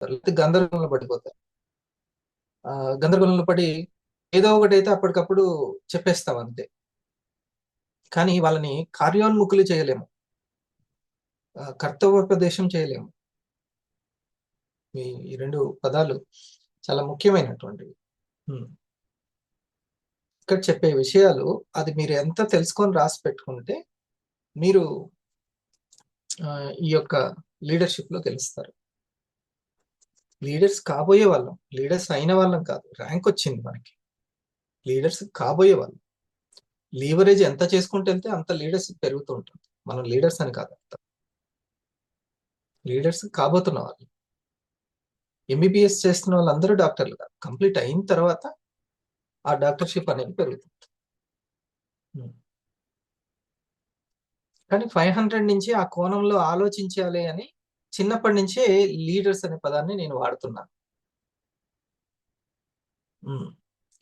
లేకపోతే గందరగోళంలో పడిపోతారు. గందరగోళంలో పడి ఏదో ఒకటైతే అప్పటికప్పుడు చెప్పేస్తాం అంతే. కానీ వాళ్ళని కార్యోన్ముఖులు చేయలేము, కర్తవ్యోపదేశం చేయలేము. ఈ రెండు పదాలు చాలా ముఖ్యమైనటువంటివి. ఇక్కడ చెప్పే విషయాలు అది మీరు ఎంత తెలుసుకొని రాసి పెట్టుకుంటే మీరు ఈ యొక్క లీడర్షిప్ లో గెలుస్తారు. లీడర్స్ కాబోయే వాళ్ళం, లీడర్స్ అయిన వాళ్ళం కాదు. ర్యాంక్ వచ్చింది మనకి, లీడర్స్ కాబోయే వాళ్ళం. లీవరేజ్ ఎంత చేసుకుంటూ వెళ్తే అంత లీడర్షిప్ పెరుగుతూ ఉంటుంది. మనం లీడర్స్ అని కాదు, లీడర్స్ కాబోతున్న వాళ్ళు. ఎంబీబీఎస్ చేస్తున్న వాళ్ళందరూ డాక్టర్లు కాదు, కంప్లీట్ అయిన తర్వాత ఆ డాక్టర్షిప్ అనేది పెరుగుతుంది. కానీ 500 నుంచి ఆ కోణంలో ఆలోచించాలి అని చిన్నప్పటి నుంచే లీడర్స్ అనే పదాన్ని నేను వాడుతున్నాను.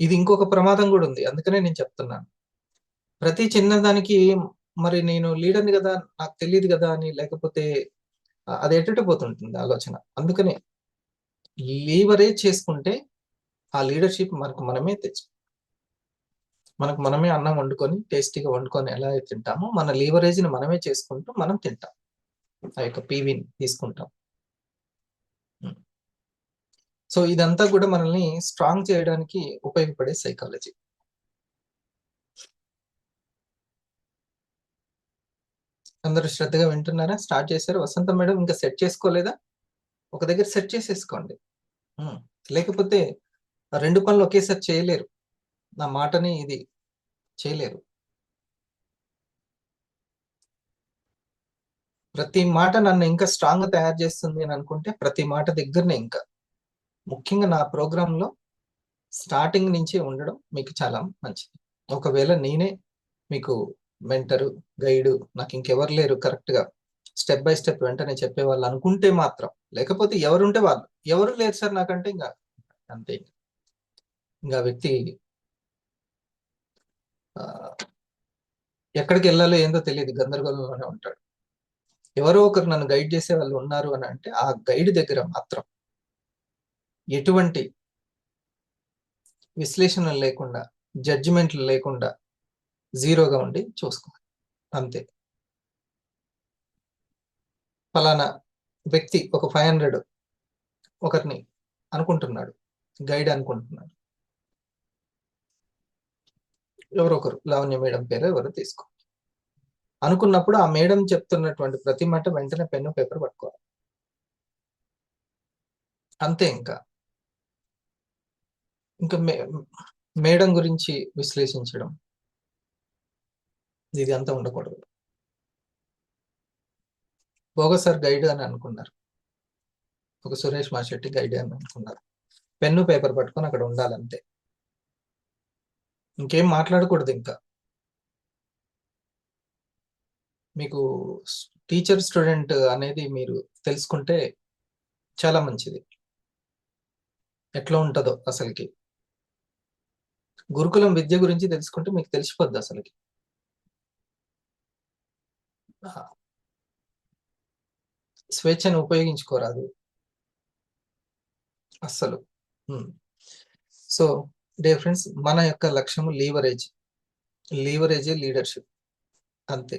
ఇది ఇంకొక ప్రమాదం కూడా ఉంది, అందుకనే నేను చెప్తున్నాను. ప్రతి చిన్నదానికి మరి నేను లీడర్ని కదా, నాకు తెలియదు కదా అని, లేకపోతే అది ఎట్టపోతుంటుంది ఆలోచన. అందుకనే లీవరేజ్ చేసుకుంటే ఆ లీడర్షిప్ మనకు మనమే మనకు మనమే అన్నం వండుకొని టేస్టీగా వండుకొని ఎలా తింటామో మన లీవరేజ్ని మనమే చేసుకుంటూ మనం తింటాం, ఆ యొక్క పీవీని తీసుకుంటాం. సో ఇదంతా కూడా మనల్ని స్ట్రాంగ్ చేయడానికి ఉపయోగపడే సైకాలజీ. అందరూ శ్రద్ధగా వింటున్నారా? స్టార్ట్ చేశారు? వసంత మేడం ఇంకా సెట్ చేసుకోలేదా? ఒక దగ్గర సెట్ చేసేసుకోండి. లేకపోతే 2 పనులు ఒకేసారి చేయలేరు, నా మాటని ఇది చేయలేరు. ప్రతి మాట నన్ను ఇంకా స్ట్రాంగ్ తయారు చేస్తుంది అని అనుకుంటే ప్రతి మాట దగ్గరనే, ఇంకా ముఖ్యంగా నా ప్రోగ్రాంలో స్టార్టింగ్ నుంచి ఉండడం మీకు చాలా మంచిది. ఒకవేళ నేనే మీకు మెంటరు, గైడు, నాకు ఇంకెవరు లేరు కరెక్ట్గా స్టెప్ బై స్టెప్ వెంటనే చెప్పేవాళ్ళు అనుకుంటే మాత్రం, లేకపోతే ఎవరుంటే వాళ్ళు, ఎవరు లేరు సార్ నాకంటే ఇంకా అంతే. ఇంకా వ్యక్తి ఎక్కడికి వెళ్ళాలో ఏందో తెలియదు, గందరగోళంలోనే ఉంటాడు. ఎవరో ఒకరు నన్ను గైడ్ చేసే వాళ్ళు ఉన్నారు అని అంటే ఆ గైడ్ దగ్గర మాత్రం ఎటువంటి విశ్లేషణ లేకుండా, జడ్జిమెంట్లు లేకుండా జీరోగా ఉండి చూసుకోవాలి అంతే. ఫలానా వ్యక్తి ఒక 500 ఒకరిని అనుకుంటున్నాడు, గైడ్ అనుకుంటున్నాడు, ఎవరొకరు లావణ్య మేడం పేరు ఎవరు తీసుకో అనుకున్నప్పుడు ఆ మేడం చెప్తున్నటువంటి ప్రతి మాట వెంటనే పెన్ను పేపర్ పట్టుకోవాలి అంతే. ఇంకా ఇంకా మేడం గురించి విశ్లేషించడం ఇది అంతా ఉండకూడదు. భోగ సార్ గైడ్ అని అనుకున్నారు, ఒక సురేష్ మాషెట్టి గైడ్ అని అనుకున్నారు, పెన్ను పేపర్ పట్టుకొని అక్కడ ఉండాలంతే, ఇంకేం మాట్లాడకూడదు. ఇంకా మీకు టీచర్ స్టూడెంట్ అనేది మీరు తెలుసుకుంటే చాలా మంచిది. ఎట్లా ఉంటుందో అసలుకి గురుకులం విద్య గురించి తెలుసుకుంటే మీకు తెలిసిపోద్ది అసలుకి. స్వేచ్ఛను ఉపయోగించుకోరాదు అస్సలు. సో డియర్ ఫ్రెండ్స్, మన యొక్క లక్ష్యము లీవరేజే లీడర్షిప్ అంతే.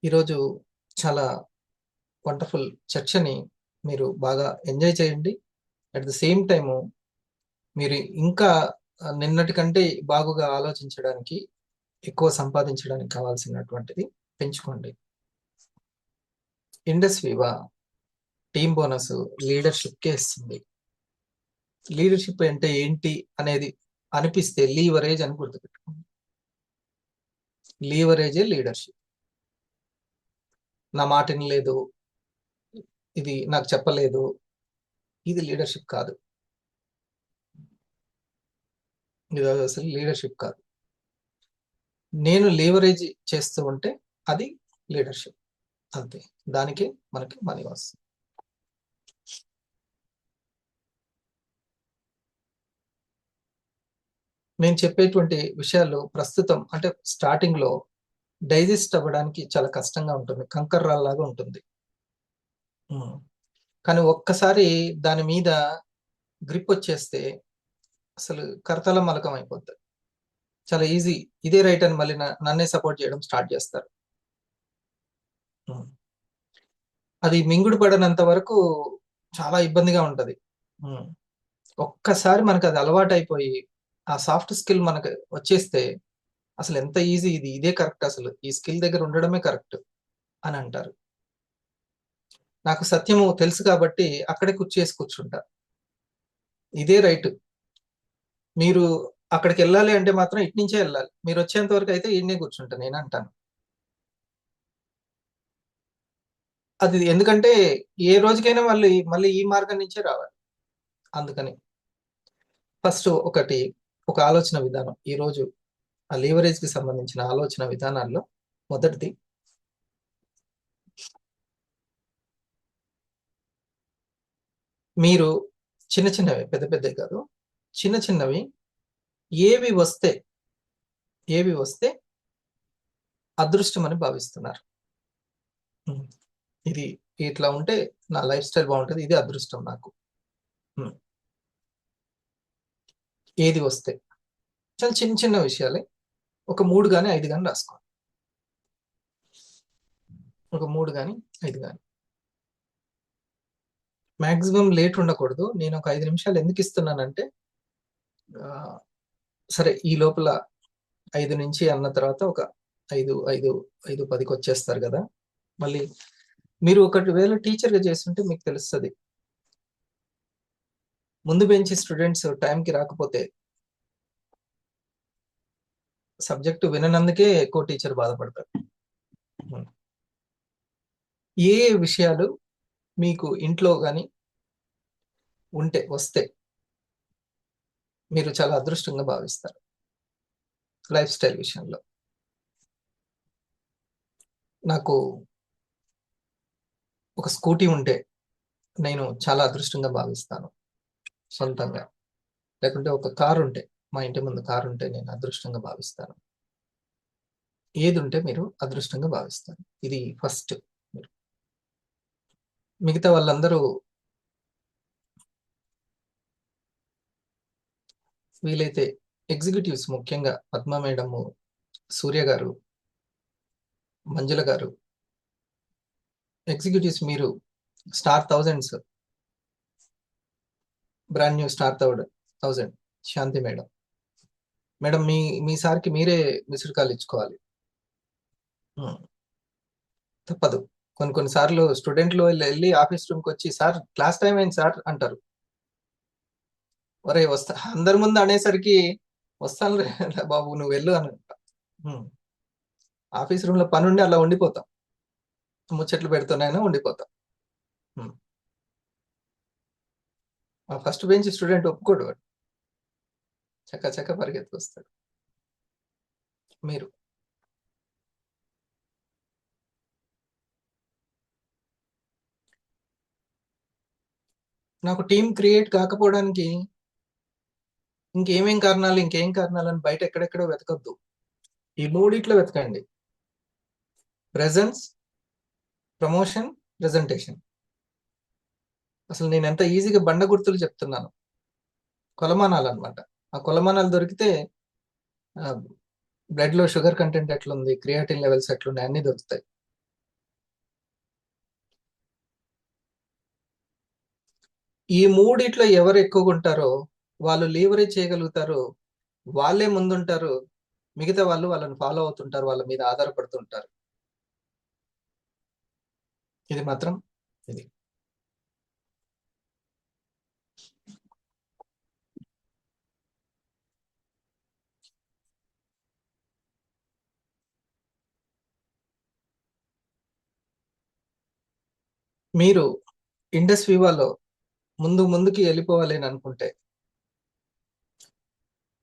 ఈరోజు చాలా వండర్ఫుల్ చర్చని మీరు బాగా ఎంజాయ్ చేయండి. అట్ ద సేమ్ టైము మీరు ఇంకా నిన్నటి కంటే బాగుగా ఆలోచించడానికి, ఎక్కువ సంపాదించడానికి కావాల్సినటువంటిది పెంచుకోండి. ఇండస్ వివా టీమ్ బోనస్ లీడర్షిప్కే ఇస్తుంది. లీడర్షిప్ అంటే ఏంటి అనేది అనిపిస్తే లీవరేజ్ అని గుర్తుపెట్టుకోండి. లీవరేజే లీడర్షిప్. నా మాటని లేదు, ఇది నాకు చెప్పలేదు, ఇది లీడర్షిప్ కాదు. ఇది అసలు లీడర్షిప్ కాదు. నేను లీవరేజ్ చేస్తూ ఉంటే అది లీడర్షిప్ అంతే. దానికి మనకి మనీ వస్తుంది. నేను చెప్పేటువంటి విషయాలు ప్రస్తుతం అంటే స్టార్టింగ్ లో డైజెస్ట్ అవ్వడానికి చాలా కష్టంగా ఉంటుంది, కంకర్ రాళ్ళలాగా ఉంటుంది. కానీ ఒక్కసారి దాని మీద గ్రిప్ వచ్చేస్తే అసలు కరతల మలకం అయిపోద్ది. చాలా ఈజీ, ఇదే రైట్ అని మళ్ళీ నన్నే సపోర్ట్ చేయడం స్టార్ట్ చేస్తారు. అది మింగుడు పడనంత వరకు చాలా ఇబ్బందిగా ఉంటది. ఒక్కసారి మనకు అది అలవాటు అయిపోయి ఆ సాఫ్ట్ స్కిల్ మనకు వచ్చేస్తే అసలు ఎంత ఈజీ, ఇదే కరెక్ట్, అసలు ఈ స్కిల్ దగ్గర ఉండడమే కరెక్ట్ అని అంటారు. నాకు సత్యము తెలుసు కాబట్టి అక్కడే కూర్చేసి కూర్చుంటా, ఇదే రైట్. మీరు అక్కడికి వెళ్ళాలి అంటే మాత్రం ఇటు నుంచే వెళ్ళాలి, మీరు వచ్చేంత వరకు అయితే ఈయనే కూర్చుంటా నేను అంటాను. అది ఎందుకంటే ఏ రోజుకైనా మళ్ళీ మళ్ళీ ఈ మార్గం నుంచే రావాలి. అందుకని ఫస్ట్ ఒక ఆలోచన విధానం, ఈ రోజు ఆ లీవరేజ్ కి సంబంధించిన ఆలోచన విధానాల్లో మొదటిది, మీరు చిన్న చిన్నవి, పెద్ద పెద్దవి కాదు, చిన్న చిన్నవి ఏవి వస్తే అదృష్టం అని భావిస్తున్నారు. ఇది ఇట్లా ఉంటే నా లైఫ్ స్టైల్ బాగుంటుంది, ఇది అదృష్టం నాకు. ఏది వస్తే చాలా చిన్న చిన్న విషయాలే, ఒక 3 కానీ 5 కానీ రాసుకోండి. ఒక 3 కానీ 5 కానీ. మాక్సిమం లేట్ ఉండకూడదు. నేను ఒక 5 నిమిషాలు ఎందుకు ఇస్తున్నానంటే సరే ఈ లోపల 5 నుంచి అన్న తర్వాత ఒక 5:10కి వచ్చేస్తారు కదా. మళ్ళీ మీరు ఒకవేళ టీచర్గా చేస్తుంటే మీకు తెలుస్తుంది, ముందు బెంచి స్టూడెంట్స్ టైంకి రాకపోతే సబ్జెక్టు విననందుకే ఎక్కువ టీచర్ బాధపడతారు. ఏ విషయాలు మీకు ఇంట్లో కానీ వస్తే మీరు చాలా అదృష్టంగా భావిస్తారు లైఫ్ స్టైల్ విషయంలో. నాకు ఒక స్కూటీ ఉంటే నేను చాలా అదృష్టంగా భావిస్తాను సొంతంగా. లేకుంటే ఒక కారు ఉంటే, మా ఇంటి ముందు కారు ఉంటే నేను అదృష్టంగా భావిస్తాను. ఏది ఉంటే మీరు అదృష్టంగా భావిస్తారు, ఇది ఫస్ట్. మిగతా వాళ్ళందరూ వీలైతే ఎగ్జిక్యూటివ్స్, ముఖ్యంగా పద్మ మేడము, సూర్య గారు, మంజుల గారు, ఎగ్జిక్యూటివ్స్ మీరు star thousands, brand new star 1000 శాంతి మేడం. మేడం మీ సార్కి మీరే మిస్డ్ కాల్ ఇచ్చుకోవాలి, తప్పదు. కొన్ని సార్లు స్టూడెంట్లు వెళ్ళి ఆఫీస్ రూమ్కి వచ్చి సార్ క్లాస్ టైం అయింది సార్ అంటారు. ఒరే వస్తా అందరి ముందు అనేసరికి వస్తాను బాబు నువ్వు వెళ్ళు అని. ఆఫీస్ రూమ్ లో పని ఉండి అలా ఉండిపోతాం, ముచ్చట్లు పెడుతున్నాయినా ఉండిపోతాం. ఫస్ట్ బెంచ్ స్టూడెంట్ ఒప్పుకోడు, వాడు చక్క పరిగెత్తి వస్తాడు. మీరు నాకు టీం క్రియేట్ కాకపోవడానికి ఇంకేం కారణాలు అని బయట ఎక్కడెక్కడో వెతకద్దు, ఈ మూడిట్లో వెతకండి. Presence, promotion, presentation. అసలు నేను ఎంత ఈజీగా బండ గుర్తులు చెప్తున్నాను, కొలమానాలు అనమాట. ఆ కొలమానాలు దొరికితే బ్లడ్ లో షుగర్ కంటెంట్ ఎట్లుంది, క్రియాటిన్ లెవెల్స్ ఎట్లున్నాయి అన్ని దొరుకుతాయి. ఈ మూడిట్లో ఎవరు ఎక్కువగా ఉంటారో వాళ్ళు లీవరేజ్ చేయగలుగుతారు, వాళ్ళే ముందుంటారు, మిగతా వాళ్ళు వాళ్ళని ఫాలో అవుతుంటారు, వాళ్ళ మీద ఆధారపడుతుంటారు. ఇది మాత్రం ఇది. మీరు ఇండస్ వివాలో ముందుకి వెళ్ళిపోవాలి అని అనుకుంటే,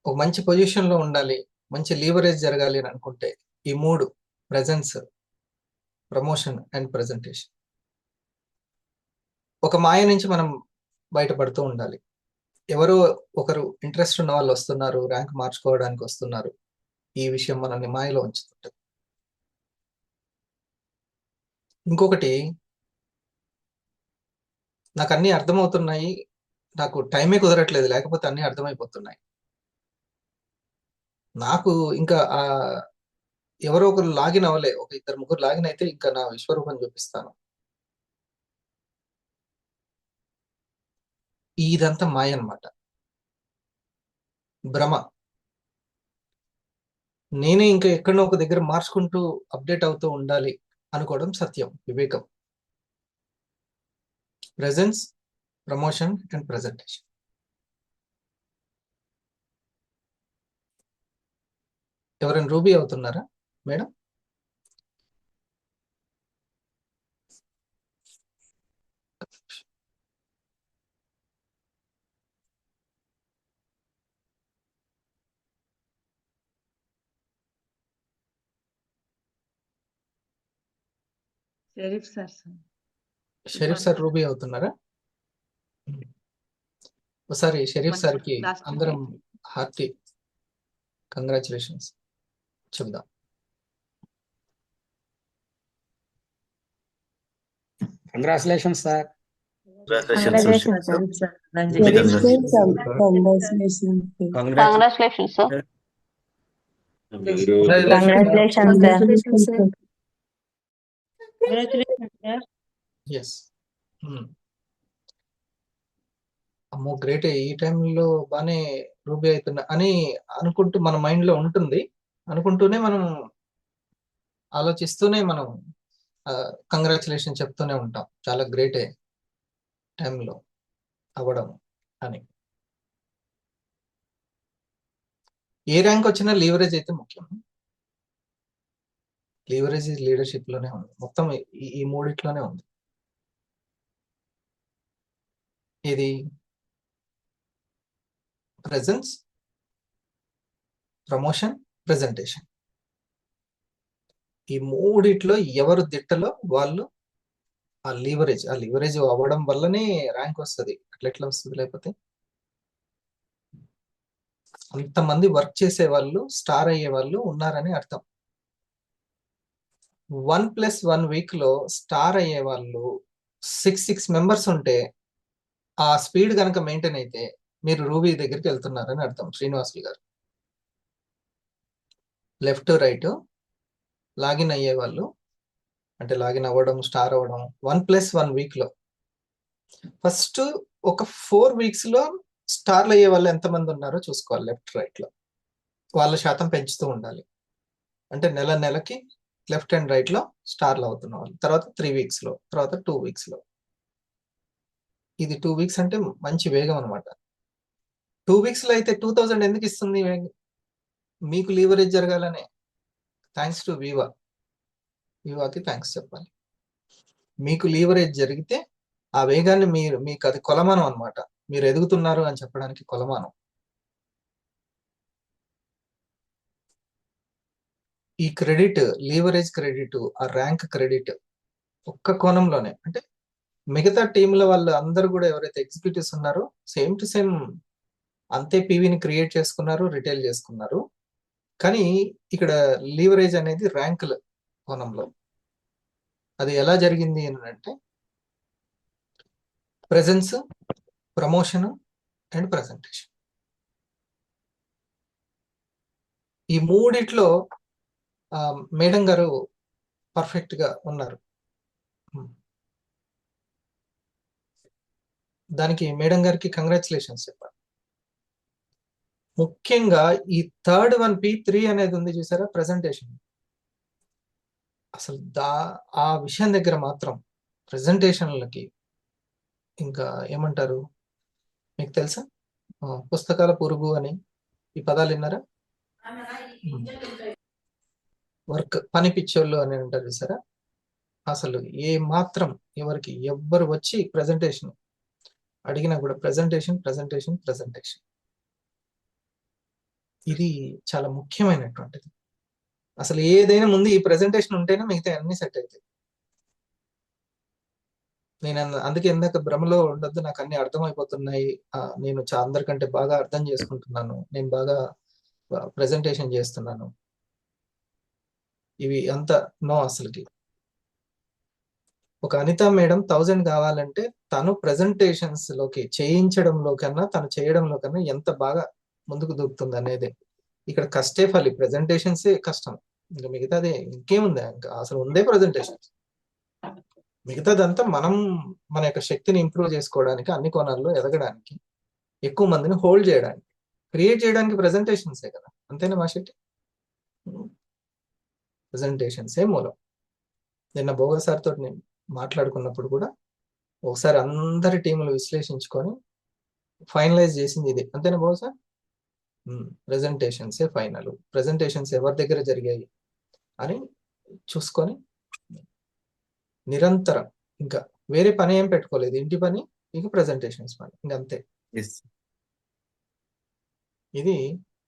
ఒక మంచి పొజిషన్ లో ఉండాలి, మంచి లీవరేజ్ జరగాలి అని అనుకుంటే, ఈ 3 ప్రెజెన్స్, ప్రమోషన్ అండ్ ప్రెజెంటేషన్, ఒక మాయ నుంచి మనం బయటపడుతూ ఉండాలి. ఎవరో ఒకరు ఇంట్రెస్ట్ ఉన్న వాళ్ళు వస్తున్నారు, ర్యాంక్ మార్చుకోవడానికి వస్తున్నారు. ఈ విషయం మనల్ని మాయలో ఉంచుతుంటది. ఇంకొకటి, నాకు అన్ని అర్థమవుతున్నాయి, నాకు టైమే కుదరట్లేదు, లేకపోతే అన్ని అర్థమైపోతున్నాయి. నాకు ఇంకా ఎవరో ఒకరు లాగిన్ అవ్వలే, ఒక ఇద్దరు ముగ్గురు లాగిన్ అయితే ఇంకా నా విశ్వరూపం చూపిస్తాను. ఇదంతా మాయ అన్నమాట, భ్రమ. నేనే ఇంకా ఎక్కడో ఒక దగ్గర మార్చుకుంటూ అప్డేట్ అవుతూ ఉండాలి అనుకోవడం సత్యం, వివేకం. Presence, promotion and presentation. ఎవరైనా రూబీ అవుతున్నారా మేడం? షరీఫ్ సార్ రూబీ అవుతున్నారా? ఒకసారి షరీఫ్ సార్కి అందరం హార్టీ కంగ్రాచులేషన్స్ చెప్దాం. Congratulations sir. Congratulations sir. Yes. అమ్మో గ్రేట్, ఈ టైంలో బానే రూబీ అవుతున్నా అని అనుకుంటూ మన మైండ్ లో ఉంటుంది. అనుకుంటూనే మనం ఆలోచిస్తూనే మనం కంగ్రాచులేషన్ చెప్తూనే ఉంటాం, చాలా గ్రేటే టైంలో అవ్వడం అని. ఏ ర్యాంక్ వచ్చినా లీవరేజ్ అయితే ముఖ్యం. లీవరేజ్ లీడర్షిప్ లోనే ఉంది, మొత్తం ఈ మూడిట్లోనే ఉంది. ఇది ప్రెజెన్స్, ప్రమోషన్, ప్రెజెంటేషన్. ఈ మూడిట్లో ఎవరు దిట్టలో వాళ్ళు ఆ లీవరేజ్ అవ్వడం వల్లనే ర్యాంక్ వస్తుంది. అట్లా వస్తుంది? లేకపోతే అంతమంది వర్క్ చేసే వాళ్ళు, స్టార్ అయ్యే వాళ్ళు ఉన్నారని అర్థం. 1+1 వీక్ లో స్టార్ అయ్యే వాళ్ళు 6 మెంబర్స్ ఉంటే, ఆ స్పీడ్ కనుక మెయింటైన్ అయితే మీరు రూబీ దగ్గరికి వెళ్తున్నారని అర్థం. శ్రీనివాసులు గారు లెఫ్ట్ రైట్ లాగిన్ అయ్యే వాళ్ళు, అంటే లాగిన్ అవ్వడం, స్టార్ అవ్వడం 1+1 వీక్ లో. ఫస్ట్ ఒక 4 వీక్స్ లో స్టార్లు అయ్యే వాళ్ళు ఎంతమంది ఉన్నారో చూసుకోవాలి. లెఫ్ట్ రైట్ లో వాళ్ళ శాతం పెంచుతూ ఉండాలి. అంటే నెలకి లెఫ్ట్ అండ్ రైట్ లో స్టార్లు అవుతున్న వాళ్ళు, తర్వాత 3 వీక్స్ లో, తర్వాత 2 వీక్స్ లో. ఇది 2 వీక్స్ అంటే మంచి వేగం అనమాట. 2 వీక్స్ లో అయితే 2000 ఎందుకు ఇస్తుంది? మీకు లీవరేజ్ జరగాలనే. థ్యాంక్స్ టు వివాకి థ్యాంక్స్ చెప్పాలి. మీకు లీవరేజ్ జరిగితే ఆ వేగాన్ని మీకు అది కొలమానం అనమాట, మీరు ఎదుగుతున్నారు అని చెప్పడానికి కొలమానం. ఈ క్రెడిట్, లీవరేజ్ క్రెడిట్, ఆ ర్యాంక్ క్రెడిట్ ఒక్క కోణంలోనే, అంటే మిగతా టీంల వాళ్ళు అందరూ కూడా ఎవరైతే ఎగ్జిక్యూటివ్స్ ఉన్నారో సేమ్ టు సేమ్ అంతే పీవీని క్రియేట్ చేసుకున్నారు, రిటైల్ చేసుకున్నారు. కానీ ఇక్కడ లీవరేజ్ అనేది ర్యాంకుల కోణంలో. అది ఎలా జరిగింది అని అంటే ప్రెజెన్స్, ప్రమోషన్ అండ్ ప్రెజెంటేషన్. ఈ మూడిట్లో మేడం గారు పర్ఫెక్ట్ గా ఉన్నారు. దానికి మేడం గారికి కంగ్రాచులేషన్స్ చెప్పాలి. ముఖ్యంగా ఈ థర్డ్ వన్ P3 అనేది ఉంది చూసారా, ప్రెజెంటేషన్. అసలు ఆ విషయం దగ్గర మాత్రం ప్రెజెంటేషన్లకి ఇంకా ఏమంటారు మీకు తెలుసా? పుస్తకాల పురుగు అని ఈ పదాలు విన్నారా? వర్క్ పని పిచ్చోళ్ళు అని అంటారు చూసారా? అసలు ఏ మాత్రం ఎవరికి ఎవ్వరు వచ్చి ప్రెజెంటేషన్ అడిగినా కూడా ప్రెజెంటేషన్ ప్రెజెంటేషన్ ప్రెజెంటేషన్, ఇది చాలా ముఖ్యమైనటువంటిది. అసలు ఏదైనా ముందు ఈ ప్రెజెంటేషన్ ఉంటేనే మిగతా అన్ని సెట్ అవుతాయి. నేను అందుకే ఇందాక భ్రమలో ఉండొద్దు, నాకు అన్ని అర్థమైపోతున్నాయి, నేను అందరికంటే బాగా అర్థం చేసుకుంటున్నాను, నేను బాగా ప్రెజెంటేషన్ చేస్తున్నాను, ఇవి అంత నో. అసలుకి ఒక అనిత మేడం 1000 కావాలంటే తను ప్రెజెంటేషన్స్ లోకి చేయించడంలో కన్నా తను చేయడంలో కన్నా ఎంత బాగా ముందుకు దూకుతుంది అనేది ఇక్కడ కష్టే ఫలి. ప్రెజెంటేషన్సే కష్టం, ఇంకా మిగతాది ఇంకేముంది, ఇంకా అసలు ఉందే ప్రెజెంటేషన్స్. మిగతాదంతా మనం మన యొక్క శక్తిని ఇంప్రూవ్ చేసుకోవడానికి, అన్ని కోణాల్లో ఎదగడానికి, ఎక్కువ మందిని హోల్డ్ చేయడానికి, క్రియేట్ చేయడానికి ప్రెజెంటేషన్సే కదా. అంతేనా మా శెట్టి? ప్రెజెంటేషన్సే మూలం. నిన్న భోగర్ సార్ తోటి నేను మాట్లాడుకున్నప్పుడు కూడా ఒకసారి అందరి టీములు విశ్లేషించుకొని ఫైనలైజ్ చేసింది ఇది. అంతేనా భోగర్ సార్? ప్రెజెంటేషన్సే ఫైనల్. ప్రెజెంటేషన్స్ ఎవరి దగ్గర జరిగాయి అని చూసుకొని నిరంతరం, ఇంకా వేరే పని ఏం పెట్టుకోలేదు, ఇంటి పని ఇక ప్రెజెంటేషన్స్ పని, ఇంకంతే. ఇది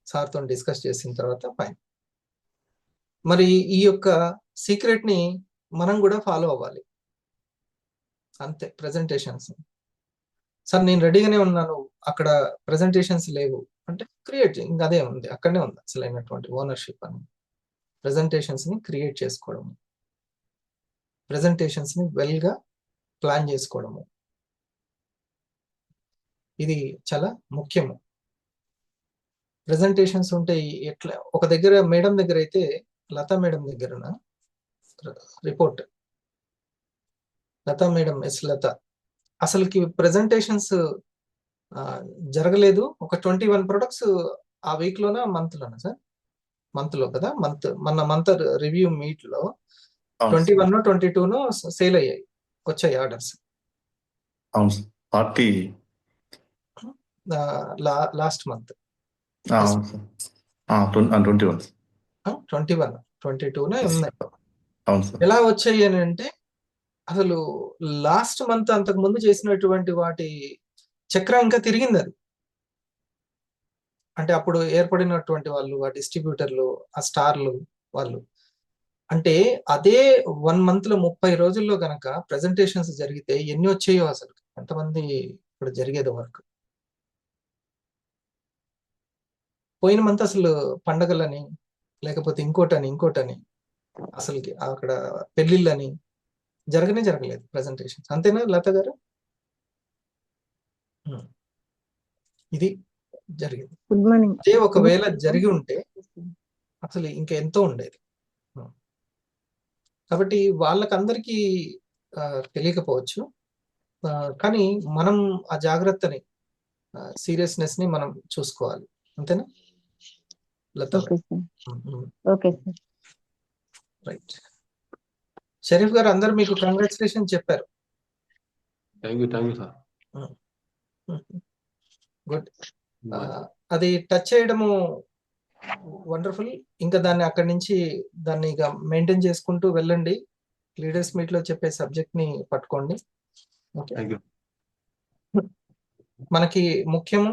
సార్తో డిస్కస్ చేసిన తర్వాత ఫైన్. మరి ఈ యొక్క సీక్రెట్ ని మనం కూడా ఫాలో అవ్వాలి, అంతే. ప్రెజెంటేషన్స్ సార్ నేను రెడీగానే ఉన్నాను, అక్కడ ప్రెజెంటేషన్స్ లేవు అంటే క్రియేట్ ఇంకా అదే ఉంది, అక్కడనే ఉంది అసలైనటువంటి ఓనర్షిప్ అని. ప్రెజెంటేషన్స్ ని క్రియేట్ చేసుకోవడం, ప్రెజెంటేషన్స్ ని వెల్ గా ప్లాన్ చేసుకోవడము, ఇది చాలా ముఖ్యము. ప్రెజెంటేషన్స్ ఉంటే ఎట్లా, ఒక దగ్గర మేడం దగ్గర అయితే, లతా మేడం దగ్గర రిపోర్ట్, లతా మేడం లత అసలుకి ప్రెజెంటేషన్స్ జరగలేదు. ఒక 21 ప్రొడక్ట్స్ ఆ వీక్ లోనా మంత్ లోనా సార్? మంత్ లో కదా, మంత్ రివ్యూ మీట్ లో 21 22 సేల్ అయ్యాయి, వచ్చాయి ఆర్డర్స్. లాస్ట్ మంత్ 21 22 ఉన్నాయి. ఎలా వచ్చాయి అని అంటే, అసలు లాస్ట్ మంత్ అంతకు ముందు చేసినటువంటి వాటి చక్రం ఇంకా తిరిగింది అది. అంటే అప్పుడు ఏర్పడినటువంటి వాళ్ళు, ఆ డిస్ట్రిబ్యూటర్లు, ఆ స్టార్లు వాళ్ళు, అంటే అదే 1 మంత్ లో 30 రోజుల్లో గనక ప్రెజెంటేషన్స్ జరిగితే ఎన్ని వచ్చాయో, అసలు ఎంతమంది ఇప్పుడు జరిగేది వర్క్. పోయిన మంత్ అసలు పండగలని, లేకపోతే ఇంకోటని అసలుకి అక్కడ పెళ్లిళ్ళని జరగలేదు ప్రెజెంటేషన్స్. అంతేనా లత గారు? ఇది జరిగింది. Good morning. అదే ఒకవేళ జరిగి ఉంటే అసలు ఇంకా ఎంతో ఉండేది. కాబట్టి వాళ్ళకందరికీ తెలియకపోవచ్చు, కానీ మనం ఆ జాగ్రత్తని, సీరియస్నెస్ ని మనం చూసుకోవాలి. అంతేనా Latha? Okay sir. Right. Sharif garu, అందరూ మీకు కంగ్రాచులేషన్ చెప్పారు. Thank you sir. గుడ్. అది టచ్ చేయడము వండర్ఫుల్. ఇంకా దాన్ని అక్కడి నుంచి దాన్ని ఇక మెయింటైన్ చేసుకుంటూ వెళ్ళండి. లీడర్స్ మీట్ లో చెప్పే సబ్జెక్ట్ ని పట్టుకోండి. ఓకే, మనకి ముఖ్యము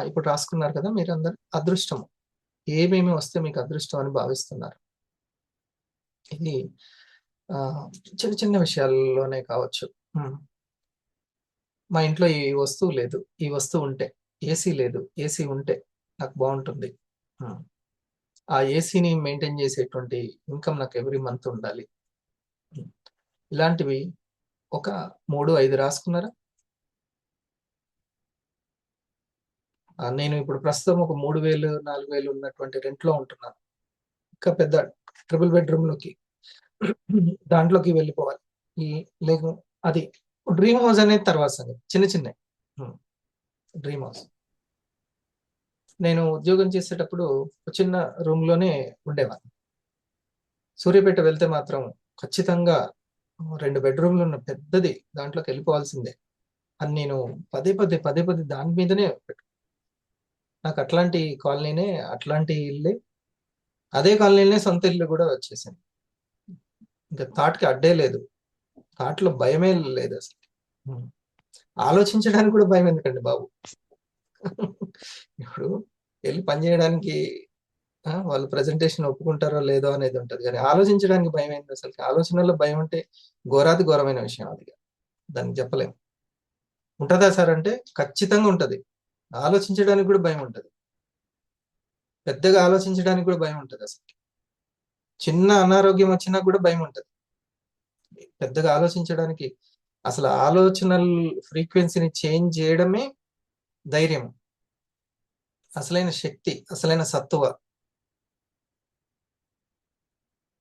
ఇప్పుడు రాసుకున్నారు కదా మీరు అందరు, అదృష్టము. ఏమేమి వస్తే మీకు అదృష్టం అని భావిస్తున్నారు? ఇది చిన్న చిన్న విషయాల్లోనే కావచ్చు. మా ఇంట్లో ఈ వస్తువు లేదు, ఈ వస్తువు ఉంటే, ఏసీ లేదు, ఏసీ ఉంటే నాకు బాగుంటుంది, ఆ ఏసీని మెయింటైన్ చేసేటువంటి ఇన్కమ్ నాకు ఎవ్రీ మంత్ ఉండాలి. ఇలాంటివి ఒక 3-5 రాసుకున్నారా? నేను ఇప్పుడు ప్రస్తుతం ఒక 3000-4000 ఉన్నటువంటి రెంట్లో ఉంటున్నాను. ఇంకా పెద్ద ట్రిపుల్ బెడ్రూమ్ లోకి, దాంట్లోకి వెళ్ళిపోవాలి. లేక అది డ్రీమ్ హౌస్ అనేది తర్వాత సంగతి, చిన్న డ్రీమ్ హౌస్. నేను ఉద్యోగం చేసేటప్పుడు చిన్న రూమ్ లోనే ఉండేవాడిని. సూర్యాపేట వెళ్తే మాత్రం ఖచ్చితంగా 2 బెడ్రూమ్లు ఉన్న పెద్దది దాంట్లోకి వెళ్ళిపోవాల్సిందే అని నేను పదే పదే దాని మీదనే నాకు అట్లాంటి కాలనీనే, అట్లాంటి ఇల్లే, అదే కాలనీనే సొంత ఇల్లు కూడా వచ్చేసింది. ఇంకా థాట్కి అడ్డే లేదు, థాట్లో భయమే లేదు అసలు. ఆలోచించడానికి కూడా భయం ఎందుకండి బాబు? ఇప్పుడు వెళ్ళి పని చేయడానికి వాళ్ళు ప్రెజెంటేషన్ ఒప్పుకుంటారో లేదో అనేది ఉంటది, కానీ ఆలోచించడానికి భయం ఏంది అసలు? ఆలోచనలో భయం అంటే ఘోరాతి ఘోరమైన విషయం అది. దానికి చెప్పలేం. ఉంటుందా సార్ అంటే ఖచ్చితంగా ఉంటుంది. ఆలోచించడానికి కూడా భయం ఉంటుంది, పెద్దగా ఆలోచించడానికి కూడా భయం ఉంటుంది. అసలు చిన్న అనారోగ్యం వచ్చినా కూడా భయం ఉంటుంది. పెద్దగా ఆలోచించడానికి, అసలు ఆలోచనల ఫ్రీక్వెన్సీని చేంజ్ చేయడమే ధైర్యం, అసలైన శక్తి, అసలైన సత్తువ.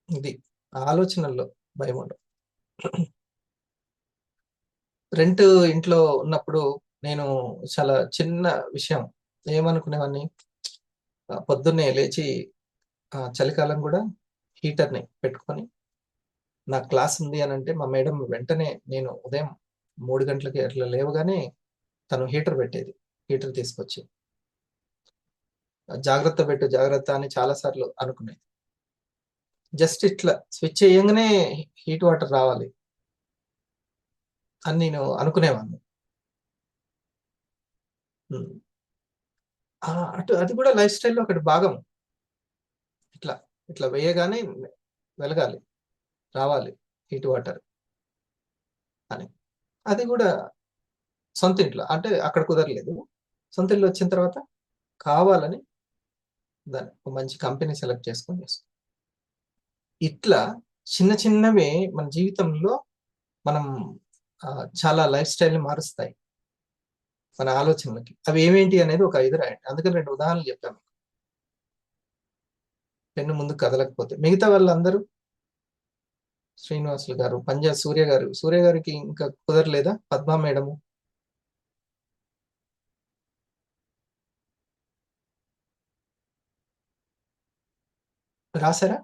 ఇది ఆలోచనల్లో భయం ఉండదు. రెంట్ ఇంట్లో ఉన్నప్పుడు నేను చాలా చిన్న విషయం ఏమనుకునేవాడిని, పొద్దున్నే లేచి చలికాలం కూడా హీటర్ని పెట్టుకొని, నా క్లాస్ ఉంది అని అంటే మా మేడం వెంటనే, నేను ఉదయం 3 గంటలకి అట్లా లేవగానే తను హీటర్ పెట్టేది. హీటర్ తీసుకొచ్చి జాగ్రత్త పెట్టు జాగ్రత్త అని చాలా సార్లు అనుకునేది. జస్ట్ ఇట్లా స్విచ్ చేయగానే హీట్ వాటర్ రావాలి అని నేను అనుకునేవాడిని. అటు అది కూడా లైఫ్ స్టైల్లో ఒకటి భాగం. ఇట్లా ఇట్లా వేయగానే వెలగాలి, రావాలి హీట్ వాటర్ అని. అది కూడా సొంత ఇంట్లో అంటే అక్కడ కుదరలేదు. సొంత ఇల్లు వచ్చిన తర్వాత కావాలని దాన్ని ఒక మంచి కంపెనీ సెలెక్ట్ చేసుకొని చేస్తాం. ఇట్లా చిన్న చిన్నవే మన జీవితంలో మనం చాలా లైఫ్ స్టైల్ని మారుస్తాయి, మన ఆలోచనలకి. అవి ఏమేంటి అనేది ఒక 5 రాయండి. అందుకని 2 ఉదాహరణలు చెప్పాము. పెన్ను ముందుకు కదలకపోతే మిగతా వాళ్ళందరూ, శ్రీనివాసులు గారు, సూర్య గారికి ఇంకా కుదరలేదా? పద్మా మేడము, రాశారా?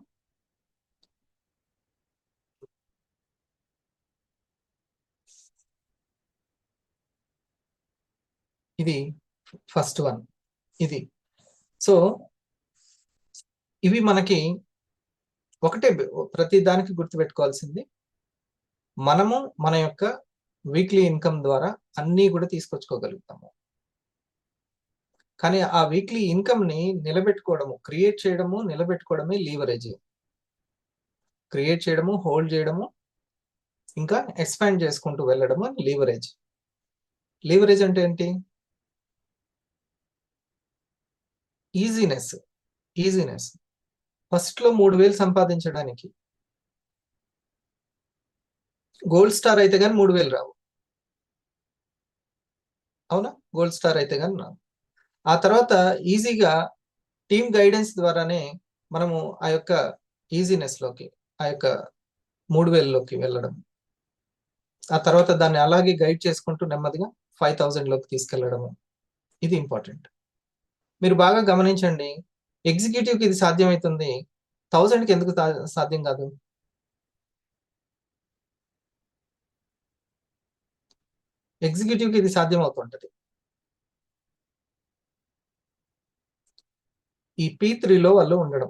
ఇది ఫస్ట్ వన్. ఇది సో ఇవి మనకి ఒకటే, ప్రతి దానికి గుర్తుపెట్టుకోవాల్సింది, మనము మన యొక్క వీక్లీ ఇన్కమ్ ద్వారా అన్నీ కూడా తీసుకొచ్చుకోగలుగుతాము. కానీ ఆ వీక్లీ ఇన్కమ్ ని నిలబెట్టుకోవడము, క్రియేట్ చేయడము, నిలబెట్టుకోవడమే లీవరేజ్. క్రియేట్ చేయడము, హోల్డ్ చేయడము, ఇంకా ఎక్స్పాండ్ చేసుకుంటూ వెళ్ళడము లీవరేజ్. లీవరేజ్ అంటే ఏంటి? ఈజీనెస్. ఫస్ట్ లో 3,000 సంపాదించడానికి గోల్డ్ స్టార్ అయితే కానీ 3,000 రావు, అవునా? గోల్డ్ స్టార్ అయితే కానీ రావు. ఆ తర్వాత ఈజీగా టీమ్ గైడెన్స్ ద్వారానే మనము ఆ యొక్క ఈజీనెస్ లోకి, ఆ యొక్క 3,000లోకి వెళ్ళడం, ఆ తర్వాత దాన్ని అలాగే గైడ్ చేసుకుంటూ నెమ్మదిగా 5,000లోకి తీసుకెళ్లడము. ఇది ఇంపార్టెంట్. మీరు బాగా గమనించండి, ఎగ్జిక్యూటివ్కి ఇది సాధ్యమవుతుంది, 1,000కి ఎందుకు సాధ్యం కాదు? ఎగ్జిక్యూటివ్కి ఇది సాధ్యం అవుతుంటది. ఈ P3లో వాళ్ళు ఉండడం,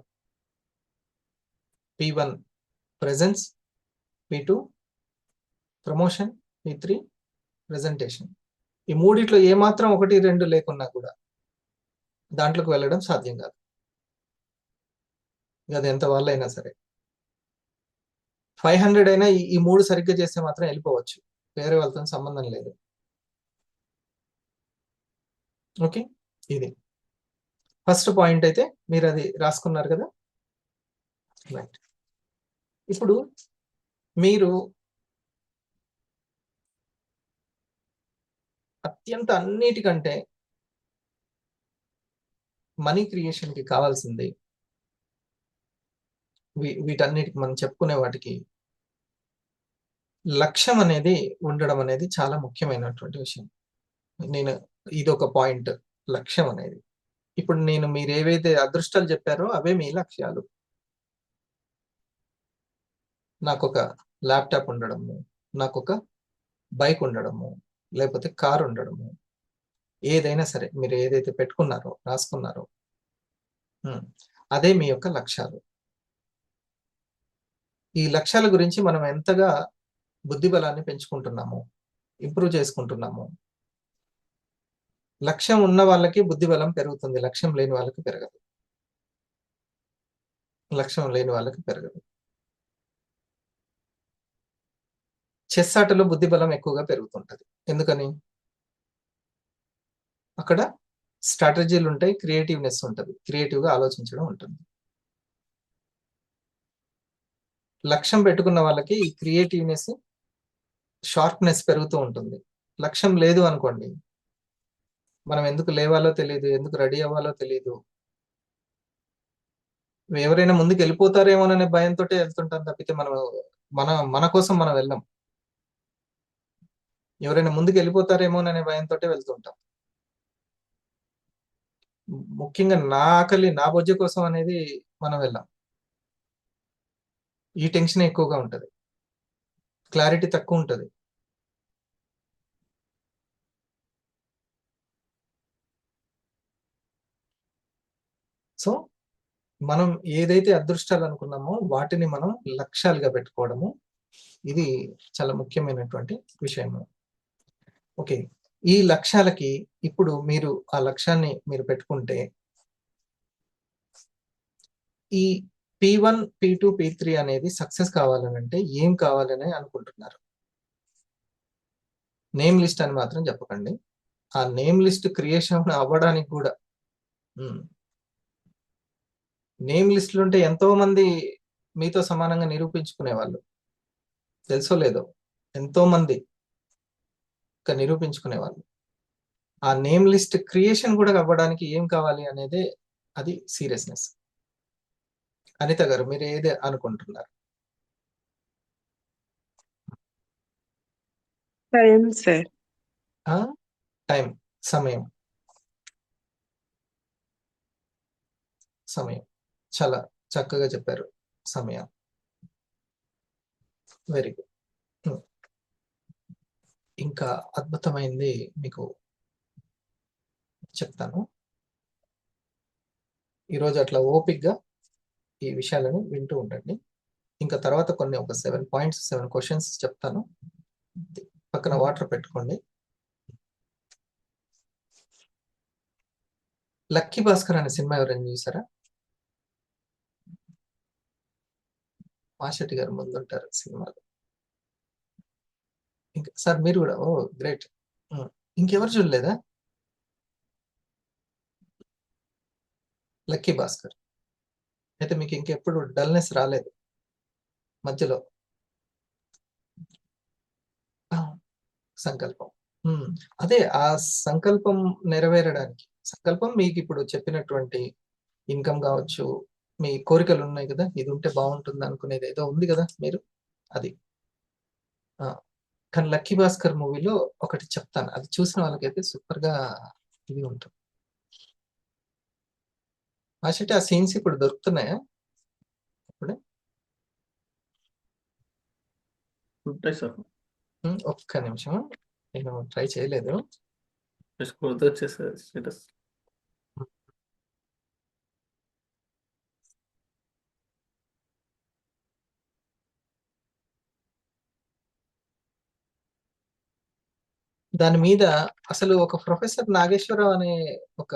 P1 presence, P2 promotion, P3 presentation. ఈ మూడిట్లో ఏమాత్రం 1, 2 లేకున్నా కూడా దాంట్లోకి వెళ్ళడం సాధ్యం కాదు. అది ఎంత వాళ్ళైనా సరే. 500 అయినా ఈ 3 సరిగ్గా చేస్తే మాత్రం వెళ్ళిపోవచ్చు, వేరే వాళ్ళతో సంబంధం లేదు. ఓకే, ఇది ఫస్ట్ పాయింట్. అయితే మీరు అది రాసుకున్నారు కదా, రైట్. ఇప్పుడు మీరు అత్యంత అన్నిటికంటే మనీ క్రియేషన్కి కావాల్సింది, వీటన్నిటికి మనం చెప్పుకునే వాటికి లక్ష్యం అనేది ఉండడం అనేది చాలా ముఖ్యమైనటువంటి విషయం. నేను ఇది ఒక పాయింట్, లక్ష్యం అనేది. ఇప్పుడు మీరు ఏవైతే అదృష్టాలు చెప్పారో అవే మీ లక్ష్యాలు. నాకు ఒక ల్యాప్టాప్ ఉండడము, నాకు ఒక బైక్ ఉండడము, లేకపోతే కార్ ఉండడము, ఏదైనా సరే మీరు ఏదైతే పెట్టుకున్నారో, రాసుకున్నారో, అదే మీ యొక్క లక్ష్యాలు. ఈ లక్ష్యాల గురించి మనం ఎంతగా బుద్ధి బలాన్ని పెంచుకుంటున్నాము, ఇంప్రూవ్ చేసుకుంటున్నాము. లక్ష్యం ఉన్న వాళ్ళకి బుద్ధి బలం పెరుగుతుంది, లక్ష్యం లేని వాళ్ళకి పెరగదు. లక్ష్యం లేని వాళ్ళకి పెరగదు. చెస్ ఆటలో బుద్ధి బలం ఎక్కువగా పెరుగుతుంటది. ఎందుకని? అక్కడ స్ట్రాటజీలు ఉంటాయి, క్రియేటివ్నెస్ ఉంటుంది, క్రియేటివ్గా ఆలోచించడం ఉంటుంది. లక్ష్యం పెట్టుకున్న వాళ్ళకి ఈ క్రియేటివ్నెస్, షార్ప్నెస్ పెరుగుతూ ఉంటుంది. లక్ష్యం లేదు అనుకోండి, మనం ఎందుకు లేవాలో తెలియదు, ఎందుకు రెడీ అవ్వాలో తెలియదు, ఎవరైనా ముందుకు వెళ్ళిపోతారేమోననే భయంతో వెళ్తుంటాం తప్పితే మనం మన కోసం మనం వెళ్ళాం. ఎవరైనా ముందుకు వెళ్ళిపోతారేమోననే భయంతో వెళ్తుంటాం. ముఖ్యంగా నా ఆకలి నా బొజ్జ కోసం అనేది మనం వెళ్ళాం. ఈ టెన్షన్ ఎక్కువగా ఉంటది, క్లారిటీ తక్కువ ఉంటది. సో మనం ఏదైతే అదృష్టాలు అనుకున్నామో వాటిని మనం లక్ష్యాలుగా పెట్టుకోవడము, ఇది చాలా ముఖ్యమైనటువంటి విషయము. ఓకే, ఈ లక్ష్యాలకి ఇప్పుడు మీరు ఆ లక్ష్యాన్ని మీరు పెట్టుకుంటే ఈ P1, P2, P3 అనేది సక్సెస్ కావాలనంటే ఏం కావాలని అనుకుంటున్నారు? నేమ్ లిస్ట్ అని మాత్రం చెప్పకండి. ఆ నేమ్ లిస్ట్ క్రియేషన్ అవ్వడానికి కూడా నేమ్ లిస్టులు ఉంటే ఎంతో మంది మీతో సమానంగా నిరూపించుకునే వాళ్ళు, తెలుసో లేదో, ఎంతో మంది నిరూపించుకునే వాళ్ళు. ఆ నేమ్ లిస్ట్ క్రియేషన్ కూడా అవ్వడానికి ఏం కావాలి అనేదే అది సీరియస్నెస్. అనిత గారు, మీరు ఏది అనుకుంటున్నారు? Time sir. టైం, సమయం. సమయం చాలా చక్కగా చెప్పారు. సమయం వెరీ గుడ్. ఇంకా అద్భుతమైంది మీకు చెప్తాను. ఈరోజు అట్లా ఓపిక్గా ఈ విషయాలను వింటూ ఉండండి. ఇంకా తర్వాత కొన్ని ఒక 7 పాయింట్స్ 7 క్వశ్చన్స్ చెప్తాను. పక్కన వాటర్ పెట్టుకోండి. లక్కీ భాస్కర్ అనే సినిమా ఎవరైనా చూసారా? మాషెట్టి గారు ముందుంటారు సినిమాలో. ఇంకా సార్ మీరు కూడా, ఓ గ్రేట్. ఇంకెవరు చూడలేదా లక్కీ భాస్కర్? అయితే మీకు ఇంకెప్పుడు డల్నెస్ రాలేదు మధ్యలో. సంకల్పం, అదే ఆ సంకల్పం నెరవేరడానికి, సంకల్పం మీకు ఇప్పుడు చెప్పినటువంటి ఇన్కమ్ కావచ్చు, మీ కోరికలు ఉన్నాయి కదా, ఇది ఉంటే బాగుంటుంది అనుకునేది ఏదో ఉంది కదా మీరు, అది. కానీ లక్కీ భాస్కర్ మూవీలో ఒకటి చెప్తాను, అది చూసిన వాళ్ళకైతే సూపర్ గా ఇది ఉంటుంది. మాషెట్టి ఆ సీన్స్ ఇప్పుడు దొరుకుతున్నాయా? ఇప్పుడే ఉంటాయి సార్. ఒక్క నిమిషం, నేను ట్రై చేయలేదు. వచ్చేసారు స్టేటస్. దాని మీద అసలు ఒక ప్రొఫెసర్ నాగేశ్వరరావు అనే ఒక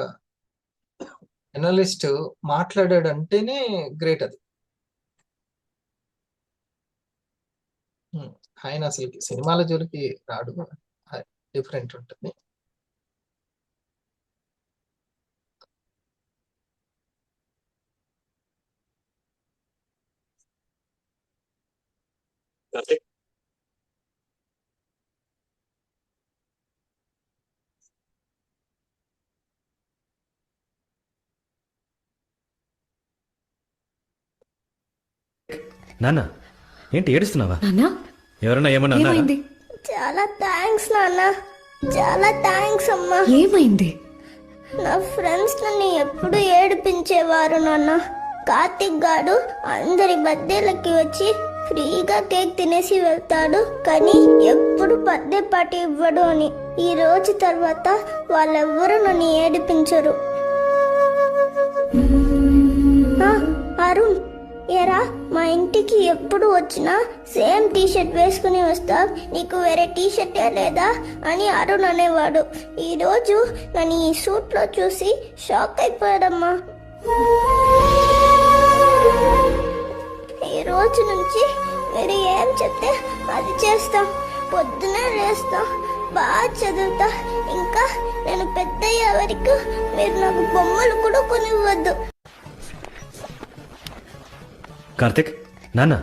ఎనలిస్ట్ మాట్లాడాడు అంటేనే గ్రేట్. అది ఆయన అసలు సినిమాల జోలికి రాడు, డిఫరెంట్ ఉంటుంది. నాన్న ఏంటి ఏడుస్తున్నావా? నాన్నా ఎవరన్నా ఏమన్నా అన్నారా? ఏమైంది? చాలా థ్యాంక్స్ నాన్న, చాలా థ్యాంక్స్ అమ్మా. ఏమైంది? నా ఫ్రెండ్స్ నన్ను ఎప్పుడు ఏడిపించేవారు నాన్న. కార్తిక్ గాడు అందరి బర్త్డేలకి వచ్చి ఫ్రీగా కేక్ తినేసి వెళ్తాడు, కానీ ఎప్పుడు బర్త్డే పార్టీ ఇవ్వడు అని. ఈ రోజు తర్వాత వాళ్ళెవ్వరూ నన్ను ఏడిపించరు. అరుణ్, ఏరా, మా ఇంటికి ఎప్పుడు వచ్చినా సేమ్ టీషర్ట్ వేసుకుని వస్తావు, నీకు వేరే టీషర్టే లేదా అని అరుణ్ అనేవాడు. ఈరోజు నన్ను ఈ సూట్లో చూసి షాక్ అయిపోయాడమ్మా. రోజు నుంచి మీరు ఏం చెప్తే అది చేస్తాం. పొద్దునే లేస్తాం, బాగా చదువుతా. ఇంకా నేను పెద్దయ్యే వరకు మీరు నాకు బొమ్మలు కూడా కొనివ్వద్దు. కార్తిక్, నాన్న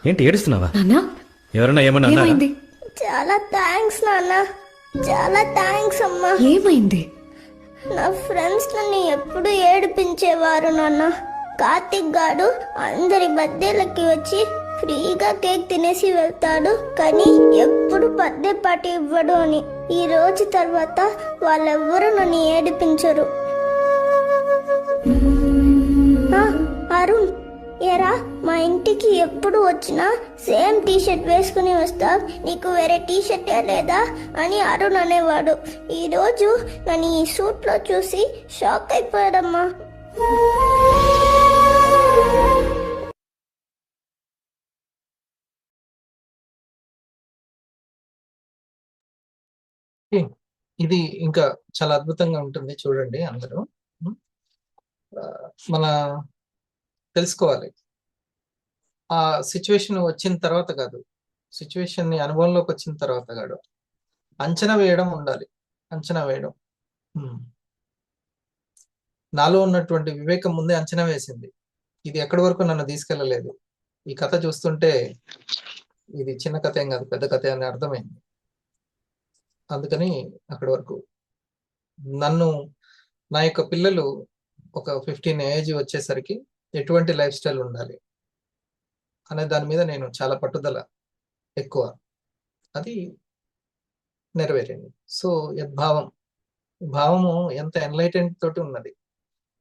ఏంటి ఏడుస్తున్నావా? నాన్న ఎవరైనా ఏమన్నా అన్నారా? ఏమైంది? చాలా థ్యాంక్స్ నాన్న, చాలా థ్యాంక్స్ అమ్మా. ఏమైంది? నా ఫ్రెండ్స్ నన్ను ఎప్పుడు ఏడిపించేవారు నాన్న. కార్తిక్ గాడు అందరి బర్త్డేలకి వచ్చి ఫ్రీగా కేక్ తినేసి వెళ్తాడు, కానీ ఎప్పుడు బర్త్డే పార్టీ ఇవ్వడు అని. ఈ రోజు తర్వాత వాళ్ళెవ్వరూ నన్ను ఏడిపించరు. ఆ, అరుణ్, ఏరా, మా ఇంటికి ఎప్పుడు వచ్చినా సేమ్ టీషర్ట్ వేసుకుని వస్తావు, నీకు వేరే టీషర్టే లేదా అని అరుణ్ అనేవాడు. ఈరోజు నన్ను ఈ సూట్లో చూసి షాక్ అయిపోయాడమ్మా. ఇది ఇంకా చాలా అద్భుతంగా ఉంటుంది, చూడండి అందరూ. ఆ, మన తెలుసుకోవాలి, ఆ సిచ్యువేషన్ వచ్చిన తర్వాత కాదు, సిచ్యువేషన్ ని అనుభవంలోకి వచ్చిన తర్వాత కాదు, అంచనా వేయడం ఉండాలి. అంచనా వేయడం నాలో ఉన్నటువంటి వివేకం ముందే అంచనా వేసింది. ఇది ఎక్కడి వరకు నన్ను తీసుకెళ్ళలేదు. ఈ కథ చూస్తుంటే ఇది చిన్న కథ ఏం కాదు, పెద్ద కథ అని అర్థమైంది. అందుకని అక్కడి వరకు నన్ను, నా యొక్క పిల్లలు ఒక 15 ఏజ్ వచ్చేసరికి ఎటువంటి లైఫ్ స్టైల్ ఉండాలి అనే దాని మీద నేను చాలా పట్టుదల ఎక్కువ, అది నెరవేరింది. సో యద్భావం, భావము ఎంత ఎన్లైటెంట్ తోటి ఉన్నది,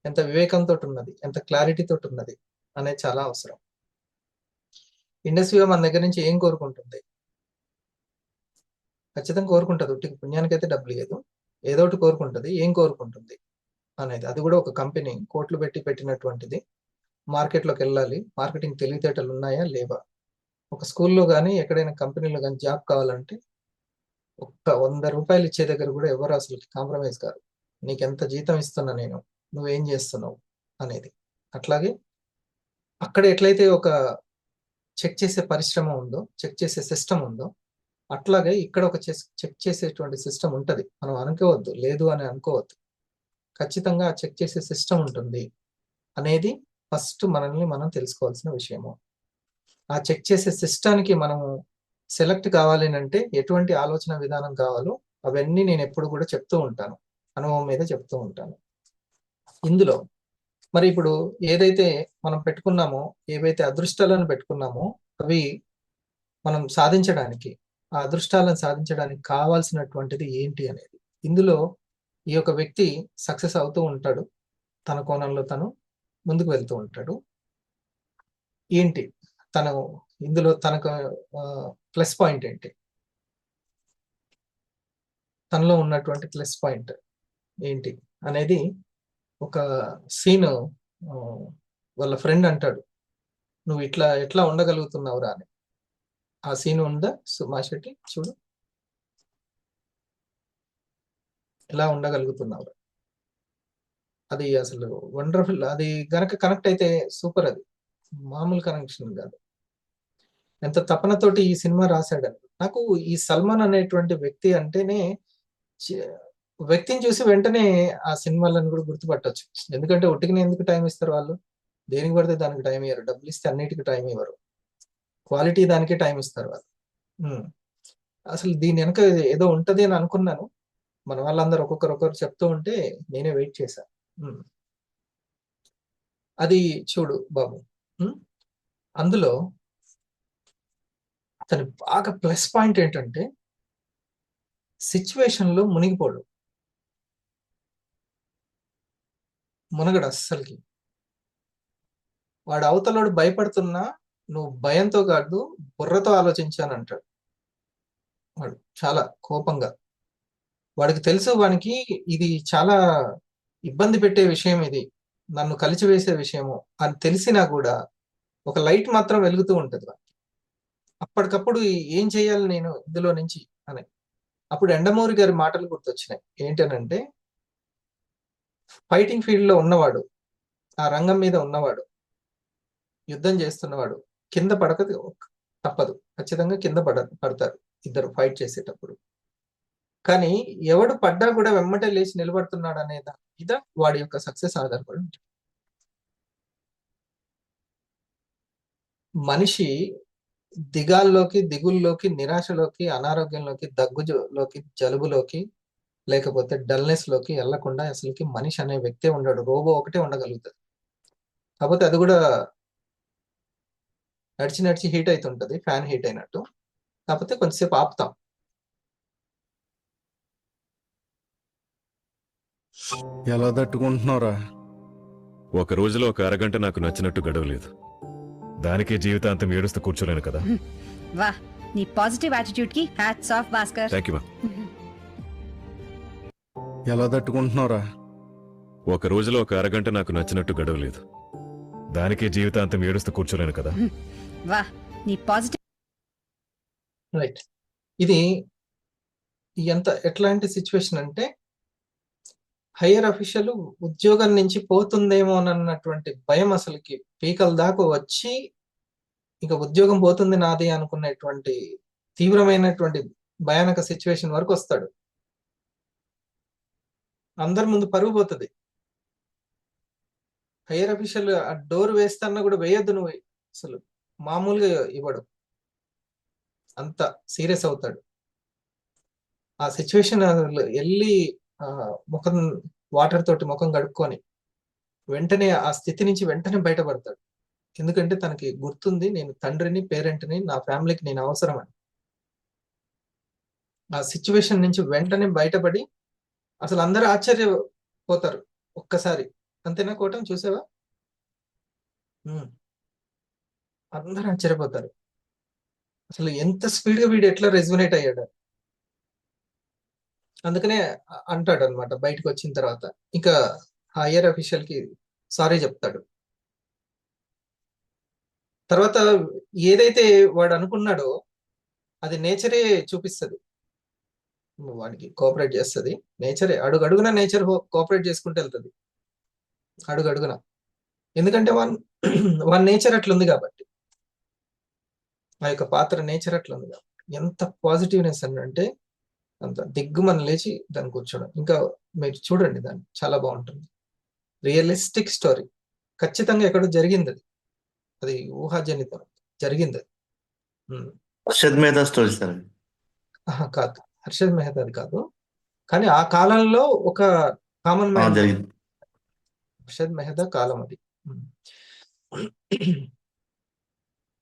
ఎంత వివేకంతో ఉన్నది, ఎంత క్లారిటీ తోటి ఉన్నది అనేది చాలా అవసరం. ఇండస్ట్రీగా మన దగ్గర నుంచి ఏం కోరుకుంటుంది? ఖచ్చితంగా కోరుకుంటుంది. ఉట్టికి పుణ్యానికైతే డబ్బులు లేదు, ఏదో ఒకటి కోరుకుంటుంది. ఏం కోరుకుంటుంది అనేది, అది కూడా ఒక కంపెనీ కోట్లు పెట్టి పెట్టినటువంటిది. మార్కెట్లోకి వెళ్ళాలి, మార్కెటింగ్ తెలివితేటలు ఉన్నాయా లేవా? ఒక స్కూల్లో కానీ ఎక్కడైనా కంపెనీలో కానీ జాబ్ కావాలంటే ఒక్క 100 రూపాయలు ఇచ్చే దగ్గర కూడా ఎవరు అసలు కాంప్రమైజ్ కాదు. నీకు ఎంత జీతం ఇస్తున్నా నేను, నువ్వేం చేస్తున్నావు అనేది. అట్లాగే అక్కడ ఎట్లయితే ఒక చెక్ చేసే పరిశ్రమ ఉందో, చెక్ చేసే సిస్టమ్ ఉందో, అట్లాగే ఇక్కడ ఒక చెక్ చేసేటువంటి సిస్టమ్ ఉంటుంది. మనం అనుకోవద్దు, లేదు అని అనుకోవద్దు. ఖచ్చితంగా చెక్ చేసే సిస్టమ్ ఉంటుంది అనేది ఫస్ట్ మనల్ని మనం తెలుసుకోవాల్సిన విషయము. ఆ చెక్ చేసే సిస్టానికి మనము సెలెక్ట్ కావాలి అంటే ఎటువంటి ఆలోచన విధానం కావాలో అవన్నీ నేను ఎప్పుడు కూడా చెప్తూ ఉంటాను, అనుభవం మీద చెప్తూ ఉంటాను. ఇందులో మరి ఇప్పుడు ఏదైతే మనం పెట్టుకున్నామో, ఏవైతే అదృష్టాలను పెట్టుకున్నామో, అవి మనం సాధించడానికి, ఆ అదృష్టాలను సాధించడానికి కావాల్సినటువంటిది ఏంటి అనేది. ఇందులో ఈ యొక్క వ్యక్తి సక్సెస్ అవుతూ ఉంటాడు, తన కోణంలో తను ముందుకు వెళ్తూ ఉంటాడు. ఏంటి తను ఇందులో తనకు ప్లస్ పాయింట్ ఏంటి, తనలో ఉన్నటువంటి ప్లస్ పాయింట్ ఏంటి అనేది ఒక సీన్. వాళ్ళ ఫ్రెండ్ అంటాడు, నువ్వు ఎట్లా ఉండగలుగుతున్నావురా అని. ఆ సీన్ ఉందా సుమా శెట్టి? చూడు, ఎలా ఉండగలుగుతున్నావు, అది అసలు వండర్ఫుల్. అది గనక కనెక్ట్ అయితే సూపర్, అది మామూలు కనెక్షన్ కాదు. ఎంత తపనతోటి ఈ సినిమా రాశాడు. నాకు ఈ సల్మాన్ అనేటువంటి వ్యక్తి అంటేనే, వ్యక్తిని చూసి వెంటనే ఆ సినిమాలను కూడా గుర్తుపట్టవచ్చు. ఎందుకంటే ఒట్టికి ఎందుకు టైం ఇస్తారు వాళ్ళు? దేనికి పడితే దానికి టైం ఇవ్వరు, డబ్బులు ఇస్తే అన్నిటికీ టైం ఇవ్వరు, క్వాలిటీ దానికే టైం ఇస్తారు వాళ్ళు. అసలు దీని వెనక ఏదో ఉంటది అని అనుకున్నాను. మన వాళ్ళందరూ ఒక్కొక్కరు చెప్తూ ఉంటే నేనే వెయిట్ చేశాను. అది చూడు బాబు, అందులో అతని బాగా ప్లస్ పాయింట్ ఏంటంటే సిచ్యువేషన్ లో మునిగిపోడు, మునగడు అస్సలకి. వాడు అవతలోడు భయపడుతున్నా నువ్వు భయంతో కాదు బుర్రతో ఆలోచించానంటాడు. వాడు చాలా కోపంగా, వాడికి తెలుసు వానికి ఇది చాలా ఇబ్బంది పెట్టే విషయం, ఇది నన్ను కలిచివేసే విషయము అని తెలిసినా కూడా ఒక లైట్ మాత్రం వెలుగుతూ ఉంటుంది వానికి. అప్పటికప్పుడు ఏం చేయాలి నేను ఇందులో నుంచి అని. అప్పుడు ఎండమూరి గారి మాటలు గుర్తొచ్చినాయి. ఏంటనంటే, ఫైటింగ్ ఫీల్డ్ లో ఉన్నవాడు, ఆ రంగం మీద ఉన్నవాడు, యుద్ధం చేస్తున్నవాడు కింద పడక తప్పదు, ఖచ్చితంగా కింద పడతారు ఇద్దరు ఫైట్ చేసేటప్పుడు. కానీ ఎవడు పడ్డా కూడా వెమ్మటే లేచి నిలబడుతున్నాడు అనే దాని మీద వాడి యొక్క సక్సెస్ ఆధారపడి ఉంటుంది. మనిషి దిగాల్లోకి, దిగుల్లోకి, నిరాశలోకి, అనారోగ్యంలోకి, దగ్గులోకి, జలుబులోకి, లేకపోతే డల్నెస్ లోకి వెళ్లకుండా అసలుకి మనిషి అనే వ్యక్తే ఉండడు. రోబో ఒకటే ఉండగలుగుతుంది. కాకపోతే అది కూడా నడిచి నడిచి హీట్ అవుతుంటది, ఫ్యాన్ హీట్ అయినట్టు. కాకపోతే కొంచెంసేపు ఆపుతాం. ఎలా తట్టుకుంటున్నారా? ఒక రోజులో ఒక అరగంట నాకు నచ్చినట్టు గడవలేదు. దానికే జీవితాంతం ఏడుస్తూ కూర్చోలేను కదా. వా, నీ పాజిటివ్ యాటిట్యూడ్ కి hats off Bhaskar. Thank you మా. ఎలా తట్టుకుంటున్నారా? ఒక రోజులో ఒక అరగంట నాకు నచ్చినట్టు గడవలేదు. దానికే జీవితాంతం ఏడుస్తూ కూర్చోలేను కదా. వా, నీ పాజిటివ్. రైట్. ఇది ఎట్లాంటి సిచ్యువేషన్ అంటే, హయ్యర్ అఫీషియల్ ఉద్యోగం నుంచి పోతుందేమో అన్నటువంటి భయం అసలుకి పీకల దాకా వచ్చి, ఇక ఉద్యోగం పోతుంది నాది అనుకునేటువంటి తీవ్రమైనటువంటి భయానక సిచ్యువేషన్ వరకు వస్తాడు. అందరి ముందు పరుగు పోతుంది. హయ్యర్ అఫీషియల్ ఆ డోర్ వేస్తాన్నా కూడా వేయద్దు నువ్వు, అసలు మామూలుగా ఇవ్వడు, అంత సీరియస్ అవుతాడు. ఆ సిచ్యువేషన్ వెళ్ళి ముఖం వాటర్ తోటి ముఖం కడుక్కొని వెంటనే ఆ స్థితి నుంచి వెంటనే బయటపడతాడు. ఎందుకంటే తనకి గుర్తుంది, నేను తండ్రిని, పేరెంట్ని, నా ఫ్యామిలీకి నేను అవసరం అని. ఆ సిచ్యువేషన్ నుంచి వెంటనే బయటపడి అసలు అందరూ ఆశ్చర్యపోతారు ఒక్కసారి. అంతేనా కోటం, చూసావా? అందరూ ఆశ్చర్యపోతారు అసలు ఎంత స్పీడ్గా వీడు ఎట్లా రెజ్యునేట్ అయ్యాడు. అందుకనే అంటాడు అనమాట బయటకు వచ్చిన తర్వాత. ఇంకా హయ్యర్ అఫీషియల్ కి సారీ చెప్తాడు. తర్వాత ఏదైతే వాడు అనుకున్నాడో అది నేచరే చూపిస్తుంది, వాడికి కోఆపరేట్ చేస్తుంది. నేచరే అడుగడుగున నేచర్ కోఆపరేట్ చేసుకుంటూ వెళ్తుంది అడుగడుగున. ఎందుకంటే వన్ నేచర్ అట్లుంది కాబట్టి, ఆ యొక్క పాత్ర నేచర్ అట్లుంది కాబట్టి. ఎంత పాజిటివ్నెస్ అంటే అంత దిగ్గుమని లేచి దాన్ని కూర్చోవడం. ఇంకా మీరు చూడండి, దాన్ని చాలా బాగుంటుంది. రియలిస్టిక్ స్టోరీ, ఖచ్చితంగా ఎక్కడో జరిగింది అది, అది ఊహాజనితం జరిగింది. Harshad Mehta story sir? కాదు, హర్షద్ మెహతాది కాదు, కానీ ఆ కాలంలో ఒక కామన్ మ్యాన్ జరిగింది. హర్షద్ మెహతా కాలం అది.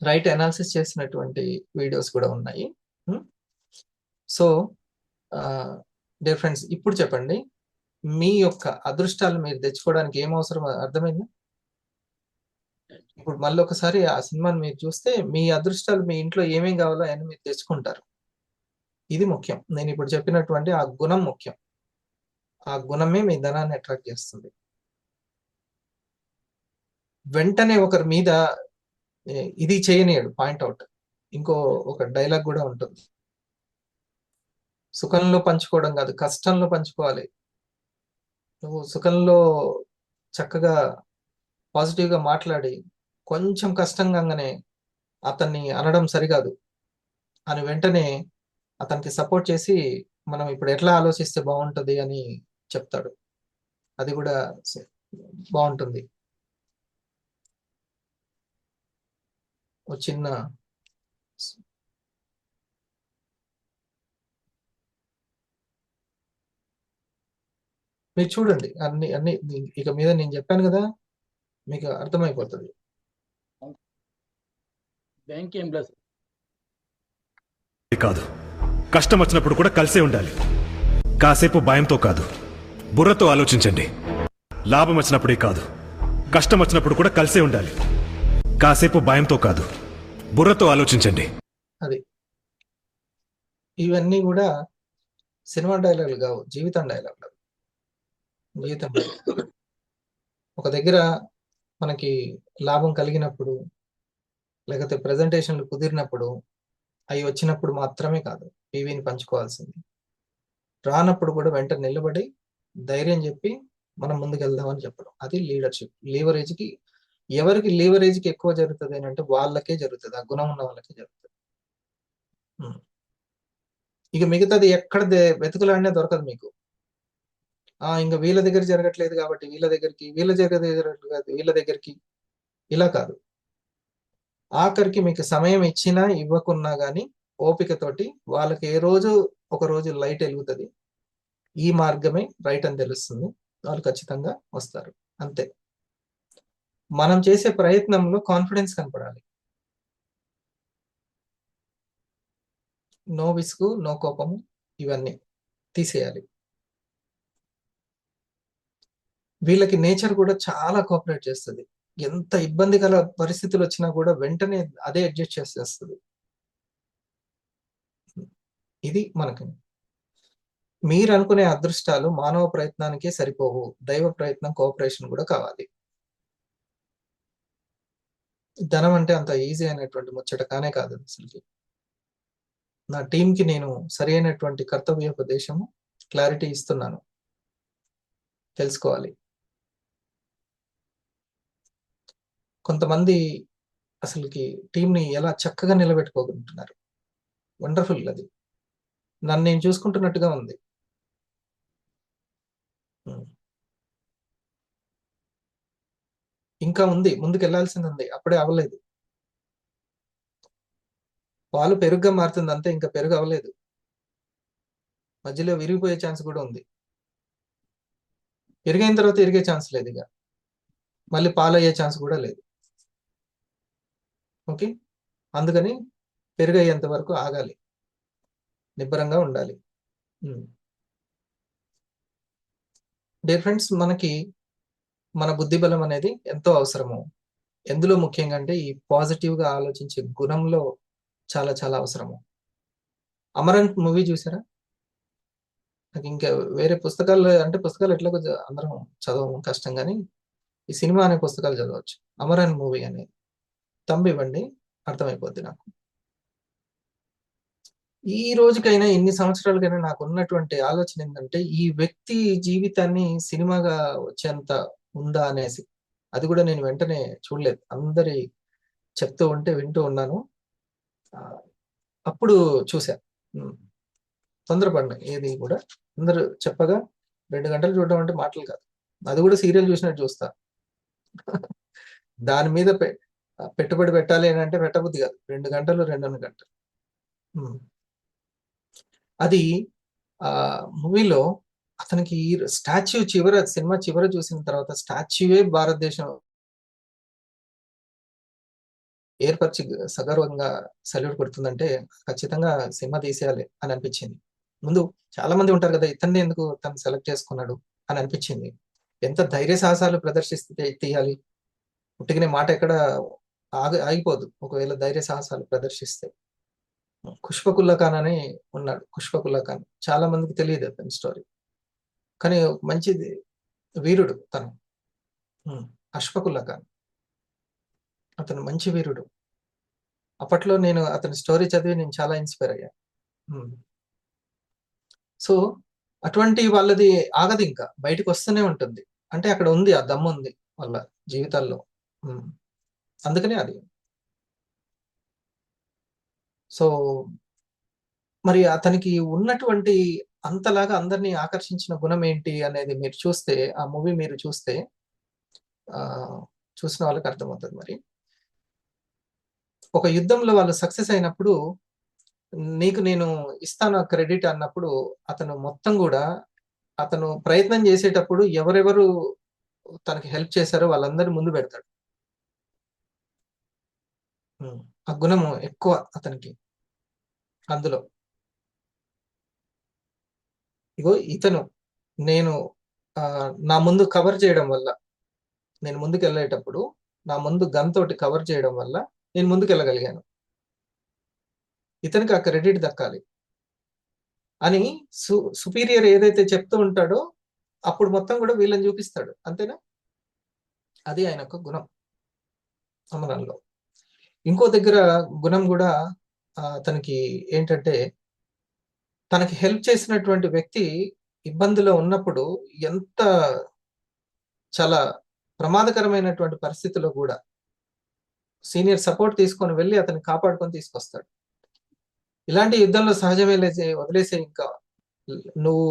రైట్ అనాలిసిస్ చేసినటువంటి వీడియోస్ కూడా ఉన్నాయి. సో డియర్ ఫ్రెండ్స్, ఇప్పుడు చెప్పండి, మీ యొక్క అదృష్టాలు మీరు తెచ్చుకోవడానికి ఏం అవసరం అర్థమైందా? ఇప్పుడు మళ్ళీ ఒకసారి ఆ సినిమాని మీరు చూస్తే మీ అదృష్టాలు మీ ఇంట్లో ఏమేం కావాలో అని మీరు తెచ్చుకుంటారు. ఇది ముఖ్యం. నేను ఇప్పుడు చెప్పినటువంటి ఆ గుణం ముఖ్యం. ఆ గుణమే మీ ధనాన్ని అట్రాక్ట్ చేస్తుంది. వెంటనే ఒకరి మీద ఇది చేయనీయడు పాయింట్అవుట్. ఇంకో ఒక డైలాగ్ కూడా ఉంటుంది, సుఖంలో పంచుకోవడం కాదు, కష్టంలో పంచుకోవాలి. నువ్వు సుఖంలో చక్కగా పాజిటివ్గా మాట్లాడి కొంచెం కష్టంగానే అతన్ని అనడం సరికాదు అని వెంటనే అతనికి సపోర్ట్ చేసి మనం ఇప్పుడు ఎట్లా ఆలోచిస్తే బాగుంటుంది అని చెప్తాడు. అది కూడా బాగుంటుంది. ఓ చిన్న మీరు చూడండి, అన్ని అన్ని ఇక మీద నేను చెప్పాను కదా, మీకు అర్థమైపోతుంది. కాదు, కష్టం వచ్చినప్పుడు కూడా కలిసే ఉండాలి. కాసేపు భయంతో కాదు, బుర్రతో ఆలోచించండి. లాభం వచ్చినప్పుడే కాదు, కష్టం వచ్చినప్పుడు కూడా కలిసే ఉండాలి. కాసేపు భయంతో కాదు, బుర్రతో ఆలోచించండి. అది ఇవన్నీ కూడా సినిమా డైలాగులు కావు, జీవితం డైలాగులు. జీవితం ఒక దగ్గర మనకి లాభం కలిగినప్పుడు, లేకపోతే ప్రజెంటేషన్లు కుదిరినప్పుడు, అవి వచ్చినప్పుడు మాత్రమే కాదు పీవీని పంచుకోవాల్సింది. రానప్పుడు కూడా వెంటనే నిలబడి ధైర్యం చెప్పి మనం ముందుకు వెళ్దామని చెప్పడం, అది లీడర్షిప్. లీవరేజ్కి ఎవరికి లీవరేజ్కి ఎక్కువ జరుగుతుంది అని అంటే వాళ్ళకే జరుగుతుంది, ఆ గుణం ఉన్న వాళ్ళకే జరుగుతుంది. ఇక మిగతాది ఎక్కడ వెతుకులాడినా దొరకదు మీకు. ఇంకా వీళ్ళ దగ్గర జరగట్లేదు కాబట్టి వీళ్ళ దగ్గరికి, వీళ్ళ జరగట్లేదు వీళ్ళ దగ్గరికి, ఇలా కాదు. ఆఖరికి మీకు సమయం ఇచ్చినా ఇవ్వకున్నా గానీ ఓపికతోటి వాళ్ళకి ఏ రోజు ఒక రోజు లైట్ వెలుగుతుంది, ఈ మార్గమే రైట్ అని తెలుస్తుంది, వాళ్ళు ఖచ్చితంగా వస్తారు. అంతే. మనం చేసే ప్రయత్నంలో కాన్ఫిడెన్స్ కనపడాలి. నో విసుగు, నో కోపము, ఇవన్నీ తీసేయాలి. వీళ్ళకి నేచర్ కూడా చాలా కోఆపరేట్ చేస్తుంది. ఎంత ఇబ్బందికర పరిస్థితులు వచ్చినా కూడా వెంటనే అదే అడ్జస్ట్ చేసేస్తుంది. ఇది మనకి. మీరు అనుకునే అదృష్టాలు మానవ ప్రయత్నానికే సరిపోవు, దైవ ప్రయత్నం, కోఆపరేషన్ కూడా కావాలి. ధనం అంటే అంత ఈజీ అయినటువంటి ముచ్చట కానే కాదు అసలుకి. నా టీంకి నేను సరి అయినటువంటి కర్తవ్యోపదేశము, క్లారిటీ ఇస్తున్నాను, తెలుసుకోవాలి. కొంతమంది అసలుకి టీంని ఎలా చక్కగా నిలబెట్టుకోగలుగుతున్నారు. వండర్ఫుల్. అది నన్ను నేను చూసుకుంటున్నట్టుగా ఉంది. ఇంకా ఉంది, ముందుకు వెళ్ళాల్సింది ఉంది, అప్పుడే అవ్వలేదు. పాలు పెరుగుగా మారుతుంది అంతే, ఇంకా పెరుగు అవ్వలేదు. మధ్యలో విరిగిపోయే ఛాన్స్ కూడా ఉంది. పెరిగైన తర్వాత ఇరిగే ఛాన్స్ లేదు, ఇక మళ్ళీ పాలు అయ్యే ఛాన్స్ కూడా లేదు. ఓకే, అందుకని పెరుగు అయ్యేంత వరకు ఆగాలి, నిబ్బరంగా ఉండాలి. డియర్ ఫ్రెండ్స్, మనకి మన బుద్ధి బలం అనేది ఎంతో అవసరము. ఎందులో ముఖ్యంగా అంటే ఈ పాజిటివ్గా ఆలోచించే గుణంలో చాలా చాలా అవసరము. అమరన్ మూవీ చూసారా? నాకు ఇంకా వేరే పుస్తకాలు అంటే పుస్తకాలు ఎట్లా అందరం చదవము, కష్టం, కానీ ఈ సినిమా అనే పుస్తకాలు చదవచ్చు. అమరన్ మూవీ అనేది తంబి ఇవ్వండి, అర్థమైపోద్ది నాకు. ఈ రోజుకైనా, ఇన్ని సంవత్సరాలకైనా నాకు ఉన్నటువంటి ఆలోచన ఏంటంటే ఈ వ్యక్తి జీవితాన్ని సినిమాగా వచ్చేంత ఉందా అనేసి. అది కూడా నేను వెంటనే చూడలేదు, అందరి చెప్తూ ఉంటే వింటూ ఉన్నాను, అప్పుడు చూసా. తొందరపడినా ఏది కూడా, అందరూ చెప్పగా 2 గంటలు చూడడం అంటే మాటలు కాదు. అది కూడా సీరియల్ చూసినట్టు చూస్తా. దాని మీద పెట్టుబడి పెట్టాలి అని అంటే పెట్టబుద్ధి కాదు. 2 గంటలు 2.5 గంటలు. అది ఆ మూవీలో అతనికి స్టాచ్యూ సినిమా చివర చూసిన తర్వాత స్టాచ్యూవే భారతదేశం ఏర్పరిచి సగర్వంగా సల్యూట్ కొడుతుందంటే ఖచ్చితంగా సినిమా తీసేయాలి అని అనిపించింది. ముందు చాలా మంది ఉంటారు కదా, ఇతన్ని ఎందుకు తను సెలెక్ట్ చేసుకున్నాడు అని అనిపించింది. ఎంత ధైర్య సాహసాలు ప్రదర్శిస్తే తీయాలి, పుట్టికనే మాట ఎక్కడ ఆగిపోదు ఒకవేళ ధైర్య సాహసాలు ప్రదర్శిస్తే. ఖుష్ఫకుల్లా ఖాన్ అని ఉన్నాడు. ఖుష్ఫకుల్లా ఖాన్ చాలా మందికి తెలియదు అతని స్టోరీ, కానీ మంచిది వీరుడు తను. అష్ఫకుల్లా ఖాన్ అతను మంచి వీరుడు. అప్పట్లో నేను అతని స్టోరీ చదివి నేను చాలా ఇన్స్పైర్ అయ్యా. సో అటువంటి వాళ్ళది ఆగదు, ఇంకా బయటకు వస్తూనే ఉంటుంది. అంటే అక్కడ ఉంది, ఆ దమ్ము ఉంది వాళ్ళ జీవితాల్లో. అందుకనే అది. సో మరి అతనికి ఉన్నటువంటి అంతలాగా అందరినీ ఆకర్షించిన గుణం ఏంటి అనేది మీరు చూస్తే, ఆ మూవీ మీరు చూస్తే చూసిన వాళ్ళకి అర్థమవుతుంది. మరి ఒక యుద్ధంలో వాళ్ళు సక్సెస్ అయినప్పుడు నీకు నేను ఇస్తాను క్రెడిట్ అన్నప్పుడు అతను మొత్తం కూడా అతను ప్రయత్నం చేసేటప్పుడు ఎవరెవరు తనకి హెల్ప్ చేశారో వాళ్ళందరూ ముందు పెడతాడు. ఆ గుణము ఎక్కువ అతనికి అందులో. ఇగో ఇతను నేను నా ముందు కవర్ చేయడం వల్ల, నేను ముందుకు వెళ్ళేటప్పుడు నా ముందు గన్ తోటి కవర్ చేయడం వల్ల నేను ముందుకు వెళ్ళగలిగాను, ఇతనికి ఆ క్రెడిట్ దక్కాలి అని సుపీరియర్ ఏదైతే చెప్తూ ఉంటాడో అప్పుడు మొత్తం కూడా వీళ్ళని చూపిస్తాడు. అంతేనా? అది ఆయన యొక్క గుణం అమరంలో. ఇంకో దగ్గర గుణం కూడా అతనికి ఏంటంటే, తనకి హెల్ప్ చేసినటువంటి వ్యక్తి ఇబ్బందిలో ఉన్నప్పుడు ఎంత చాలా ప్రమాదకరమైనటువంటి పరిస్థితుల్లో కూడా సీనియర్ సపోర్ట్ తీసుకొని వెళ్ళి అతన్ని కాపాడుకొని తీసుకొస్తాడు. ఇలాంటి యుద్ధంలో సహజమే వదిలేసే, ఇంకా నువ్వు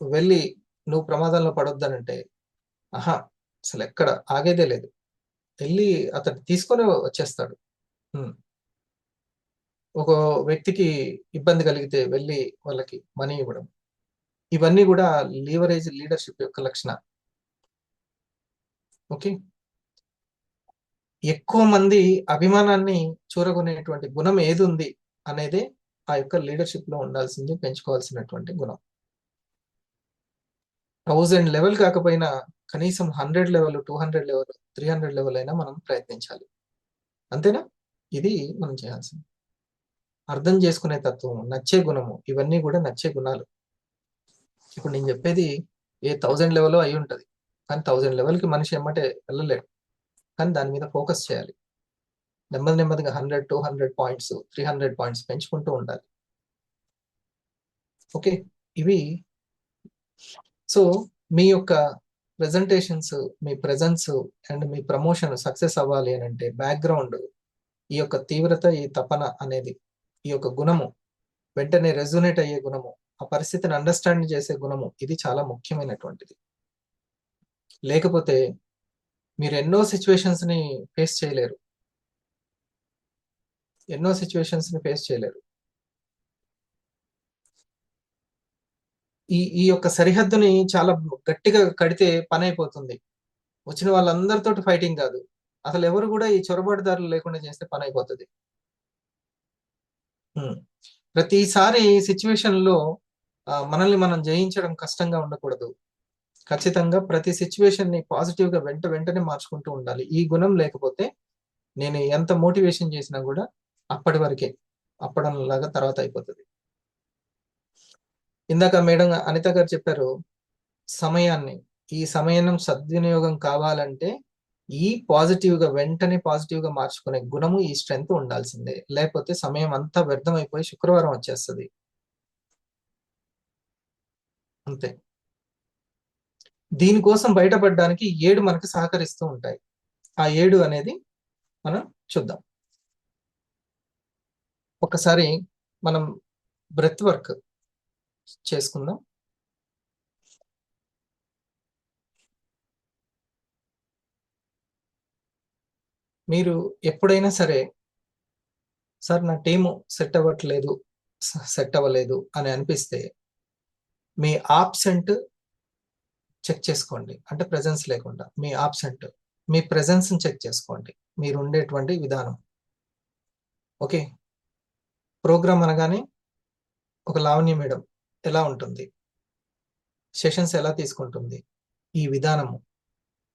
వెళ్ళి నువ్వు ప్రమాదంలో పడొద్దనంటే ఆహా అసలు ఎక్కడ ఆగేదే లేదు, వెళ్ళి అతన్ని తీసుకొని వచ్చేస్తాడు. ఒక వ్యక్తికి ఇబ్బంది కలిగితే వెళ్ళి వాళ్ళకి మనీ ఇవ్వడం, ఇవన్నీ కూడా లీవరేజ్ లీడర్షిప్ యొక్క లక్షణం. ఓకే, ఎక్కువ మంది అభిమానాన్ని చూరగొనేటువంటి గుణం ఏది ఉంది అనేదే ఆ యొక్క లీడర్షిప్ లో ఉండాల్సింది, పెంచుకోవాల్సినటువంటి గుణం. 1000 లెవెల్ కాకపోయినా కనీసం 100 లెవెల్, 200 లెవెల్, 300 లెవెల్ అయినా మనం ప్రయత్నించాలి. అంతేనా? ఇది మనం చేయాల్సింది. అర్థం చేసుకునే తత్వం, నచ్చే గుణము, ఇవన్నీ కూడా నచ్చే గుణాలు. ఇప్పుడు నేను చెప్పేది ఏ 1000 లెవెల్ అయి ఉంటది, కానీ 1000 లెవెల్కి మనిషి ఎమ్మటే వెళ్ళలేడు. కానీ దాని మీద ఫోకస్ చేయాలి. నెమ్మదిగా 100, 200 పాయింట్స్, 300 పాయింట్స్ పెంచుకుంటూ ఉండాలి. ఓకే, ఇవి. సో మీ యొక్క presentations, me presence and me promotion success అవ్వాలి అని అంటే బ్యాక్గ్రౌండ్, ఈ యొక్క తీవ్రత, ఈ తపన అనేది, ఈ యొక్క గుణము, వెంటనే రెజోనేట్ అయ్యే గుణము, ఆ పరిస్థితిని అండర్స్టాండ్ చేసే గుణము, ఇది చాలా ముఖ్యమైనటువంటిది. లేకపోతే మీరు ఎన్నో సిచ్యువేషన్స్ ని ఫేస్ చేయలేరు. ఈ యొక్క సరిహద్దుని చాలా గట్టిగా కడితే పని అయిపోతుంది. వచ్చిన వాళ్ళందరితో ఫైటింగ్ కాదు, అసలు ఎవరు కూడా ఈ చొరబాటుదారులు లేకుండా చేస్తే పని అయిపోతుంది. ప్రతిసారి సిచ్యువేషన్ లో మనల్ని మనం జయించడం కష్టంగా ఉండకూడదు. ఖచ్చితంగా ప్రతి సిచ్యువేషన్ ని పాజిటివ్ గా వెంటనే మార్చుకుంటూ ఉండాలి. ఈ గుణం లేకపోతే నేను ఎంత మోటివేషన్ చేసినా కూడా అప్పటి వరకే, అప్పడంలాగా తర్వాత అయిపోతుంది. ఇందాక మేడం అనిత గారు చెప్పారు సమయాన్ని, ఈ సమయం సద్వినియోగం కావాలంటే ఈ వెంటనే పాజిటివ్ గా మార్చుకునే గుణము, ఈ స్ట్రెంగ్త్ ఉండాల్సిందే. లేకపోతే సమయం అంతా వ్యర్థం అయిపోయి శుక్రవారం వచ్చేస్తుంది అంతే. దీనికోసం బయటపడడానికి 7 మనకు సహకరిస్తూ ఉంటాయి. ఆ 7 అనేది మనం చూద్దాం. ఒకసారి మనం బ్రెత్ వర్క్ చేసుకుందాం. మీరు ఎప్పుడైనా సరే సార్ నా టీము సెట్ అవ్వలేదు అని అనిపిస్తే మీ ఆబ్సెంట్ చెక్ చేసుకోండి. అంటే ప్రెజెన్స్ లేకుండా మీ ఆబ్సెంట్, మీ ప్రెజెన్స్ చెక్ చేసుకోండి, మీరు ఉండేటువంటి విధానం. ఓకే, ప్రోగ్రామ్ అనగానే ఒక లావణ్య మేడం ఎలా ఉంటుంది, సెషన్స్ ఎలా తీసుకుంటుంది, ఈ విధానము,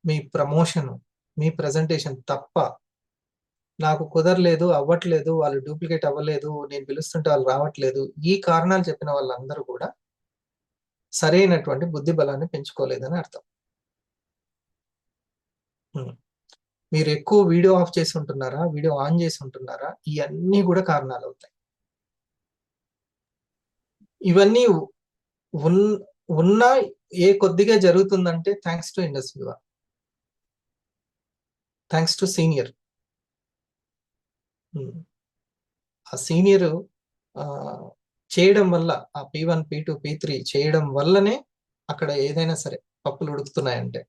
మీ ప్రమోషను, మీ ప్రజెంటేషన్ తప్ప నాకు కుదరలేదు, అవ్వట్లేదు, వాళ్ళు డూప్లికేట్ అవ్వలేదు, నేను పిలుస్తుంటే వాళ్ళు రావట్లేదు, ఈ కారణాలు చెప్పిన వాళ్ళందరూ కూడా సరైనటువంటి బుద్ధి బలాన్ని పెంచుకోలేదని అర్థం. మీరు ఎక్కువ వీడియో ఆఫ్ చేసి ఉంటున్నారా, వీడియో ఆన్ చేసి ఉంటున్నారా, ఇవన్నీ కూడా కారణాలు అవుతాయి. ఇవన్నీ ఉన్నా ఏ కొద్దిగా జరుగుతుందంటే thanks to industry, thanks to senior. ఆ సీనియర్ చేయడం వల్ల, ఆ P1, P2, P3 చేయడం వల్లనే అక్కడ ఏదైనా సరే పప్పులు ఉడుకుతున్నాయంటే.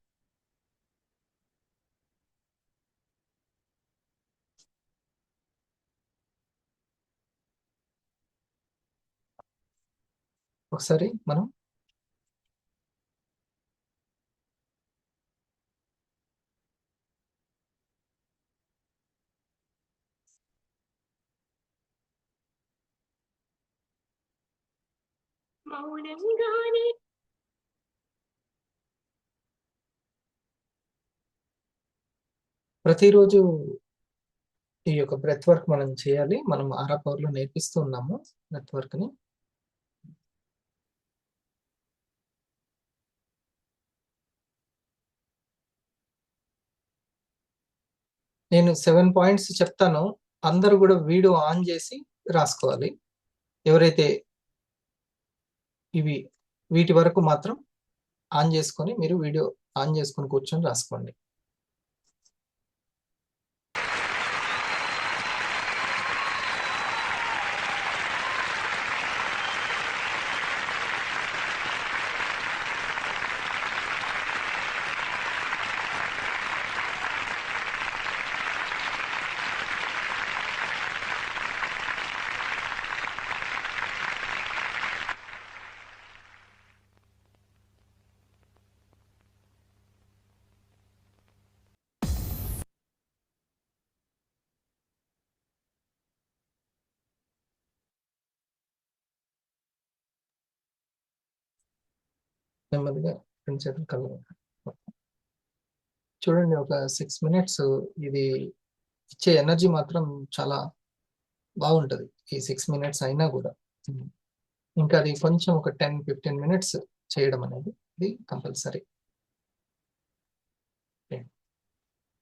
ఒకసారి మనం ప్రతిరోజు ఈ యొక్క బ్రెత్ వర్క్ మనం చేయాలి. మనం ఆరా పవర్ లో నేర్పిస్తూ ఉన్నాము బ్రెత్ వర్క్ ని. నేను 7 పాయింట్స్ చెప్తాను, అందరూ కూడా వీడియో ఆన్ చేసి రాసుకోవాలి. ఎవరైతే వీటి వరకు మాత్రం ఆన్ చేసుకొని, మీరు వీడియో ఆన్ చేసుకొని కూర్చొని రాసుకోండి. నెమ్మదిగా రెండు చేతులు కళ్ళు చూడండి. ఒక 6 minutes ఇది ఇచ్చే ఎనర్జీ మాత్రం చాలా బాగుంటది. ఈ 6 minutes అయినా కూడా ఇంకా అది కొంచెం ఒక 10-15 minutes చేయడం అనేది ఇది కంపల్సరీ.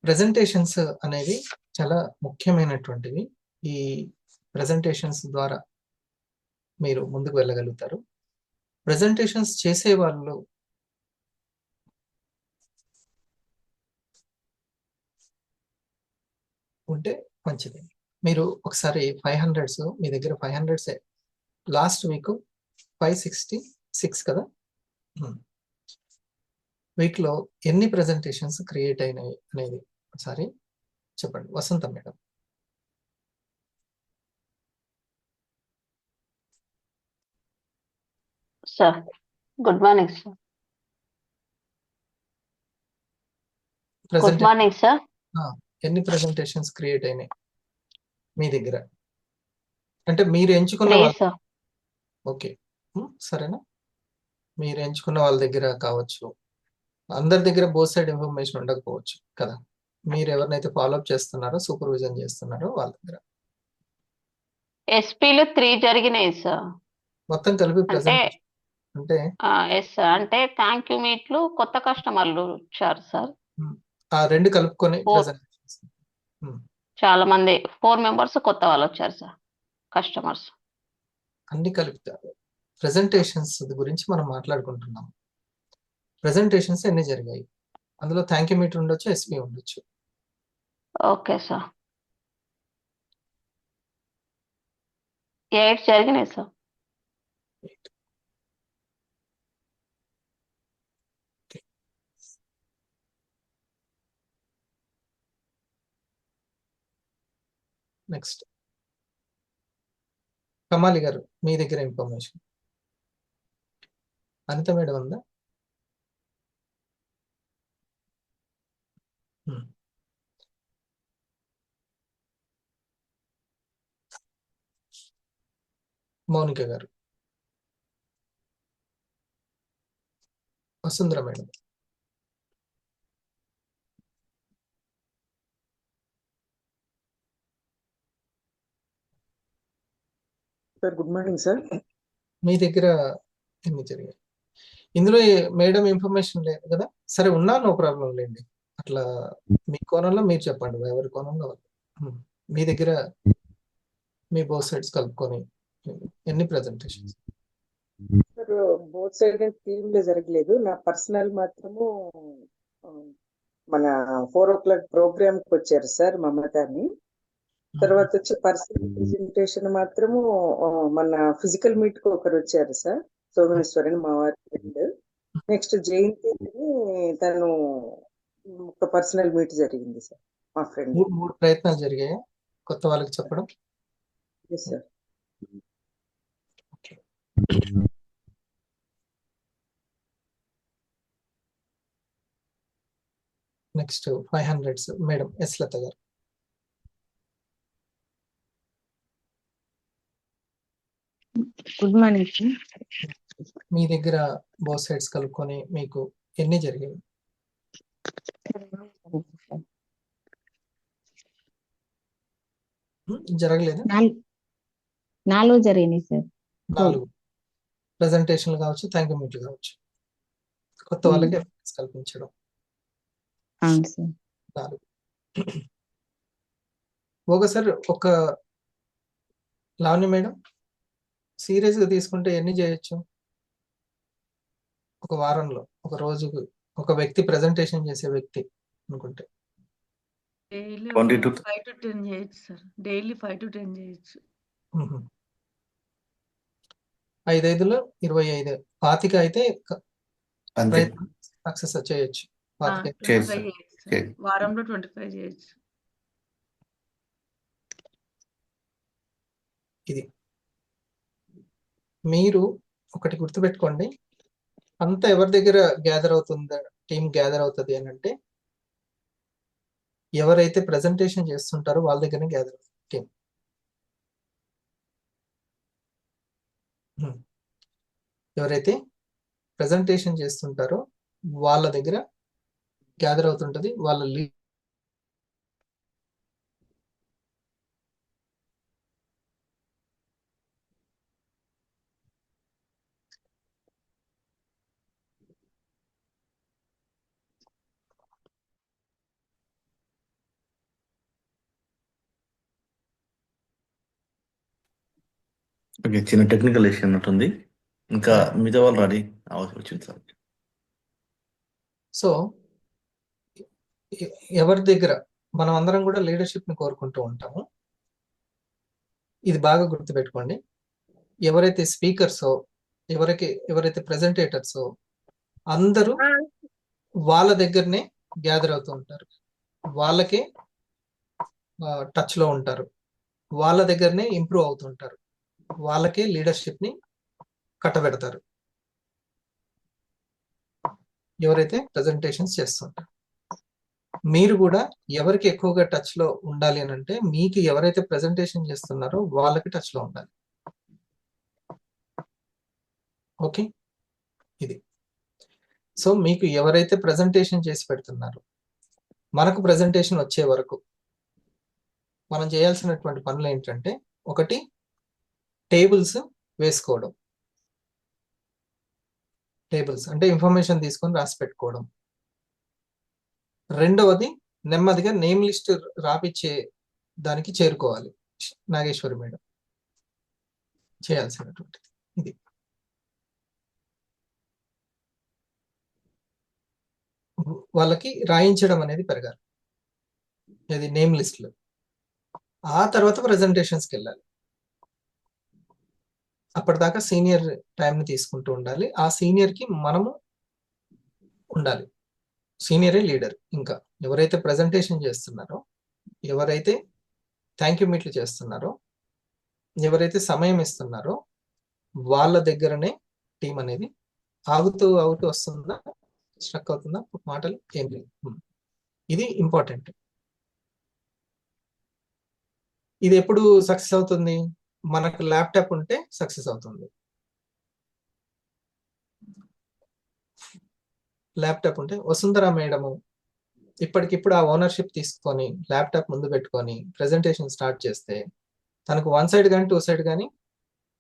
ప్రెజెంటేషన్స్ అనేవి చాలా ముఖ్యమైనటువంటివి. ఈ ప్రెజెంటేషన్స్ ద్వారా మీరు ముందుకు వెళ్ళగలుగుతారు. ప్రెజెంటేషన్స్ చేసే వాళ్ళు ఉంటే మంచిది. మీరు ఒకసారి 500s మీ దగ్గర 500s లాస్ట్ వీక్ 566 కదా, వీక్లో ఎన్ని ప్రెజెంటేషన్స్ క్రియేట్ అయినాయి అనేది ఒకసారి చెప్పండి. Vasantha madam. Sir good morning sir. Good morning sir. ఎన్ని ప్రెజెంటేషన్స్ క్రియేట్ అయినాయి మీ దగ్గర? అంటే మీరు ఎంచుకున్న సార్. ఓకే, సరేనా. మీరు ఎంచుకున్న వాళ్ళ దగ్గర కావచ్చు, అందరి దగ్గర బోత్ సైడ్ ఇన్ఫర్మేషన్ ఉండకపోవచ్చు కదా. మీరు ఎవరినైతే ఫాలోఅప్ చేస్తున్నారో, సూపర్విజన్ చేస్తున్నారో వాళ్ళ దగ్గర ఎస్పీలు 3 జరిగినాయి సార్. మొత్తం కలిపి ప్రెజెంటేషన్ అంటే ఎస్ సార్. అంటే థ్యాంక్ యూ మీట్లు కొత్త కస్టమర్లు వచ్చారు సార్. ఆ రెండు కలుపుకొని ప్రెజెంటేషన్స్ చాలా మంది 4 members కొత్త వాళ్ళు వచ్చారు సార్, కస్టమర్స్. అన్ని కలుపుతారు. ప్రెజెంటేషన్స్ గురించి మనం మాట్లాడుకుంటున్నాం. ప్రెజెంటేషన్స్ ఎన్ని జరిగాయి? అందులో థ్యాంక్ యూ మీటర్ ఉండొచ్చు, ఎస్పీ ఉండొచ్చు. Okay sir. 8 జరిగినాయి సార్. నెక్స్ట్ కమాలి గారు, మీ దగ్గర ఇన్ఫర్మేషన్. అనిత మేడం ఉందా? Mounika garu, Vasundhara madam, sir good morning sir. మీ దగ్గర ఎన్ని జరిగాయి? ఇందులో మేడం ఇన్ఫర్మేషన్ లేదు కదా. సరే, ఉన్నా నో ప్రాబ్లం లేండి. అట్లా మీ కోణంలో మీరు చెప్పండి, ఎవరి కోణంలో వాళ్ళు. మీ దగ్గర మీ బోత్ సైడ్స్ కలుపుకొని ఎన్ని presentations? Sir both side team లో జరగలేదు. నా పర్సనల్ మాత్రము మన 4 o'clock ప్రోగ్రామ్ కి వచ్చారు సార్ మమతాని. తర్వాత వచ్చి పర్సనల్ ప్రెజెంటేషన్ మాత్రము మన ఫిజికల్ మీట్ కు ఒకరు వచ్చారు సార్, సోమేశ్వరన్ మా వారి ఫ్రెండ్. నెక్స్ట్ జయంతి తను ఒక పర్సనల్ మీట్ జరిగింది సార్, మా ఫ్రెండ్. 3 ప్రయత్నాలు జరిగాయా కొత్త వాళ్ళకి చెప్పడం? Yes sir. Next 500s madam yes Latha garu. Good morning sir. మీ దగ్గర బోత్ సైడ్స్ కలుపుకొని మీకు ఎన్ని జరిగాయి? జరగలేదా? 4 జరిగినాయి సార్. 4 ప్రెజెంటేషన్లు కావచ్చు, థ్యాంక్ యూ మీట్లు కావచ్చు, కొత్త వాళ్ళకి ఎఫెక్ట్స్ కల్పించడం. అవును సార్. 4. ఒకసారి ఒక లావణ్య మేడం సీరియస్ గా తీసుకుంటే ఎన్ని చేయొచ్చు ఒక వారంలో, ఒక రోజుకు? ఒక వ్యక్తి ప్రెజెంటేషన్ చేసే వ్యక్తి అనుకుంటే 22 5 to 10 చేయొచ్చు సార్. డైలీ 5 to 10 చేయొచ్చు. 5-5లో 25, 25 అయితే అంతే ప్రయత్నం సక్సెస్ చేయొచ్చు. 25 చేయొచ్చు. 25 చేయొచ్చు సార్. వారంలో 25 చేయొచ్చు. ఇది మీరు ఒకటి గుర్తుపెట్టుకోండి, అంతా ఎవరి దగ్గర గ్యాదర్ అవుతుందా, టీం గ్యాదర్ అవుతుంది అని అంటే ఎవరైతే ప్రెజెంటేషన్ చేస్తుంటారో వాళ్ళ దగ్గరనే గ్యాదర్ అవుతుంది టీం. ఎవరైతే ప్రెజెంటేషన్ చేస్తుంటారో వాళ్ళ దగ్గర గ్యాదర్ అవుతుంటది. వాళ్ళ ఓకే, చిన్న టెక్నికల్ ఇష్యూ ఉన్నట్టుంది. ఇంకా మిగతా వాళ్ళు రెడీ అవసరం వచ్చింది సార్. సో ఎవరి దగ్గర మనం అందరం కూడా లీడర్షిప్ ని కోరుకుంటూ ఉంటాము. ఇది బాగా గుర్తుపెట్టుకోండి. ఎవరైతే స్పీకర్సో, ఎవరైతే ప్రెజెంటేటర్సో అందరూ వాళ్ళ దగ్గరనే గ్యాదర్ అవుతూ ఉంటారు. వాళ్ళకే టచ్ లో ఉంటారు. వాళ్ళ దగ్గరనే ఇంప్రూవ్ అవుతుంటారు. వాళ్ళకే లీడర్షిప్ ని కట్టబెడతారు ఎవరైతే ప్రెజెంటేషన్స్ చేస్తుంటారు. మీరు కూడా ఎవరికి ఎక్కువగా టచ్ లో ఉండాలి అని అంటే మీకు ఎవరైతే ప్రెజెంటేషన్ చేస్తున్నారో వాళ్ళకి టచ్ లో ఉండాలి. ఓకే, ఇది. సో మీకు ఎవరైతే ప్రెజెంటేషన్ చేసి పెడుతున్నారో మనకు ప్రెజెంటేషన్ వచ్చే వరకు మనం చేయాల్సినటువంటి పనులు ఏంటంటే, ఒకటి టేబుల్స్ వేసుకోవడం. టేబుల్స్ అంటే ఇన్ఫర్మేషన్ తీసుకొని రాసి పెట్టుకోవడం. రెండవది నెమ్మదిగా నేమ్ లిస్ట్ రాపిచ్చే దానికి చేరుకోవాలి. నాగేశ్వరి మేడం చేయాల్సినటువంటిది ఇది. వాళ్ళకి రాయించడం అనేది పెరగాలి, అది నేమ్ లిస్ట్లో. ఆ తర్వాత ప్రెజెంటేషన్స్కి వెళ్ళాలి. అప్పటిదాకా సీనియర్ టైంని తీసుకుంటూ ఉండాలి. ఆ సీనియర్కి మనము ఉండాలి. సీనియరే లీడర్. ఇంకా ఎవరైతే ప్రెజెంటేషన్ చేస్తున్నారో, ఎవరైతే థ్యాంక్ యూ మీట్లు చేస్తున్నారో, ఎవరైతే సమయం ఇస్తున్నారో వాళ్ళ దగ్గరనే టీం అనేది ఆగుతూ వస్తుందా, స్ట్రక్ అవుతుందా మాటలు ఏం లేదు. ఇది ఇంపార్టెంట్. ఇది ఎప్పుడు సక్సెస్ అవుతుంది? మనకు ల్యాప్టాప్ ఉంటే సక్సెస్ అవుతుంది. ల్యాప్టాప్ ఉంటే వసుంధర మేడము ఇప్పటికిప్పుడు ఆ ఓనర్షిప్ తీసుకొని ల్యాప్టాప్ ముందు పెట్టుకొని ప్రెజెంటేషన్ స్టార్ట్ చేస్తే తనకు 1 సైడ్ కానీ 2 సైడ్ కానీ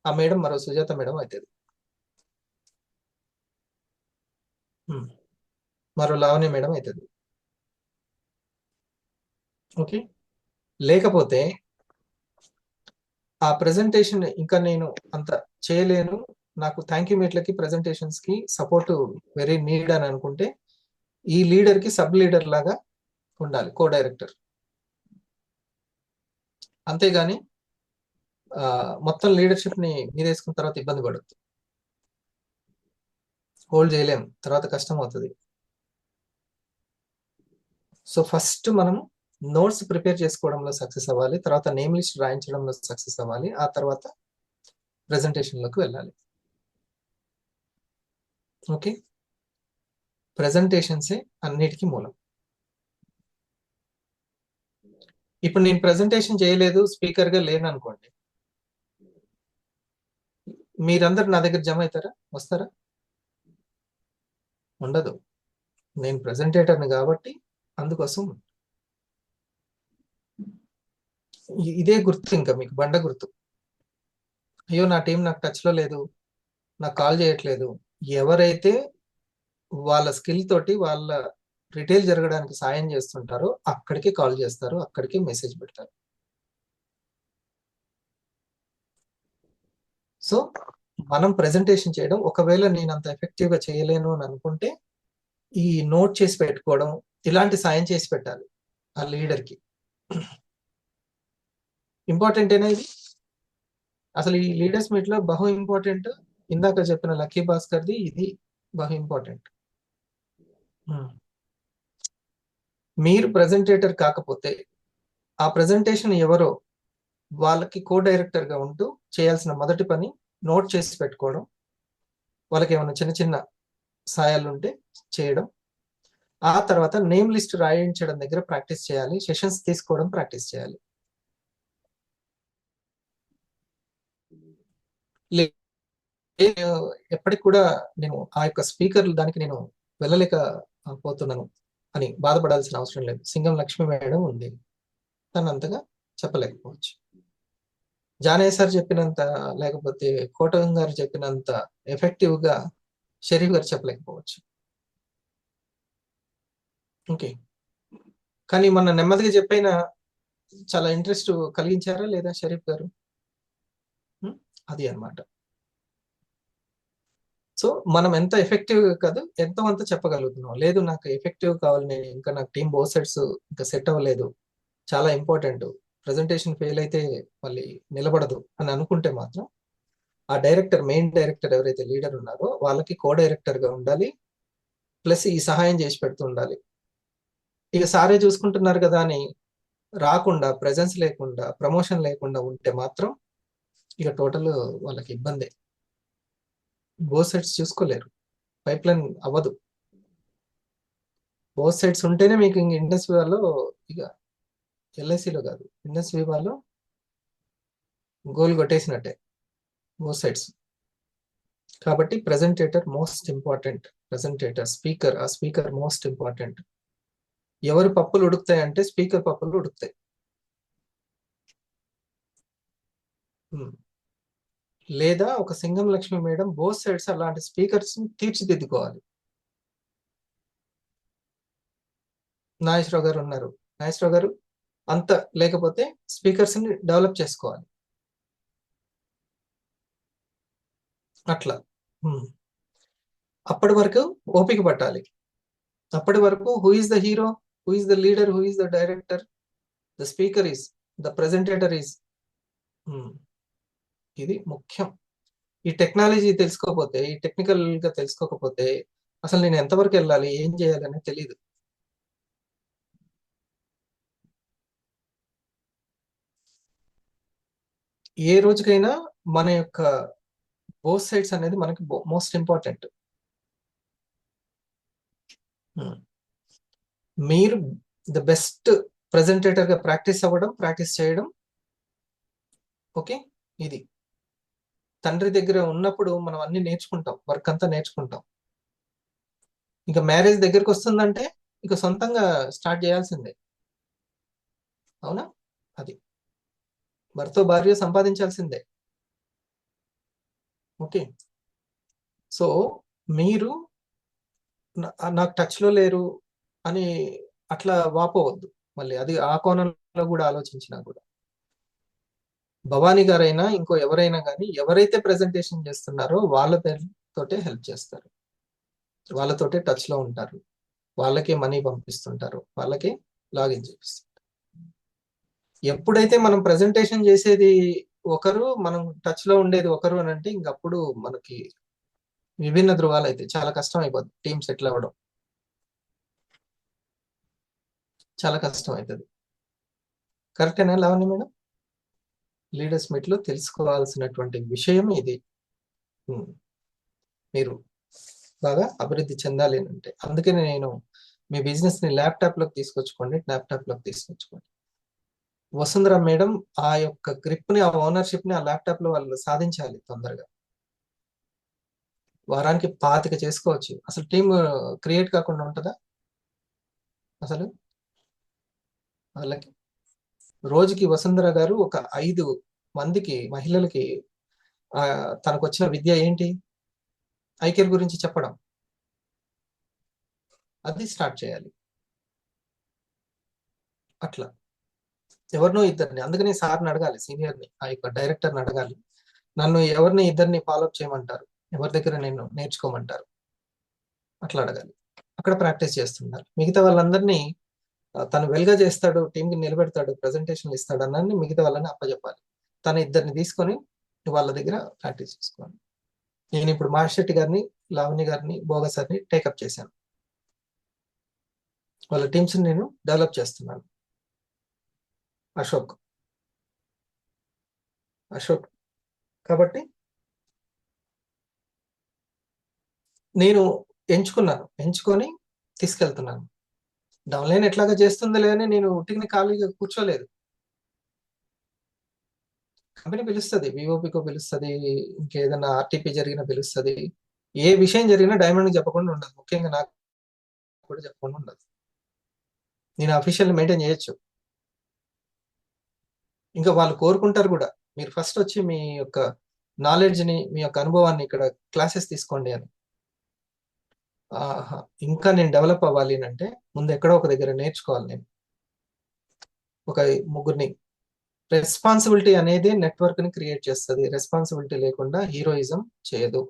ఆ మేడం మరో సుజాత మేడం అవుతుంది, మరో లావణ్య మేడం అవుతుంది. ఓకే, లేకపోతే ఆ ప్రెజెంటేషన్ ఇంకా నేను అంత చేయలేను, నాకు థ్యాంక్ యూ మీట్లకి ప్రెజెంటేషన్స్ కి సపోర్ట్ వెరీ నీడ్ అని అనుకుంటే ఈ లీడర్ కి సబ్ లీడర్ లాగా ఉండాలి, కో డైరెక్టర్. అంతేగాని మొత్తం లీడర్షిప్ ని మీదేసుకున్న తర్వాత ఇబ్బంది పడద్దు, హోల్డ్ చేయలేము, తర్వాత కష్టం అవుతుంది. సో ఫస్ట్ మనం నోట్స్ ప్రిపేర్ చేసుకోవడంలో సక్సెస్ అవ్వాలి, తర్వాత నేమ్ లిస్ట్ రాయించడంలో సక్సెస్ అవ్వాలి, ఆ తర్వాత ప్రెజెంటేషన్లోకి వెళ్ళాలి. ఓకే, ప్రెజెంటేషన్సే అన్నిటికీ మూలం. ఇప్పుడు నేను ప్రెజెంటేషన్ చేయలేదు, స్పీకర్గా లేను అనుకోండి, మీరందరు నా దగ్గర జమ అవుతారా? వస్తారా? ఉండదు. నేను ప్రెజెంటేటర్ని కాబట్టి అందుకోసం ఇదే గుర్తు, ఇంకా మీకు బండ గుర్తు. అయ్యో నా టీం నాకు టచ్లో లేదు, నాకు కాల్ చేయట్లేదు. ఎవరైతే వాళ్ళ స్కిల్ తోటి వాళ్ళ రిటైల్ జరగడానికి సాయం చేస్తుంటారో అక్కడికి కాల్ చేస్తారు, అక్కడికి మెసేజ్ పెడతారు. సో మనం ప్రెజెంటేషన్ చేయడం, ఒకవేళ నేను అంత ఎఫెక్టివ్గా చేయలేను అని అనుకుంటే ఈ నోట్ చేసి పెట్టుకోవడం, ఇలాంటి సాయం చేసి పెట్టాలి ఆ లీడర్కి. ఇంపార్టెంట్ ఏనా ఇది? అసలు ఈ లీడర్స్ మీట్లో బహు ఇంపార్టెంట్. ఇందాక చెప్పిన లక్కీ భాస్కర్ది ఇది బహు ఇంపార్టెంట్. మీరు ప్రెజెంటేటర్ కాకపోతే ఆ ప్రెజెంటేషన్ ఎవరో వాళ్ళకి కో డైరెక్టర్గా ఉంటూ చేయాల్సిన మొదటి పని నోట్ చేసి పెట్టుకోవడం, వాళ్ళకి ఏమైనా చిన్న చిన్న సాయాలు ఉంటే చేయడం, ఆ తర్వాత నేమ్ లిస్ట్ రాయించడం దగ్గర ప్రాక్టీస్ చేయాలి, సెషన్స్ తీసుకోవడం ప్రాక్టీస్ చేయాలి. ఎప్పటికి కూడా నేను ఆ యొక్క స్పీకర్ దానికి నేను వెళ్ళలేక పోతున్నాను అని బాధపడాల్సిన అవసరం లేదు. సింగం లక్ష్మి మేడం ఉంది, తను అంతగా చెప్పలేకపోవచ్చు. జానయ్య సార్ చెప్పినంత, లేకపోతే కోటం గారు చెప్పినంత ఎఫెక్టివ్ గా షరీఫ్ గారు చెప్పలేకపోవచ్చు. ఓకే, కానీ మన నెమ్మదిగా చెప్పైన చాలా ఇంట్రెస్ట్ కలిగించారా లేదా షరీఫ్ గారు? అది అన్నమాట. సో మనం ఎంత ఎఫెక్టివ్ కాదు, ఎంతో అంత చెప్పగలుగుతున్నాం. లేదు నాకు ఎఫెక్టివ్ కావాలి, నేను ఇంకా నాకు టీమ్ బోత్ సైడ్స్ ఇంకా సెట్ అవ్వలేదు, చాలా ఇంపార్టెంట్, ప్రెజెంటేషన్ ఫెయిల్ అయితే మళ్ళీ నిలబడదు అని అనుకుంటే మాత్రం ఆ డైరెక్టర్, మెయిన్ డైరెక్టర్ ఎవరైతే లీడర్ ఉన్నారో వాళ్ళకి కో డైరెక్టర్ గా ఉండాలి, ప్లస్ ఈ సహాయం చేసి పెడుతూ ఉండాలి. ఇక సారే చూసుకుంటున్నారు కదా అని రాకుండా, ప్రెజెన్స్ లేకుండా, ప్రమోషన్ లేకుండా ఉంటే మాత్రం ఇక టోటల్ వాళ్ళకి ఇబ్బందే. బోత్ సైడ్స్ చూసుకోలేరు, పైప్ లైన్ అవ్వదు. బోత్ సైడ్స్ ఉంటేనే మీకు ఇంక ఇండస్ వివాలో, ఇక ఎల్ఐసిలో కాదు, ఇండస్ వివాలో గోల్ కొట్టేసినట్టే బోత్ సైడ్స్. కాబట్టి presentator most important. Presentator, speaker, ఆ స్పీకర్ మోస్ట్ ఇంపార్టెంట్. ఎవరు పప్పులు ఉడుకుతాయి అంటే స్పీకర్ పప్పులు ఉడుకుతాయి. లేదా ఒక Singam Lakshmi madam both sides అలాంటి స్పీకర్స్ తీర్చిదిద్దుకోవాలి. నాగేశ్వరరావు గారు ఉన్నారు, నాగేశ్వరరావు గారు అంత లేకపోతే స్పీకర్స్ ని డెవలప్ చేసుకోవాలి. అట్లా అప్పటి వరకు ఓపిక పట్టాలి. అప్పటి వరకు who is the hero, who is the leader, who is the director, the speaker is, the presentator is. ఇది ముఖ్యం. ఈ టెక్నాలజీ తెలుసుకోకపోతే, ఈ టెక్నికల్ గా తెలుసుకోకపోతే అసలు నేను ఎంతవరకు వెళ్ళాలి, ఏం చేయాలి అనేది తెలియదు. ఏ రోజుకైనా మన యొక్క బోత్ సైడ్స్ అనేది మనకి మోస్ట్ ఇంపార్టెంట్. మీరు ద బెస్ట్ ప్రెజెంటేటర్ గా ప్రాక్టీస్ అవ్వడం, ప్రాక్టీస్ చేయడం. ఓకే, ఇది తండ్రి దగ్గర ఉన్నప్పుడు మనం అన్ని నేర్చుకుంటాం, వర్క్ అంతా నేర్చుకుంటాం. ఇక మ్యారేజ్ దగ్గరికి వస్తుందంటే ఇక సొంతంగా స్టార్ట్ చేయాల్సిందే. అవునా? అది భర్త భార్య సంపాదించాల్సిందే. ఓకే, సో మీరు నాకు టచ్ లో లేరు అని అట్లా వాపోవద్దు. మళ్ళీ అది ఆ కోణంలో కూడా ఆలోచించినా కూడా భవానీ గారైనా ఇంకో ఎవరైనా కానీ ఎవరైతే ప్రెజెంటేషన్ చేస్తున్నారో వాళ్ళతోటే హెల్ప్ చేస్తారు, వాళ్ళతోటే టచ్ లో ఉంటారు, వాళ్ళకే మనీ పంపిస్తుంటారు, వాళ్ళకే లాగిన్ చేపిస్తుంటారు. ఎప్పుడైతే మనం ప్రెజెంటేషన్ చేసేది ఒకరు, మనం టచ్ లో ఉండేది ఒకరు అని అంటే ఇంకప్పుడు మనకి విభిన్న ధృవాలు అయితే చాలా కష్టం అయిపోతుంది. టీమ్ సెటిల్ అవ్వడం చాలా కష్టం అవుతుంది. కరెక్టేనా లావణ్య మేడం? లీడర్స్ మీట్ లో తెలుసుకోవాల్సినటువంటి విషయం ఇది. మీరు బాగా అభివృద్ధి చెందాలి అంటే అందుకనే నేను మీ బిజినెస్ ని ల్యాప్టాప్ లోకి తీసుకొచ్చుకోండి, ల్యాప్టాప్ లోకి తీసుకొచ్చుకోండి. వసుంధర మేడం ఆ యొక్క గ్రిప్ ని, ఆ ఓనర్షిప్ ని ఆ ల్యాప్టాప్ లో వాళ్ళు సాధించాలి తొందరగా. వారానికి 25 చేసుకోవచ్చు. అసలు టీమ్ క్రియేట్ కాకుండా ఉంటుందా? అసలు వాళ్ళకి రోజుకి వసుంధర గారు ఒక 5 మందికి మహిళలకి తనకు వచ్చిన విద్య ఏంటి, ఐకేర్ గురించి చెప్పడం, అది స్టార్ట్ చేయాలి. అట్లా ఎవరినో ఇద్దరిని, అందుకని సార్ని అడగాలి, సీనియర్ని, ఆ యొక్క డైరెక్టర్ని అడగాలి, నన్ను ఎవరిని ఇద్దరిని ఫాలోఅప్ చేయమంటారు, ఎవరి దగ్గర నేను నేర్చుకోమంటారు, అట్లా అడగాలి. అక్కడ ప్రాక్టీస్ చేస్తున్నారు. మిగతా వాళ్ళందరినీ తను వెల్గా చేస్తాడు, టీంకి నిలబెడతాడు, ప్రెజెంటేషన్లు ఇస్తాడు అన్నీ మిగతా వాళ్ళని అప్పచెప్పాలి. తను ఇద్దరిని తీసుకొని వాళ్ళ దగ్గర ప్రాక్టీస్ చేసుకోవాలి. నేను ఇప్పుడు మాస్టర్టి గారిని, లావణ్య గారిని, భోగ సార్ని టేకప్ చేశాను. వాళ్ళ టీమ్స్ నేను డెవలప్ చేస్తున్నాను. అశోక్ కాబట్టి నేను ఎంచుకొని తీసుకెళ్తున్నాను. డౌన్లైన్ ఎట్లాగా చేస్తుందిలే అని నేను ఉట్టిని ఖాళీగా కూర్చోలేదు. కంపెనీ పిలుస్తుంది, విఓపికో పిలుస్తుంది, ఇంకేదైనా ఆర్టీపీ జరిగినా పిలుస్తుంది. ఏ విషయం జరిగినా డైమండ్ చెప్పకుండా ఉండదు, ముఖ్యంగా నాకు కూడా చెప్పకుండా ఉండదు. నేను అఫీషియల్ మెయింటైన్ చేయొచ్చు. ఇంకా వాళ్ళు కోరుకుంటారు కూడా, మీరు ఫస్ట్ వచ్చి మీ యొక్క నాలెడ్జ్ని, మీ యొక్క అనుభవాన్ని ఇక్కడ క్లాసెస్ తీసుకోండి అని. ఇంకా నేను డెవలప్ అవ్వాలి అంటే ముందు ఎక్కడో ఒక దగ్గర నేర్చుకోవాలి. నేను ఒక ముగ్గురిని, రెస్పాన్సిబిలిటీ అనేది నెట్వర్క్ని క్రియేట్ చేస్తుంది. రెస్పాన్సిబిలిటీ లేకుండా హీరోయిజం చేయదు.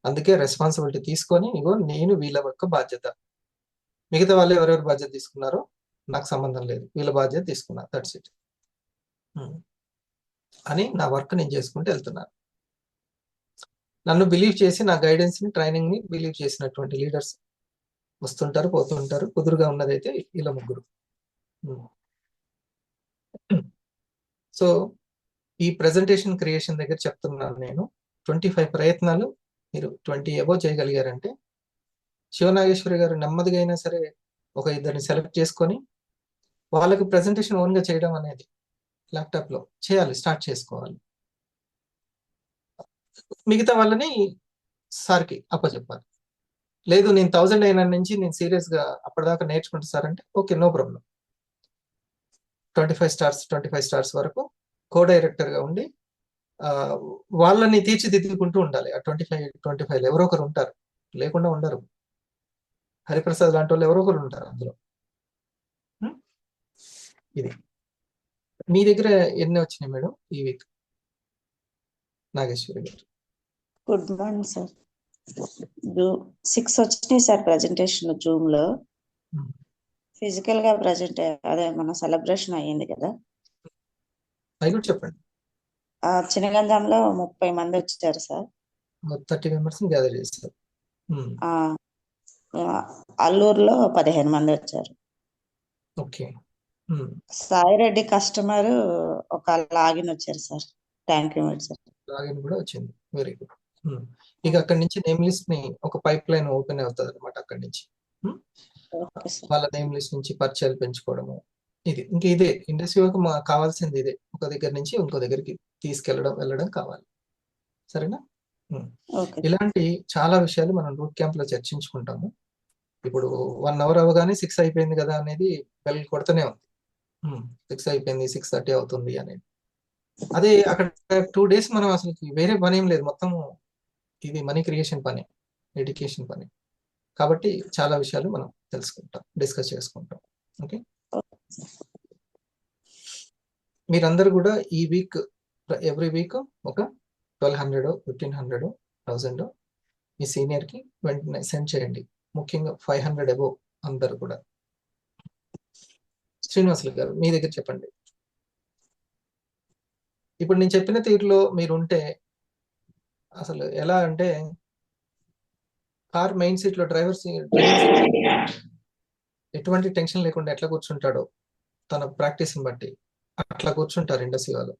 అందుకే రెస్పాన్సిబిలిటీ తీసుకొని, ఇగో నేను వీళ్ళ యొక్క బాధ్యత, మిగతా వాళ్ళు ఎవరెవరు బాధ్యత తీసుకున్నారో నాకు సంబంధం లేదు, వీళ్ళ బాధ్యత తీసుకున్నా, దట్స్ ఇట్ అని నా వర్క్ నేను చేసుకుంటూ వెళ్తున్నాను. నన్ను బిలీవ్ చేసి నా గైడెన్స్ని, ట్రైనింగ్ని బిలీవ్ చేసినటువంటి లీడర్స్ వస్తుంటారు, పోతుంటారు. కుదురుగా ఉన్నదైతే ఇలా ముగ్గురు. సో ఈ ప్రెజెంటేషన్ క్రియేషన్ దగ్గర చెప్తున్నాను నేను, 25 ప్రయత్నాలు మీరు 20 అబోవ్ చేయగలిగారంటే, శివనాగేశ్వరి గారు నెమ్మదిగా అయినా సరే ఒక ఇద్దరిని సెలెక్ట్ చేసుకొని వాళ్ళకి ప్రెజెంటేషన్ ఓన్గా చేయడం అనేది ల్యాప్టాప్లో చేయాలి, స్టార్ట్ చేసుకోవాలి. మిగతా వాళ్ళని సార్కి అప్పచెప్పాలి. లేదు నేను 1000 అయిన నుంచి నేను సీరియస్గా అప్పటిదాకా నేర్చుకుంటా సార్ అంటే, ఓకే, నో ప్రాబ్లం. 25 స్టార్స్ వరకు కో డైరెక్టర్గా ఉండి వాళ్ళని తీర్చిదిద్దుకుంటూ ఉండాలి. ఆ 25 ఎవరో ఒకరు ఉంటారు, లేకుండా ఉండరు. హరిప్రసాద్ లాంటి వాళ్ళు ఎవరో ఒకరు ఉంటారు అందులో. ఇది మీ దగ్గర ఎన్ని వచ్చినాయి మేడం ఈ వీక్? నాగేశ్వరి గారు. Good morning sir. 6 వచ్చినాయి సార్ ప్రెజెంటేషన్ జూమ్ లో. ఫిజికల్ గా ప్రెజెంట్ అదే మన సెలబ్రేషన్ అయ్యింది కదా, అవి కూడా చెప్పండి. చినగంజంలో 30 మంది వచ్చారు సార్. 30 మెంబర్స్ గ్యాదర్ చేస్తారు. అల్లూరులో 15 మంది వచ్చారు. ఓకే. సాయిరెడ్డి కస్టమర్ ఒక లాగిన్ వచ్చారు sir. Thank you sir. Login కూడా వచ్చింది, వెరీ గుడ్. ఇక అక్కడి నుంచి నేమ్ లిస్ట్ ని ఒక పైప్ లైన్ ఓపెన్ అవుతుంది అనమాట. అక్కడి నుంచి వాళ్ళ నేమ్ లిస్ట్ నుంచి పరిచయాలు పెంచుకోవడము, ఇది ఇంకా ఇదే ఇండస్ట్రీకి కావాల్సింది. ఇదే ఒక దగ్గర నుంచి ఇంకో దగ్గరికి వెళ్ళడం కావాలి. సరేనా? ఇలాంటి చాలా విషయాలు మనం రూట్ క్యాంప్ లో చర్చించుకుంటాము. ఇప్పుడు 1 అవర్ అవగానే 6 అయిపోయింది కదా అనేది బెల్ కొడుతూనే ఉంది. 6 అయిపోయింది, 6:30 అవుతుంది అనేది. అదే అక్కడ 2 days మనం అసలు వేరే పని ఏం లేదు, మొత్తం ఇది మనీ క్రియేషన్ పని, ఎడ్యుకేషన్ పని. కాబట్టి చాలా విషయాలు మనం తెలుసుకుంటాం, డిస్కస్ చేసుకుంటాం. ఓకే, మీరందరూ కూడా ఈ వీక్ ఎవ్రీ వీక్ ఒక 1200, 1500, 1000 మీ సీనియర్కి వెంటనే సెండ్ చేయండి. ముఖ్యంగా 500 అబోవ్ అందరు కూడా. శ్రీనివాసులు గారు మీ దగ్గర చెప్పండి. ఇప్పుడు నేను చెప్పిన తీరులో మీరు ఉంటే అసలు ఎలా అంటే, కార్ మెయిన్ సీట్లో డ్రైవర్ ఎటువంటి టెన్షన్ లేకుండా ఎట్లా కూర్చుంటాడో తన ప్రాక్టీస్ని బట్టి అట్లా కూర్చుంటారు ఇండస్ట్రీ వాళ్ళు.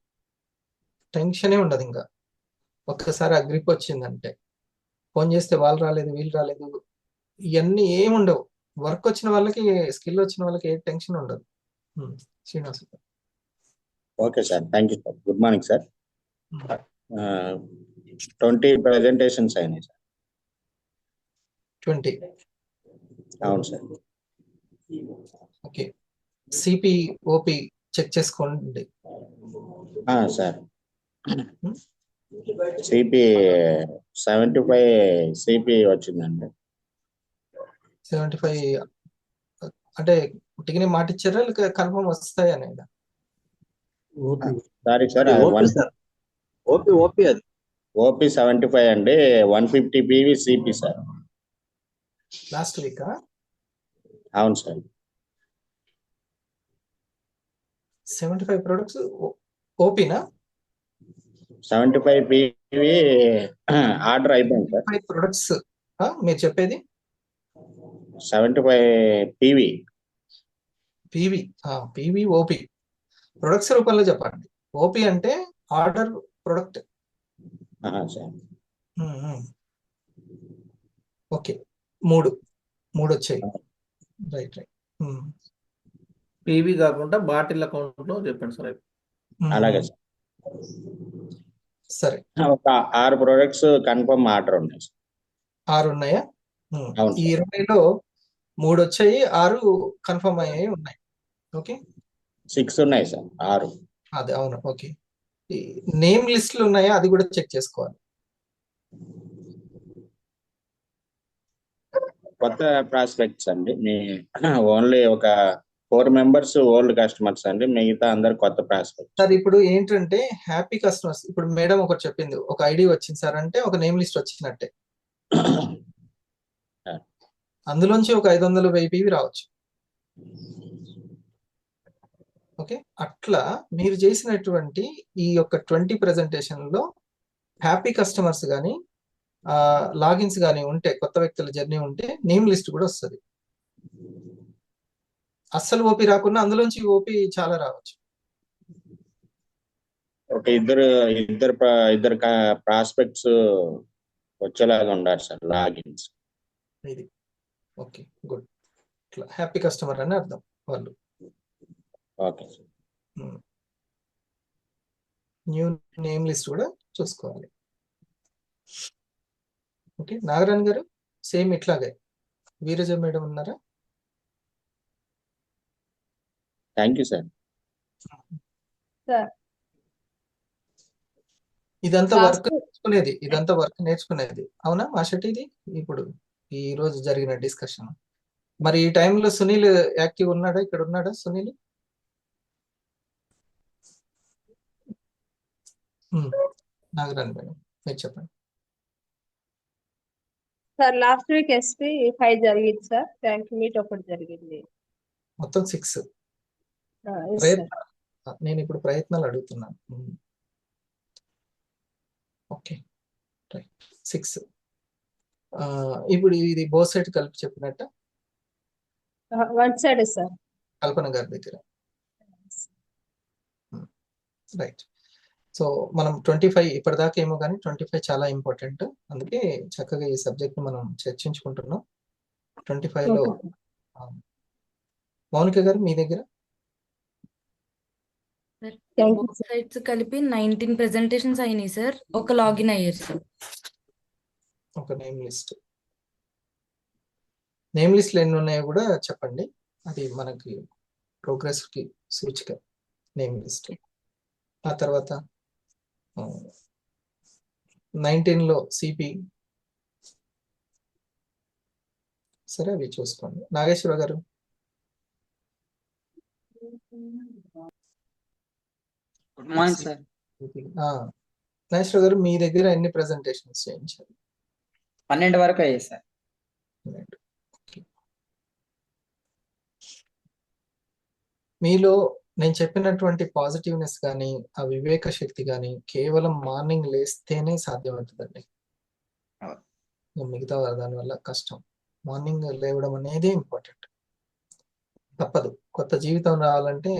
టెన్షనే ఉండదు. ఇంకా ఒక్కసారి ఆ గ్రిప్ వచ్చిందంటే, ఫోన్ చేస్తే వాళ్ళు రాలేదు, వీళ్ళు రాలేదు, ఇవన్నీ ఏముండవు. వర్క్ వచ్చిన వాళ్ళకి, స్కిల్ వచ్చిన వాళ్ళకి ఏ టెన్షన్ ఉండదు. Srinivas. Okay sir, thank you sir. Good morning sir. 20 presentations అయినాయి సార్. 20? అవును sir. Okay, CP OP check చేసుకోండి సార్. సిపి 75 సిపి వచ్చిందండి. 75 అంటే ఉట్టిగానే మాట ఇచ్చారా లేక కన్ఫర్మ్ వస్తాయి అనేది? సారీ సార్, ఓపి 75 అండి. 150 పివి సిపి సార్. లాస్ట్ వీకా? అవును సార్. 75 ప్రొడక్ట్స్ ఓపీనా? 75 పివి ఆర్డర్ అయిపోయింది సార్. 5 ప్రొడక్ట్స్ మీరు చెప్పేది? 75 PV. PV, PV OP products రూపంలో చెప్పండి. ఓపి అంటే ఆర్డర్ ప్రొడక్ట్. సార్ ఓకే, 3 వచ్చాయి. రైట్. పివి కాకుండా బాటిల్ అకౌంట్ లో చెప్పండి సార్. అలాగే సార్. సరే, ఒక 6 ప్రొడక్ట్స్ కన్ఫర్మ్ ఆర్డర్ ఉన్నాయి సార్. 6 ఉన్నాయా? అవును ఈ సార్. 20లో 3 వచ్చాయి, 6 కన్ఫర్మ్ అయ్యాయి ఉన్నాయి. ఓకే, 6 ఉన్నాయి సార్, 6. అదే అవును. ఓకే, ఈ నేమ్ లిస్టులు ఉన్నాయా అది కూడా చెక్ చేసుకోవాలి. కొత్త ప్రాస్పెక్ట్స్ అండి. మీ ఓన్లీ ఒక 4 మెంబర్స్ ఓల్డ్ కస్టమర్స్ అండి, మిగతా అందరు కొత్త ప్రాస్పెక్ట్స్. సార్ ఇప్పుడు ఏంటంటే హ్యాపీ కస్టమర్స్, ఇప్పుడు మేడం ఒకటి చెప్పింది, ఒక ఐడి వచ్చింది సార్ అంటే ఒక నేమ్ లిస్ట్ వచ్చినట్టే. అందులోంచి ఒక 500 1000 PV రావచ్చు. ఓకే, అట్లా మీరు చేసినటువంటి ఈ యొక్క 20 ప్రెజెంటేషన్లో హ్యాపీ కస్టమర్స్ కానీ లాగిన్స్ కానీ ఉంటే, కొత్త వ్యక్తుల జర్నీ ఉంటే నేమ్ లిస్ట్ కూడా వస్తుంది. అస్సలు ఓపీ రాకుండా అందులోంచి ఓపీ చాలా రావచ్చు. ఒక ఇద్దరు ప్రాస్పెక్ట్స్ వచ్చేలాగా ఉండాలి సార్ లాగిన్స్. ఇది ఓకే, గుడ్. ఇట్లా హ్యాపీ కస్టమర్ అని అర్థం వాళ్ళు. Okay sir. New name list కూడా చూసుకోవాలి. ఓకే, నాగరాణ్ గారు సేమ్ ఇట్లాగే. వీరజ మేడం ఉన్నారా? Thank you sir. ఇదంతా వర్క్ నేర్చుకునేది అవునా మాషటి? ఇది ఇప్పుడు ఈ రోజు జరిగిన డిస్కషన్. మరి ఈ టైంలో సునీల్ యాక్టివ్ ఉన్నాడా? ఇక్కడ ఉన్నాడా సునీల్? నాగరాణ్ మేడం మీరు చెప్పండి. సార్ లాస్ట్ వీక్ ఎస్పీ 5 జరిగింది సార్, ర్యాంక్ మీట్ ఒకటి జరిగింది. మొత్తం 6 నేను ఇప్పుడు ప్రయత్నాలు అడుగుతున్నాను. ఓకే, 6. ఇప్పుడు ఇది బోత్ సైడ్ కలిపి చెప్పినట్ట? 1 సైడ్ సార్, కల్పన గారి దగ్గర. రైట్. సో మనం 25 ఇప్పటిదాకా ఏమో కానీ 25 చాలా ఇంపార్టెంట్. అందుకే చక్కగా ఈ సబ్జెక్ట్ మనం చర్చించుకుంటున్నాం. 25లో మౌనిక గారు మీ దగ్గర సైట్స్ కలిపి 19 ప్రెజెంటేషన్స్ అయినాయి సార్. ఒక లాగిన్ అయ్యారు సార్. ఒక నేమ్ లిస్ట్లు ఎన్ని ఉన్నాయో కూడా చెప్పండి. అది మనకి ప్రోగ్రెస్ కి సూచిక నేమ్ లిస్ట్. ఆ తర్వాత 19లో సిపి. సరే, అవి చూసుకోండి. నాగేశ్వర గారు గుడ్ మార్నింగ్ సార్. నాగేశ్వర గారు మీ దగ్గర ఎన్ని ప్రెజెంటేషన్స్ చేయించారు? 12 వరకు అయ్యాయి సార్. మీలో నేను చెప్పినటువంటి పాజిటివ్నెస్ కానీ ఆ వివేక శక్తి కానీ కేవలం మార్నింగ్ లేస్తేనే సాధ్యమవుతుందండి. మిగతా దానివల్ల కష్టం. మార్నింగ్ లేవడం అనేది ఇంపార్టెంట్, తప్పదు. కొత్త జీవితం రావాలంటే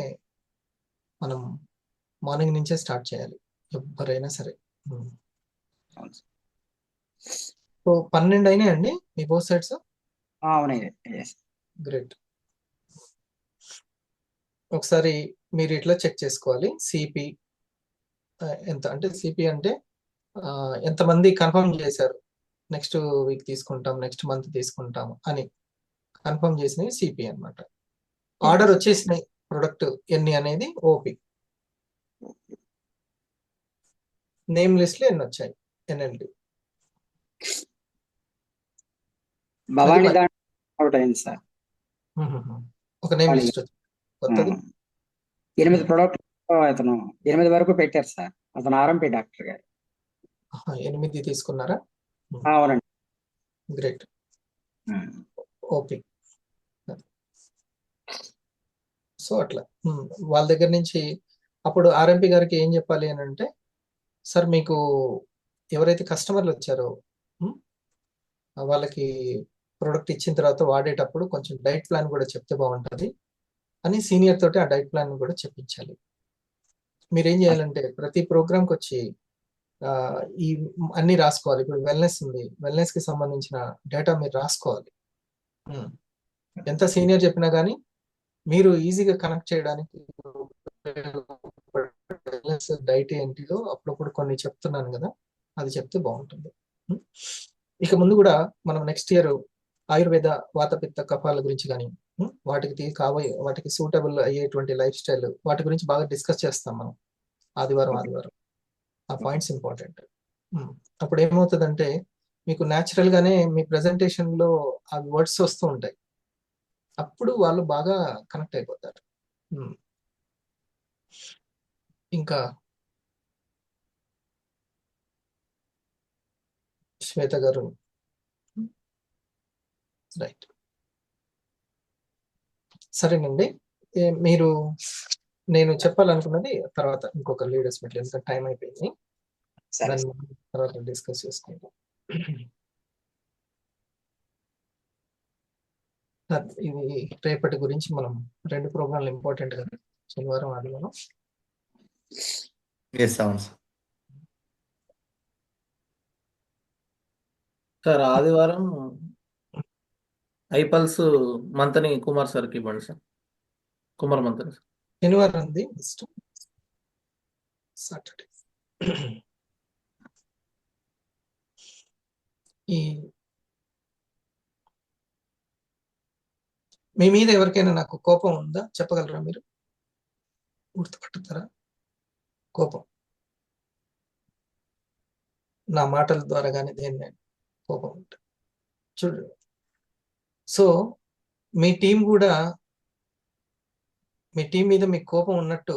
మనం మార్నింగ్ నుంచే స్టార్ట్ చేయాలి, ఎవరైనా సరే. సో 12 అయినాయండి మీ బోత్ సైడ్స్? అవునండి. గ్రేట్. ఒకసారి మీరు ఇట్లా చెక్ చేసుకోవాలి. సిపి ఎంత అంటే, సిపి అంటే ఎంతమంది కన్ఫర్మ్ చేశారు, నెక్స్ట్ వీక్ తీసుకుంటాం, నెక్స్ట్ మంత్ తీసుకుంటాం అని కన్ఫర్మ్ చేసినవి సిపి అన్నమాట. ఆర్డర్ వచ్చేసినాయి ప్రొడక్ట్ ఎన్ని అనేది ఓపి. నేమ్ లిస్ట్ లో ఎన్ని వచ్చాయి ఎన్ఎల్డి. భవానీ అవుట్ అయింది సార్. ఒక నేమ్ లిస్ట్ వచ్చింది కొత్తది. 8 ప్రొడక్ట్ అతను 8 వరకు పెట్టారు సార్. అతను ఆర్ఎంపీ డాక్టర్ గారు. 8 తీసుకున్నారా? అవునండి. గ్రేట్. ఓపి. సో అట్లా వాళ్ళ దగ్గర నుంచి అప్పుడు ఆర్ఎంపీ గారికి ఏం చెప్పాలి అని అంటే, సార్ మీకు ఎవరైతే కస్టమర్లు వచ్చారో వాళ్ళకి ప్రోడక్ట్ ఇచ్చిన తర్వాత వాడేటప్పుడు కొంచెం డైట్ ప్లాన్ కూడా చెప్తే బాగుంటుంది అని సీనియర్ తోటి ఆ డైట్ ప్లాన్ కూడా చెప్పించాలి. మీరేం చేయాలంటే ప్రతి ప్రోగ్రామ్కి వచ్చి ఈ అన్ని రాసుకోవాలి. ఇప్పుడు వెల్నెస్ ఉంది, వెల్నెస్ కి సంబంధించిన డేటా మీరు రాసుకోవాలి. ఎంత సీనియర్ చెప్పినా కానీ మీరు ఈజీగా కనెక్ట్ చేయడానికి డైట్ ఏంటిదో అప్పుడప్పుడు కొన్ని చెప్తున్నాను కదా, అది చెప్తే బాగుంటుంది. ఇక ముందు కూడా మనం నెక్స్ట్ ఇయర్ ఆయుర్వేద వాతపిత్త కఫాల గురించి కానీ వాటికి సూటబుల్ అయ్యేటువంటి లైఫ్ స్టైల్ వాటి గురించి బాగా డిస్కస్ చేస్తాం మనం ఆదివారం. ఆ పాయింట్స్ ఇంపార్టెంట్. అప్పుడు ఏమవుతుందంటే మీకు న్యాచురల్ గానే మీ ప్రెజెంటేషన్ లో ఆ వర్డ్స్ వస్తూ ఉంటాయి, అప్పుడు వాళ్ళు బాగా కనెక్ట్ అయిపోతారు. ఇంకా శ్వేత గారు, రైట్, సరేనండి. మీరు నేను చెప్పాలనుకున్నది తర్వాత ఇంకొక లీడర్స్ మీట్, ఎంత టైం అయిపోయింది, దాన్ని తర్వాత డిస్కస్ చేసుకుంటాం. ఇది రేపటి గురించి మనం 2 ప్రోగ్రాంలు ఇంపార్టెంట్ కదా, శనివారం ఆదివారం. సార్ ఆదివారం ఐపల్స్ మంతని కుమార్ సార్కి ఇవ్వండి సార్, కుమార్ మంతని. శనివారం ఉంది సాటర్డే. మీ మీద ఎవరికైనా నాకు కోపం ఉందా చెప్పగలరా? మీరు గుర్తుపట్టుతారా కోపం? నా మాటల ద్వారా కానీ దేని కోపం ఉంటుంది చూడండి. సో మీ టీం మీద మీకు కోపం ఉన్నట్టు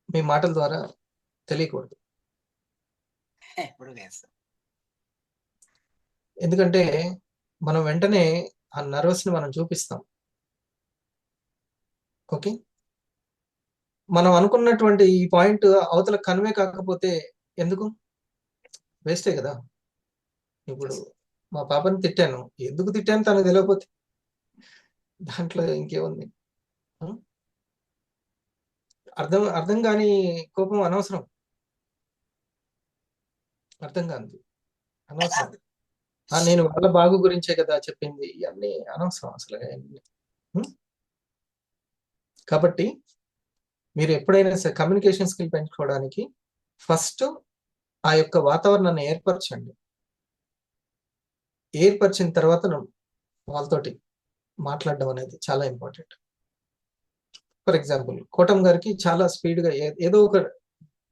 మీ మాటల ద్వారా తెలియకూడదు. ఎందుకంటే మనం వెంటనే ఆ నర్వస్ ని మనం చూపిస్తాం. ఓకే, మనం అనుకున్నటువంటి ఈ పాయింట్ అవతల కన్వే కాకపోతే ఎందుకు, వేస్టే కదా. ఇప్పుడు మా పాపని తిట్టాను, ఎందుకు తిట్టాను తనకు తెలియకపోతే దాంట్లో ఇంకేముంది? అర్థం కాని కోపం అనవసరం, అర్థం కాదు అనవసరం. నేను వాళ్ళ బాగు గురించే కదా చెప్పింది, ఇవన్నీ అనవసరం అసలు. కాబట్టి మీరు ఎప్పుడైనా సరే కమ్యూనికేషన్ స్కిల్ పెంచుకోవడానికి ఫస్ట్ ఆ యొక్క వాతావరణాన్ని ఏర్పరచండి. ఏర్పరిచిన తర్వాత వాళ్ళతోటి మాట్లాడడం అనేది చాలా ఇంపార్టెంట్. ఫర్ ఎగ్జాంపుల్ కోటం గారికి చాలా స్పీడ్గా ఏదో ఒక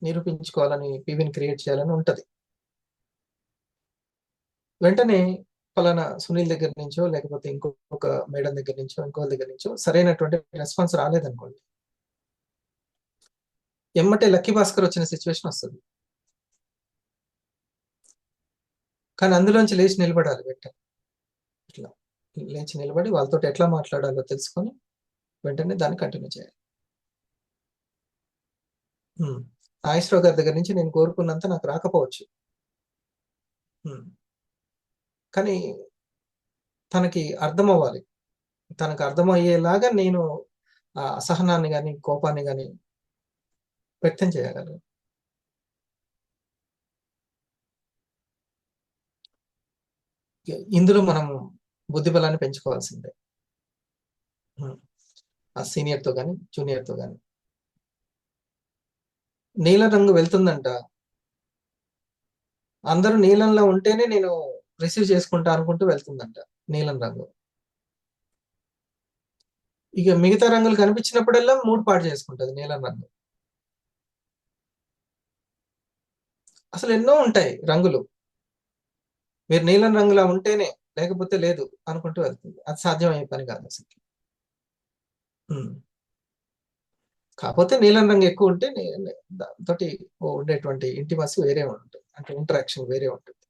నిరూపించుకోవాలని, పీవీని క్రియేట్ చేయాలని ఉంటుంది. వెంటనే ఫలానా సునీల్ దగ్గర నుంచో లేకపోతే ఇంకొక మేడం దగ్గర నుంచో ఇంకొక దగ్గర నుంచో సరైనటువంటి రెస్పాన్స్ రాలేదనుకోండి, ఎమ్మటే లక్కీ భాస్కర్ వచ్చిన సిచ్యువేషన్ వస్తుంది. కానీ అందులోంచి లేచి నిలబడాలి. వెంటనే ఇట్లా లేచి నిలబడి వాళ్ళతో ఎట్లా మాట్లాడాలో తెలుసుకొని వెంటనే దాన్ని కంటిన్యూ చేయాలి. నాగేశ్వరరావు గారి దగ్గర నుంచి నేను కోరుకున్నంత నాకు రాకపోవచ్చు, కానీ తనకి అర్థం అవ్వాలి. తనకు అర్థమయ్యేలాగా నేను ఆ అసహనాన్ని కానీ కోపాన్ని కానీ వ్యక్తం చేయగలను. ఇందులో మనం బుద్ధిబలాన్ని పెంచుకోవాల్సిందే, ఆ సీనియర్తో కానీ జూనియర్తో కానీ. నీలం రంగు వెళ్తుందంట, అందరూ నీలంలో ఉంటేనే నేను రిసీవ్ చేసుకుంటా అనుకుంటూ వెళ్తుందంట నీలం రంగు. ఇక మిగతా రంగులు కనిపించినప్పుడల్లా మూడ్ పాడు చేసుకుంటుంది నీలం రంగు. అసలు ఎన్నో ఉంటాయి రంగులు, మీరు నీలం రంగులా ఉంటేనే, లేకపోతే లేదు అనుకుంటూ వెళ్తుంది. అది సాధ్యమయ్యే పని కాదు అసలు. కాకపోతే నీలం రంగు ఎక్కువ ఉంటే దాంతో ఉండేటువంటి ఇంటిమసీ వేరే ఉంటుంది, అంటే ఇంటరాక్షన్ వేరే ఉంటుంది.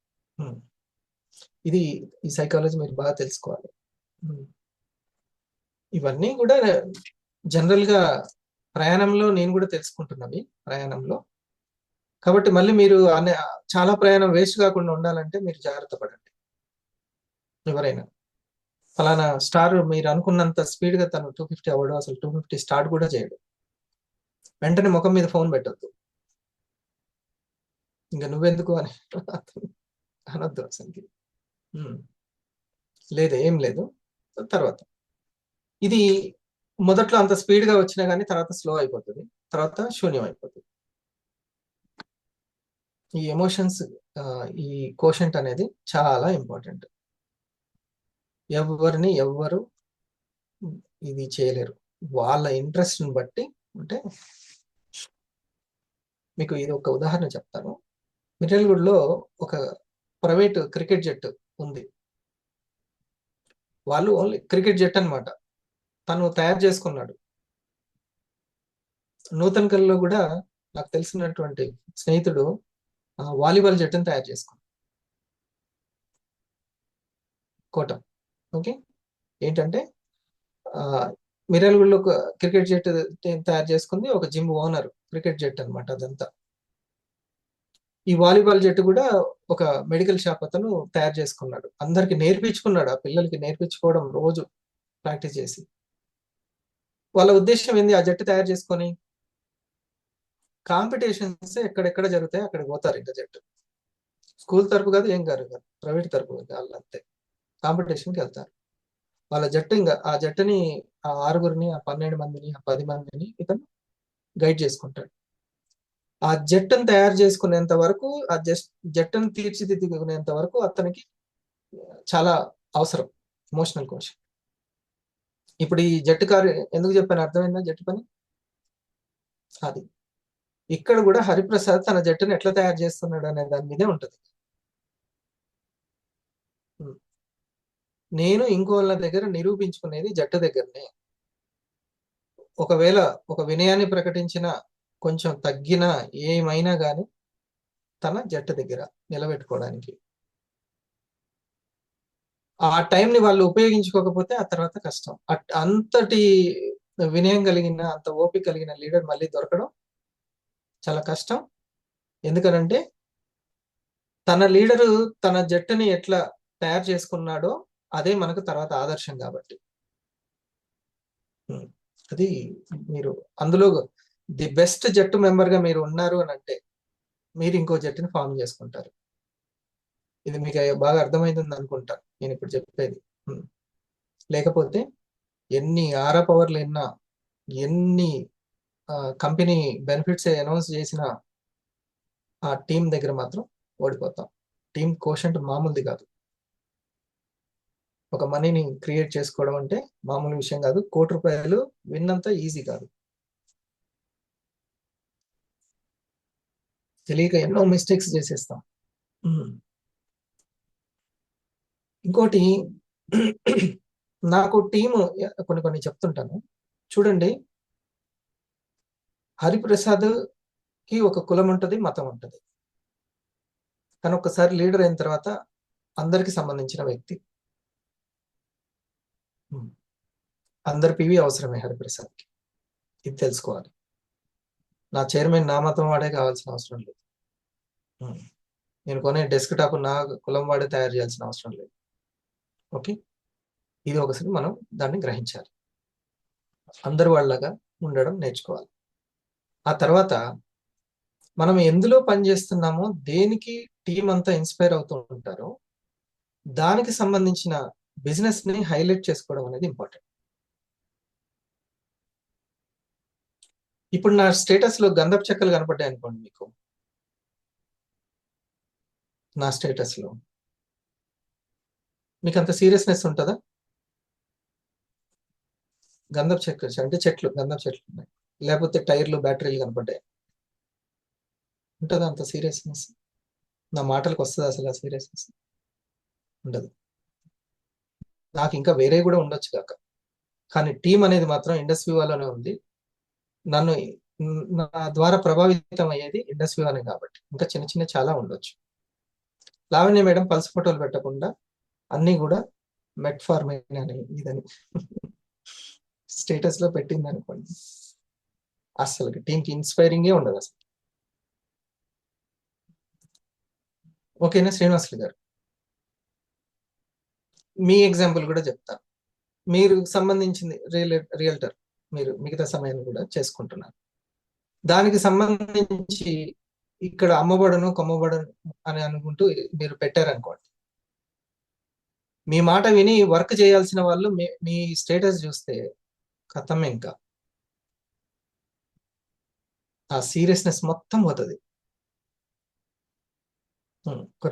ఇది ఈ సైకాలజీ మీరు బాగా తెలుసుకోవాలి. ఇవన్నీ కూడా జనరల్ గా ప్రయాణంలో నేను కూడా తెలుసుకుంటున్నవి ప్రయాణంలో. కాబట్టి మళ్ళీ మీరు చాలా ప్రయాణం వేస్ట్ కాకుండా ఉండాలంటే మీరు జాగ్రత్త పడండి. ఎవరైనా ఫలానా స్టార్ మీరు అనుకున్నంత స్పీడ్ గా తను 250 అవ్వడు, అసలు 250 స్టార్ట్ కూడా చేయడు, వెంటనే ముఖం మీద ఫోన్ పెట్టద్దు. ఇంకా నువ్వెందుకు అని అనొద్దు అసలు. లేదు, ఏం లేదు. తర్వాత ఇది మొదట్లో అంత స్పీడ్ గా వచ్చినా కానీ తర్వాత స్లో అయిపోతుంది. తర్వాత శూన్యం అయిపోతుంది. ఈ ఎమోషన్స్, ఈ కోషంట్ అనేది చాలా ఇంపార్టెంట్. ఎవ్వరు ఇది చేయలేరు. వాళ్ళ ఇంట్రెస్ట్ని బట్టి. అంటే మీకు ఇది ఒక ఉదాహరణ చెప్తాను. మిర్యాలగూడలో ఒక ప్రైవేట్ క్రికెట్ జట్టు ఉంది. వాళ్ళు ఓన్లీ క్రికెట్ జట్ అన్నమాట. తను తయారు చేసుకున్నాడు. నూతన్కల్లో కూడా నాకు తెలిసినటువంటి స్నేహితుడు వాలీబాల్ జట్టును తయారు చేసుకున్నాడు. కోటం. ఓకే, ఏంటంటే మిర్యాలగూడలో ఒక క్రికెట్ జట్టు తయారు చేసుకుంది ఒక జిమ్ ఓనర్. క్రికెట్ జట్టు అన్నమాట అదంతా. ఈ వాలీబాల్ జట్టు కూడా ఒక మెడికల్ షాప్ అతను తయారు చేసుకున్నాడు. అందరికి నేర్పించుకున్నాడు. ఆ పిల్లలకి నేర్పించుకోవడం, రోజు ప్రాక్టీస్ చేసి. వాళ్ళ ఉద్దేశం ఏంది? ఆ జట్టు తయారు చేసుకొని కాంపిటీషన్స్ ఎక్కడెక్కడ జరుగుతాయి అక్కడికి పోతారు. ఇంకా జట్టు స్కూల్ తరపు కాదు, ఏం కాదు, ప్రైవేట్ తరపు వాళ్ళు అంతే. కాంపిటీషన్కి వెళ్తారు. వాళ్ళ జట్టు ఇంకా ఆ జట్టుని, ఆ 6గురిని, ఆ 12 మందిని, ఆ 10 మందిని ఇతను గైడ్ చేసుకుంటాడు. ఆ జట్టును తయారు చేసుకునేంత వరకు, ఆ జట్టును తీర్చిదిద్దుకునేంత వరకు అతనికి చాలా అవసరం ఎమోషనల్ కోచ్. ఇప్పుడు ఈ జట్టు ఎందుకు చెప్పాను అర్థమైందా? జట్టు పని అది. ఇక్కడ కూడా హరిప్రసాద్ తన జట్టును ఎట్లా తయారు చేస్తున్నాడు అనే దాని మీదే ఉంటుంది. నేను ఇంకోళ్ళ దగ్గర నిరూపించుకునేది జట్టు దగ్గరనే. ఒకవేళ ఒక వినయాన్ని ప్రకటించిన, కొంచెం తగ్గిన, ఏమైనా కానీ తన జట్టు దగ్గర నిలబెట్టుకోవడానికి. ఆ టైంని వాళ్ళు ఉపయోగించుకోకపోతే ఆ తర్వాత కష్టం. అంతటి వినయం కలిగిన, అంత ఓపిక కలిగిన లీడర్ మళ్ళీ దొరకడం చాలా కష్టం. ఎందుకనంటే తన లీడరు తన జట్టుని ఎట్లా తయారు చేసుకున్నాడో అదే మనకు తర్వాత ఆదర్శం కాబట్టి. అది మీరు అందులో ది బెస్ట్ జట్టు మెంబర్గా మీరు ఉన్నారు అని అంటే మీరు ఇంకో జట్టుని ఫామ్ చేసుకుంటారు. ఇది మీకు బాగా అర్థమైంది అనుకుంటా నేను ఇప్పుడు చెప్పేది. లేకపోతే ఎన్ని ఆరా పవర్లు ఎన్నా, ఎన్ని కంపెనీ బెనిఫిట్స్ అనౌన్స్ చేసిన ఆ టీం దగ్గర మాత్రం ఓడిపోతాం. టీం కోషంట్ మామూలుది కాదు. ఒక మనీని క్రియేట్ చేసుకోవడం అంటే మామూలు విషయం కాదు. ₹1,00,00,000 విన్నంత ఈజీ కాదు. తెలియక ఎన్నో మిస్టేక్స్ చేసేస్తాం. ఇంకోటి, నాకు టీము కొన్ని చెప్తుంటాను చూడండి. హరిప్రసాద్కి ఒక కులం ఉంటుంది, మతం ఉంటుంది. కానీ ఒక్కసారి లీడర్ అయిన తర్వాత అందరికి సంబంధించిన వ్యక్తి. అందరి పివి అవసరమే హరిప్రసాద్కి. ఇది తెలుసుకోవాలి. నా చైర్మన్ నా మతం వాడే కావాల్సిన అవసరం లేదు. నేను కొనే డెస్క్ టాప్ నా కులం వాడే తయారు చేయాల్సిన అవసరం లేదు. ఓకే, ఇది ఒకసారి మనం దాన్ని గ్రహించాలి. అందరు వాళ్ళగా ఉండడం నేర్చుకోవాలి. ఆ తర్వాత మనం ఎందులో పనిచేస్తున్నామో, దేనికి టీం అంతా ఇన్స్పైర్ అవుతూ ఉంటారో దానికి సంబంధించిన బిజినెస్ ని హైలైట్ చేసుకోవడం అనేది ఇంపార్టెంట్. ఇప్పుడు నా స్టేటస్ లో గంధపు చెక్కలు కనపడ్డాయి అనుకోండి, మీకు నా స్టేటస్ లో మీకు అంత సీరియస్నెస్ ఉంటుందా? గంధపు చెక్క అంటే చెట్లు, గంధపు చెట్లు ఉన్నాయి, లేకపోతే టైర్లు, బ్యాటరీలు కనపడ్డాయి, ఉంటుందా అంత సీరియస్నెస్? నా మాటలకు వస్తుంది అసలు ఆ సీరియస్నెస్? ఉండదు. నాకు ఇంకా వేరే కూడా ఉండొచ్చు కాక, కానీ టీం అనేది మాత్రం ఇండస్ట్రీ వాళ్ళనే ఉంది. నా ద్వారా ప్రభావితం అయ్యేది ఇండస్ట్రీ వాళ్ళే కాబట్టి ఇంకా చిన్న చాలా ఉండొచ్చు. లావణ్య మేడం పల్స్ ఫోటోలు పెట్టకుండా అన్నీ కూడా మెట్ఫార్మైన్ అని ఇదని స్టేటస్ లో పెట్టింది అనుకోండి, అసలు టీంకి ఇన్స్పైరింగే ఉండదు అసలు. ఓకేనా శ్రీనివాసులు గారు? మీ ఎగ్జాంపుల్ కూడా చెప్తాను. మీరు సంబంధించింది రియల్టర్, మీరు మిగతా సమయాన్ని కూడా చేసుకుంటున్నారు. దానికి సంబంధించి ఇక్కడ అమ్మబడను కొమ్మబడను అని అనుకుంటూ మీరు పెట్టారనుకోండి, మీ మాట విని వర్క్ చేయాల్సిన వాళ్ళు మీ స్టేటస్ చూస్తే కథమే. ఇంకా ఆ సీరియస్నెస్ మొత్తం పోతుంది.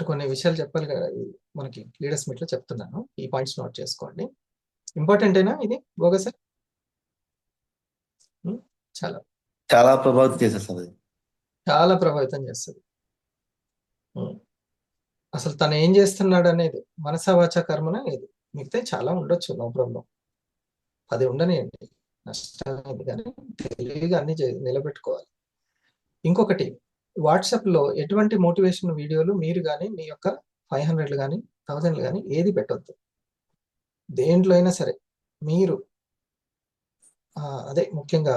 కొన్ని విషయాలు చెప్పాలి కదా, మనకి లీడర్స్ మీట్లో చెప్తున్నాను, ఈ పాయింట్స్ నోట్ చేసుకోండి. ఇంపార్టెంట్ అయినా ఇది భోగా సార్? చాలా చాలా ప్రభావితం చేసేస్తుంది. చాలా ప్రభావితం చేస్తుంది. అసలు తను ఏం చేస్తున్నాడు అనేది మనసా వాచా కర్మన ఇది. మిగతా చాలా ఉండొచ్చు, నో ప్రాబ్లం, అది ఉండనియండి, నష్టం లేదు, కానీ తెలివిగా అన్ని నిలబెట్టుకోవాలి. ఇంకొకటి, వాట్సాప్లో ఎటువంటి మోటివేషన్ వీడియోలు మీరు కానీ మీ యొక్క 500 కానీ 1000 కానీ ఏది పెట్టొద్దు. దేంట్లో అయినా సరే మీరు అదే ముఖ్యంగా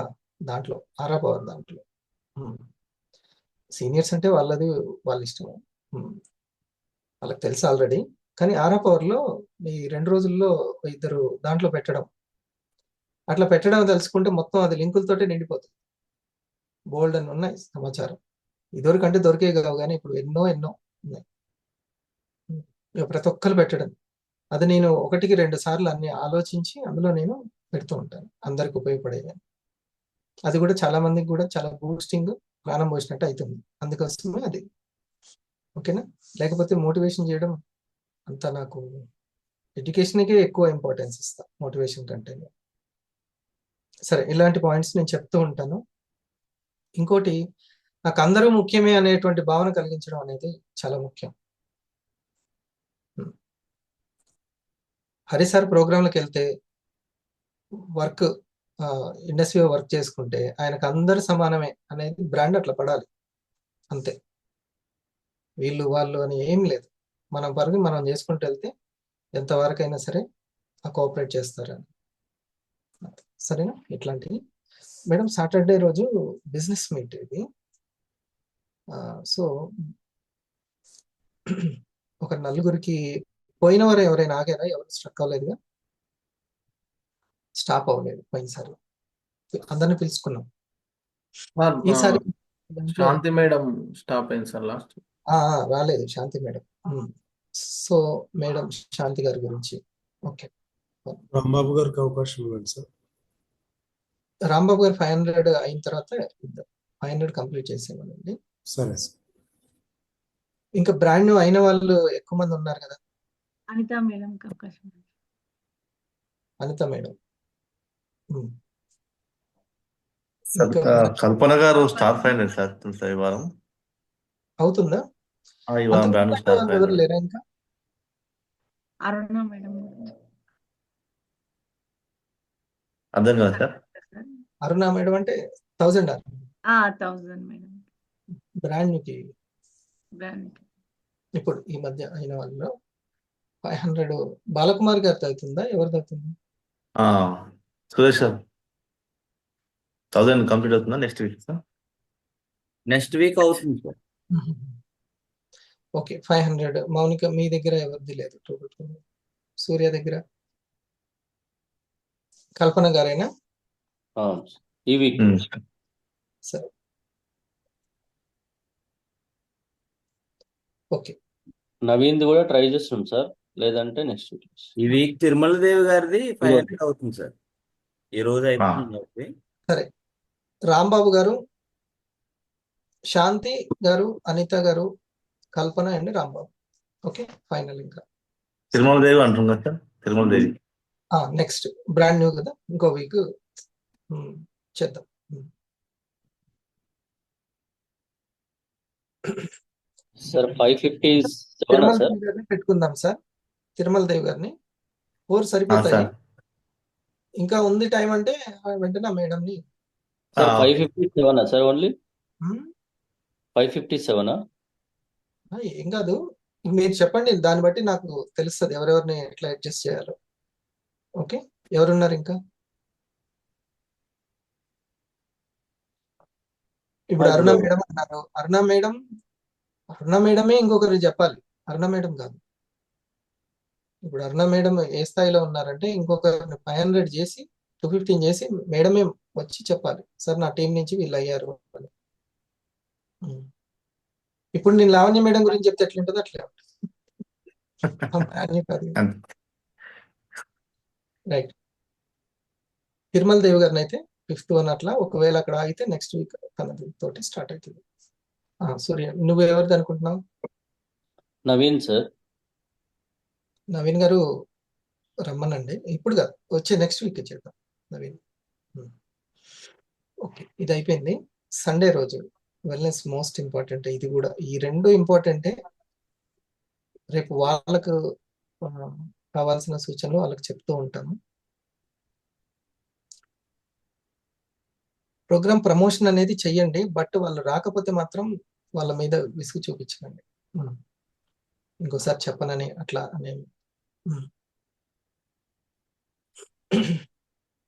దాంట్లో ఆరా పవర్ దాంట్లో సీనియర్స్ అంటే వాళ్ళది వాళ్ళ ఇష్టం, వాళ్ళకి తెలుసు ఆల్రెడీ. కానీ ఆరా పవర్లో ఈ 2 రోజుల్లో 2 దాంట్లో పెట్టడం, అట్లా పెట్టడం తెలుసుకుంటే మొత్తం అది లింకులతోటే నిండిపోతుంది. బోల్డ్ అని ఉన్నాయి సమాచారం. ఇదివరకు అంటే దొరికే కావు, కానీ ఇప్పుడు ఎన్నో ఉన్నాయి. ప్రతి ఒక్కరు పెట్టడం, అది నేను 1కి 2 సార్లు అన్ని ఆలోచించి అందులో నేను పెడుతూ ఉంటాను, అందరికి ఉపయోగపడేది. అది కూడా చాలా మందికి కూడా చాలా బూస్టింగ్, ప్రాణం పోసినట్టు అవుతుంది. అందుకోసమే అది, ఓకేనా? లేకపోతే మోటివేషన్ చేయడం అంత, నాకు ఎడ్యుకేషన్కే ఎక్కువ ఇంపార్టెన్స్ ఇస్తా మోటివేషన్ కంటే. సరే, ఇలాంటి పాయింట్స్ నేను చెప్తూ ఉంటాను. ఇంకోటి, నాకు అందరూ ముఖ్యమే అనేటువంటి భావన కలిగించడం అనేది చాలా ముఖ్యం. హరిసార్ ప్రోగ్రాంలకు వెళ్తే వర్క్ ఇండస్ట్రీలో వర్క్ చేసుకుంటే ఆయనకు అందరు సమానమే అనేది బ్రాండ్ అట్లా పడాలి, అంతే. వీళ్ళు వాళ్ళు అని ఏం లేదు, మనం వరకు మనం చేసుకుంటూ వెళ్తే ఎంతవరకు అయినా సరే కోఆపరేట్ చేస్తారని. సరేనా? ఇట్లాంటివి. మేడం, సాటర్డే రోజు బిజినెస్ మీట్ ఇది. సో ఒక 4గురికి పోయిన వారు ఎవరైనా ఆగారా? ఎవరు స్ట్రక్ అవ్వలేదుగా? స్టాప్ అవ్వలేదు పోయినసారి, అందరిని పిలుచుకున్నాం. ఈసారి శాంతి మేడం స్టాప్ అయింది సార్ లాస్ట్. రాలేదు శాంతి మేడం. సో మేడం శాంతి గారి గురించి, ఓకే. రాంబాబు గారికి అవకాశం ఇవ్వండి సార్. రాంబాబు గారు 500 అయిన తర్వాత 500 కంప్లీట్ చేసేవాళ్ళండి. సరే సార్. ఇంకా బ్రాండ్ న్యూ అయిన వాళ్ళు ఎక్కువ మంది ఉన్నారు కదా. అనిత మేడం అవకాశం. అనిత మేడం. కల్పన గారు స్టార్ 500 సార్, తెలుసా ఈ వారం? అవుతుందా? ఈ వారం బ్రాండ్ స్టార్ 500. ఎవరు లేరా ఇంకా? అరుణ మేడం. అర్థం కదా సార్? అరుణ మేడం అంటే 1000 1000 మేడం బ్రాండ్ న్యూకి. బ్రాండ్ ఇప్పుడు ఈ మధ్య అయిన వాళ్ళు 500 బాలకుమార్ గారితో అవుతుందా, ఎవరిది అవుతుంది? సురేష్ సార్ 1000 కంప్లీట్ అవుతుందా next week sir? Next week అవుతుంది సార్. ఓకే, 500. మౌనిక మీ దగ్గర ఎవరిది లేదు? సూర్య దగ్గర? కల్పన గారైనా? ఈ వీక్. సరే, ఓకే. నవీన్ కూడా ట్రై చేస్తున్నాం సార్, లేదంటే నెక్స్ట్ వీక్. ఈ వీక్ తిరుమల దేవి గారిది 500 అవుతుంది సార్, ఈ రోజు అయిపోతుంది. సరే, రాంబాబు గారు, శాంతి garu, Anitha garu, Kalpana and Rambabu. Okay, final. ఇంకా తిరుమల దేవి అంటున్నా sir. Tirumala Devi next brand new కదా, ఇంకో వీక్ చేద్దాం. సార్ 557 తిరుమల సార్ దేవి గారిని పెట్టుకుందాం సార్. తిరుమల దేవి గారిని 4 సరిపోతాయి. ఇంకా ఉంది టైం అంటే వెంటనే మేడం ని. Sir 557 sir, only 557. ఏం కాదు, మీరు చెప్పండి, దాన్ని బట్టి నాకు తెలుస్తుంది ఎవరెవరిని ఎట్లా అడ్జస్ట్ చేయాలో. ఓకే, ఎవరున్నారు ఇంకా? ఇప్పుడు అరుణ మేడం అన్నారు. అరుణ మేడమే ఇంకొకరు చెప్పాలి, అరుణ మేడం కాదు. ఇప్పుడు అరుణ మేడం ఏ స్థాయిలో ఉన్నారంటే ఇంకొకరిని 500 చేసి 215 చేసి మేడమే వచ్చి చెప్పాలి, సార్ నా టీం నుంచి వీళ్ళు అయ్యారు అని. ఇప్పుడు నేను లావణ్య మేడం గురించి చెప్తే ఎట్లుంటుందో అట్లే రైట్. తిరుమల దేవి గారిని అయితే 5th 1 అట్లా. ఒకవేళ అక్కడ ఆగితే నెక్స్ట్ వీక్ తనది తోటి స్టార్ట్ అవుతుంది. సూర్య, నువ్వు ఎవరిది అనుకుంటున్నావు? నవీన్ సార్. నవీన్ గారు రమ్మనండి. ఇప్పుడు కాదు, వచ్చే నెక్స్ట్ వీక్ చేద్దాం నవీన్. ఓకే, ఇది అయిపోయింది. సండే రోజు వెల్నెస్ మోస్ట్ ఇంపార్టెంట్. ఇది కూడా, ఈ రెండు ఇంపార్టెంటే. రేపు వాళ్ళకు కావాల్సిన సూచనలు వాళ్ళకి చెప్తూ ఉంటాము. ప్రోగ్రామ్ ప్రమోషన్ అనేది చెయ్యండి, బట్ వాళ్ళు రాకపోతే మాత్రం వాళ్ళ మీద విసుగు చూపించకండి. ఇంకోసారి చెప్పనని అట్లా అనే.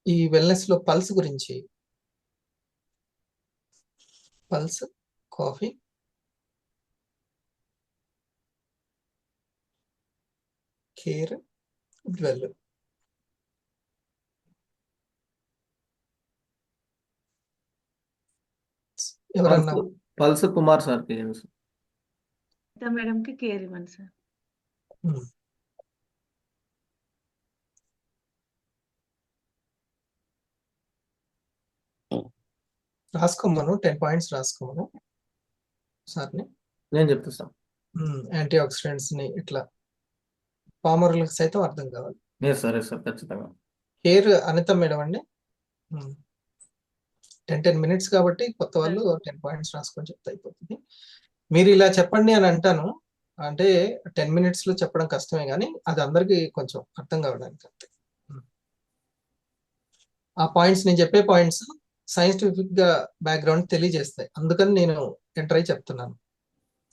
ఈ వెల్నెస్ లో పల్స్ గురించి, పల్స్, కాఫీ, కేర్, డ్వెల్. ఎవరన్నా పల్స్ కుమార్ సార్కి తెలుసు. అనిత మేడంకి కేర్ ఇవ్వండి సార్. రాసుకోమను, 10 పాయింట్స్ రాసుకోమను సార్ని. నేను చెప్తాను. యాంటీ ఆక్సిడెంట్స్ ని ఇట్లా పామరులకు సైతం అర్థం కావాలి. సరే సార్, ఖచ్చితంగా. కేర్ అనిత మేడం అండి. 10 minutes కాబట్టి కొత్త వాళ్ళు 10 పాయింట్స్ రాసుకొని చెప్తే అయిపోతుంది. మీరు ఇలా చెప్పండి అని అంటాను అంటే 10 minutes లో చెప్పడం కష్టమే, కానీ అది అందరికి కొంచెం అర్థం కావడానికి అంతే. ఆ పాయింట్స్, నేను చెప్పే పాయింట్స్ సైంటిఫిక్ గా బ్యాక్గ్రౌండ్ తెలియజేస్తాయి. అందుకని నేను ఎంటర్ అయి చెప్తున్నాను.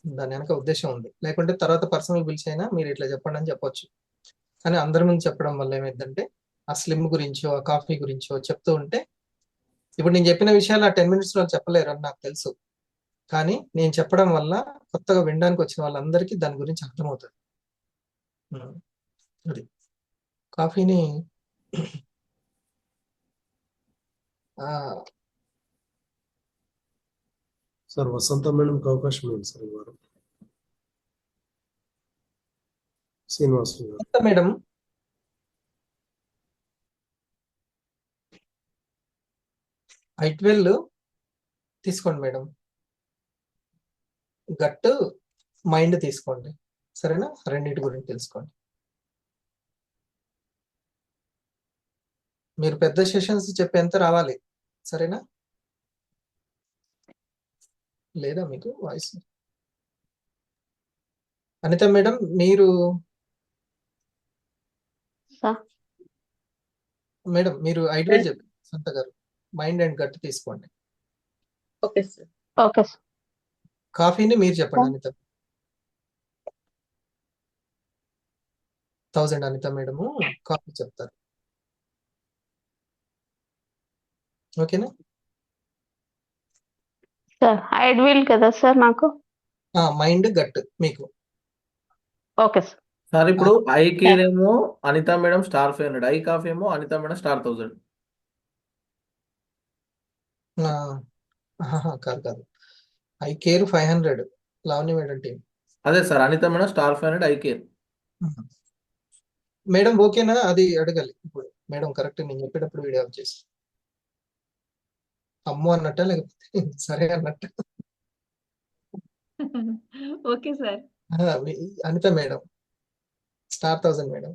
దాని వెనక ఉద్దేశం ఉంది. లేకుంటే తర్వాత పర్సనల్ బిల్స్ అయినా మీరు ఇట్లా చెప్పండి అని చెప్పొచ్చు. కానీ అందరి ముందు చెప్పడం వల్ల ఏమైందంటే, ఆ స్లిమ్ గురించో ఆ కాఫీ గురించో చెప్తూ ఉంటే, ఇప్పుడు నేను చెప్పిన విషయాలు ఆ 10 minutes లో చెప్పలేరు అని నాకు తెలుసు. కానీ నేను చెప్పడం వల్ల కొత్తగా వినడానికి వచ్చిన వాళ్ళందరికీ దాని గురించి అర్థమవుతుంది. అది కాఫీని సార్ వసంత మేడంకి అవకాశం లేదు సార్ ఈ వారం. శ్రీనివాస్ గారు. మేడం I12 తీసుకోండి మేడం. గట్టు, మైండ్ తీసుకోండి, సరేనా? రెండింటి గురించి తెలుసుకోండి. మీరు పెద్ద సెషన్స్ చెప్పేంత రావాలి, సరేనా? లేదా మీకు వాయిస్? అనిత మేడం, మీరు మేడం మీరు I12 చెప్పండి. సంత గారు మైండ్ అండ్ గట్ తీసుకోండి. Okay sir. Okay sir. కాఫీని మీరు చెప్పండి అనిత. 1000 అనిత మేడము కాఫీ చెప్తారు. ఓకేనా సార్? ఐడ్విల్ కదా సార్ నాకు? మైండ్ గట్ మీకు. Okay sir. సార్ ఇప్పుడు ఐ కేర్ ఏమో Anitha madam star 500, I coffee ఏమో అనిత మేడం స్టార్ 1000. కాదు కాదు, I care 500 Lavanya madam team. అదే sir, Anitha madam star 500 I care. Madam ఓకేనా? అది అడగాలి ఇప్పుడు. మేడం కరెక్ట్, నేను చెప్పేటప్పుడు వీడియో ఆఫ్ చేసి అమ్మో అన్నట్ట లేకపోతే సరే అన్నట్ట? Okay sir. Anitha madam star 1000 madam.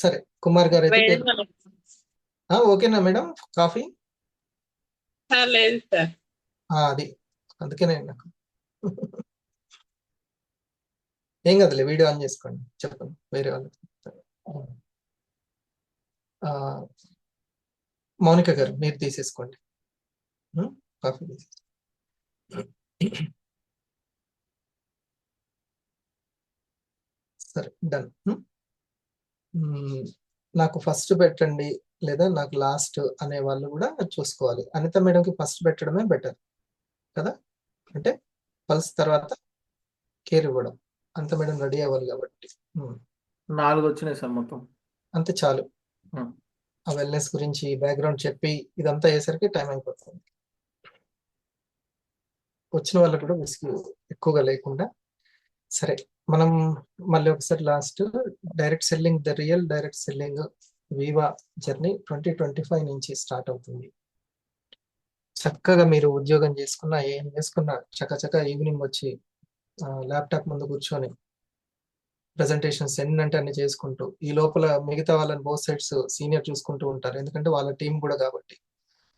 సరే, కుమార్ గారు అయితే ఓకేనా మేడం? కాఫీ లేదు సార్. అది అందుకేనే నాకు ఏం కదలే, వీడియో ఆన్ చేసుకోండి, చెప్పండి వేరే వాళ్ళకి. మౌనిక గారు మీరు తీసేసుకోండి కాఫీ. సరే, డన్. నాకు ఫస్ట్ పెట్టండి లేదా నాకు లాస్ట్ అనే వాళ్ళు కూడా చూసుకోవాలి. అనిత మేడంకి ఫస్ట్ పెట్టడమే బెటర్ కదా, అంటే పల్స్ తర్వాత కేర్ ఇవ్వడం. అనిత మేడం రెడీ అవ్వాలి కాబట్టి. 4 వచ్చినాయి సార్ మొత్తం. అంతే చాలు. ఆ వెల్నెస్ గురించి బ్యాక్గ్రౌండ్ చెప్పి ఇదంతా అయ్యేసరికి టైం అయిపోతుంది. వచ్చిన వాళ్ళకు కూడా విసుగు ఎక్కువగా లేకుండా. సరే, మనం మళ్ళీ ఒకసారి last direct selling, the real direct selling వీవా journey 2025 నుంచి స్టార్ట్ అవుతుంది. చక్కగా మీరు ఉద్యోగం చేసుకున్నా ఏం చేసుకున్నా చకచక ఈవినింగ్ వచ్చి ల్యాప్టాప్ ముందు కూర్చొని ప్రెజెంటేషన్స్ ఎన్నంటే అన్ని చేసుకుంటూ ఈ లోపల మిగతా వాళ్ళని బోత్ సైడ్స్ సీనియర్ చూసుకుంటూ ఉంటారు. ఎందుకంటే వాళ్ళ టీం కూడా కాబట్టి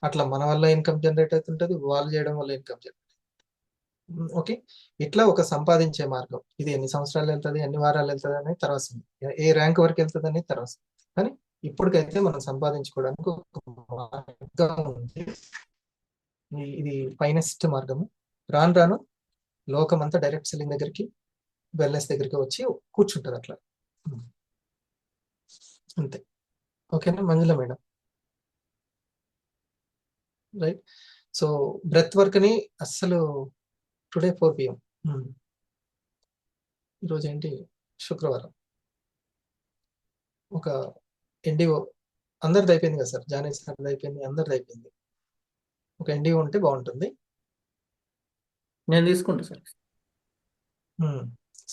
అట్లా మన వల్ల ఇన్కమ్ జనరేట్ అవుతుంటది, వాళ్ళు చేయడం వల్ల ఇన్కమ్ జనరేట్. ఓకే, ఇట్లా ఒక సంపాదించే మార్గం. ఇది ఎన్ని సంవత్సరాలు వెళ్తుంది, ఎన్ని వారాలు వెళ్తుంది అనేది తర్వాత సంగతి. ఏ ర్యాంక్ వరకు వెళ్తుంది అనేది తర్వాత సంగతి. కానీ ఇప్పటికైతే మనం సంపాదించుకోవడానికి ఒక మార్గం ఉంది. ఇది ఫైనెస్ట్ మార్గము. రాను రాను లోకం అంతా డైరెక్ట్ సెల్లింగ్ దగ్గరికి, వెల్నెస్ దగ్గరికి వచ్చి కూర్చుంటది అట్లా. అంతే. ఓకేనా Manjula madam? Right. So breath work ని అస్సలు టుడే 4 PM. ఈరోజు ఏంటి, శుక్రవారం. ఒక ఎన్డీఓ అందరిది అయిపోయింది కదా సార్, జానీ సార్ది అయిపోయింది, అందరిది అయిపోయింది. ఒక ఎన్డీఓ ఉంటే బాగుంటుంది. నేను తీసుకుంటా సార్.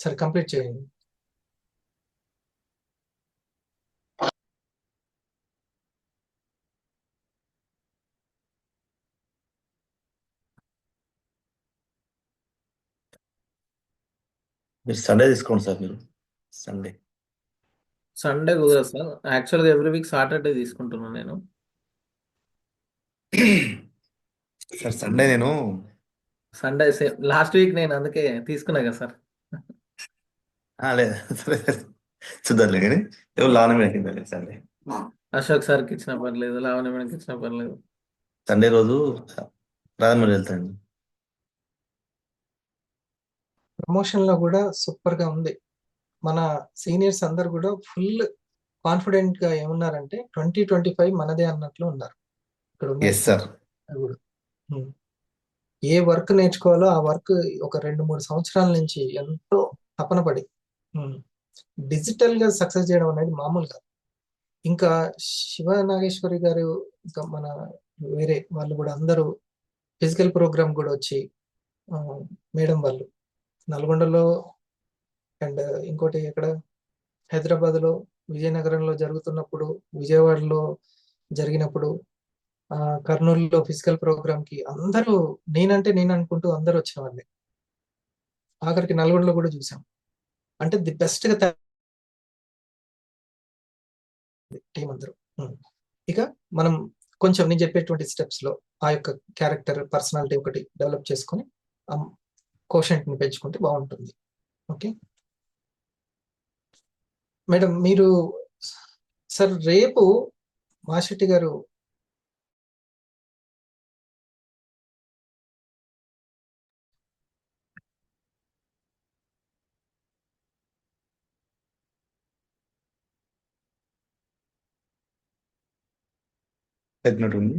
సరే కంప్లీట్ చేయండి. మీరు సండే తీసుకోండి సార్. మీరు సండే సండే కుదరదు సార్. యాక్చువల్గా ఎవ్రీ వీక్ సాటర్డే తీసుకుంటున్నాను నేను. సార్ సండే నేను సండే లాస్ట్ వీక్ నేను అందుకే తీసుకున్నా కదా సార్. లేదు సరే చూద్దాంలే కానీ ఎవరు లావణ మీద సండే అశోక్ సార్కి ఇచ్చిన పర్లేదు, లావణ్య మేడంకి ఇచ్చిన పర్లేదు. సండే రోజు రాజమండ్రి వెళ్తాను. ప్రమోషన్ లో కూడా సూపర్ గా ఉంది. మన సీనియర్స్ అందరు కూడా ఫుల్ కాన్ఫిడెంట్ గా ఏమున్నారంటే 2025 మనదే అన్నట్లు ఉన్నారు. ఇక్కడ ఉన్న ఎస్ సార్. కూడా ఏ వర్క్ నేర్చుకోవాలో ఆ వర్క్ ఒక 2-3 సంవత్సరాల నుంచి ఎంతో తపన పడి డిజిటల్ గా సక్సెస్ చేయడం అనేది మామూలు కాదు. ఇంకా శివ నాగేశ్వరి గారు, ఇంకా మన వేరే వాళ్ళు కూడా అందరూ ఫిజికల్ ప్రోగ్రామ్ కూడా వచ్చి మేడం వాళ్ళు నల్గొండలో అండ్ ఇంకోటి ఎక్కడ హైదరాబాద్లో, విజయనగరంలో జరుగుతున్నప్పుడు, విజయవాడలో జరిగినప్పుడు, కర్నూలులో ఫిజికల్ ప్రోగ్రామ్ కి అందరూ నేనంటే నేను అనుకుంటూ అందరూ వచ్చిన వాళ్ళే. ఆఖరికి నల్గొండలో కూడా చూసాం. అంటే ది బెస్ట్ గా టీం అందరూ. ఇక మనం కొంచెం నేను చెప్పేటువంటి స్టెప్స్ లో ఆ యొక్క క్యారెక్టర్, పర్సనాలిటీ ఒకటి డెవలప్ చేసుకొని కోషెంట్ ని పెంచుకుంటే బాగుంటుంది. ఓకే మేడం, మీరు సార్ రేపు మాషెట్టి గారు తగ్గినట్టుంది.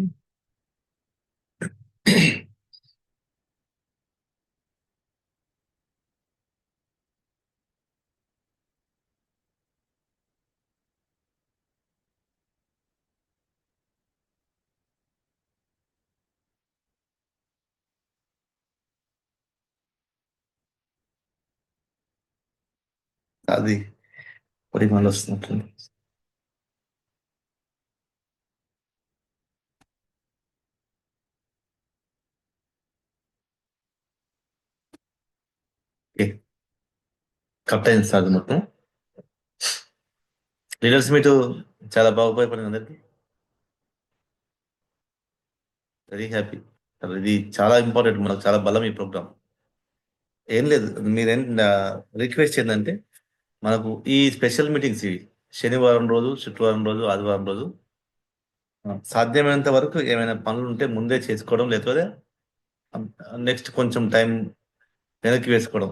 అది పరిమాణాలు వస్తున్నట్టుంది. కరెక్ట్ అయింది సార్. అది మొత్తం లీడర్స్ మీట్ చాలా బాగా ఉపయోగపడింది అందరికి. Very happy. ఇది చాలా ఇంపార్టెంట్, మనకు చాలా బలం ఈ ప్రోగ్రామ్. ఏం లేదు, మీరేం రిక్వెస్ట్ ఏంటంటే మనకు ఈ స్పెషల్ మీటింగ్స్ ఇవి శనివారం రోజు, శుక్రవారం రోజు, ఆదివారం రోజు సాధ్యమైనంత వరకు ఏమైనా పనులు ఉంటే ముందే చేసుకోవడం, లేకపోతే నెక్స్ట్ కొంచెం టైం వెనక్కి వేసుకోవడం,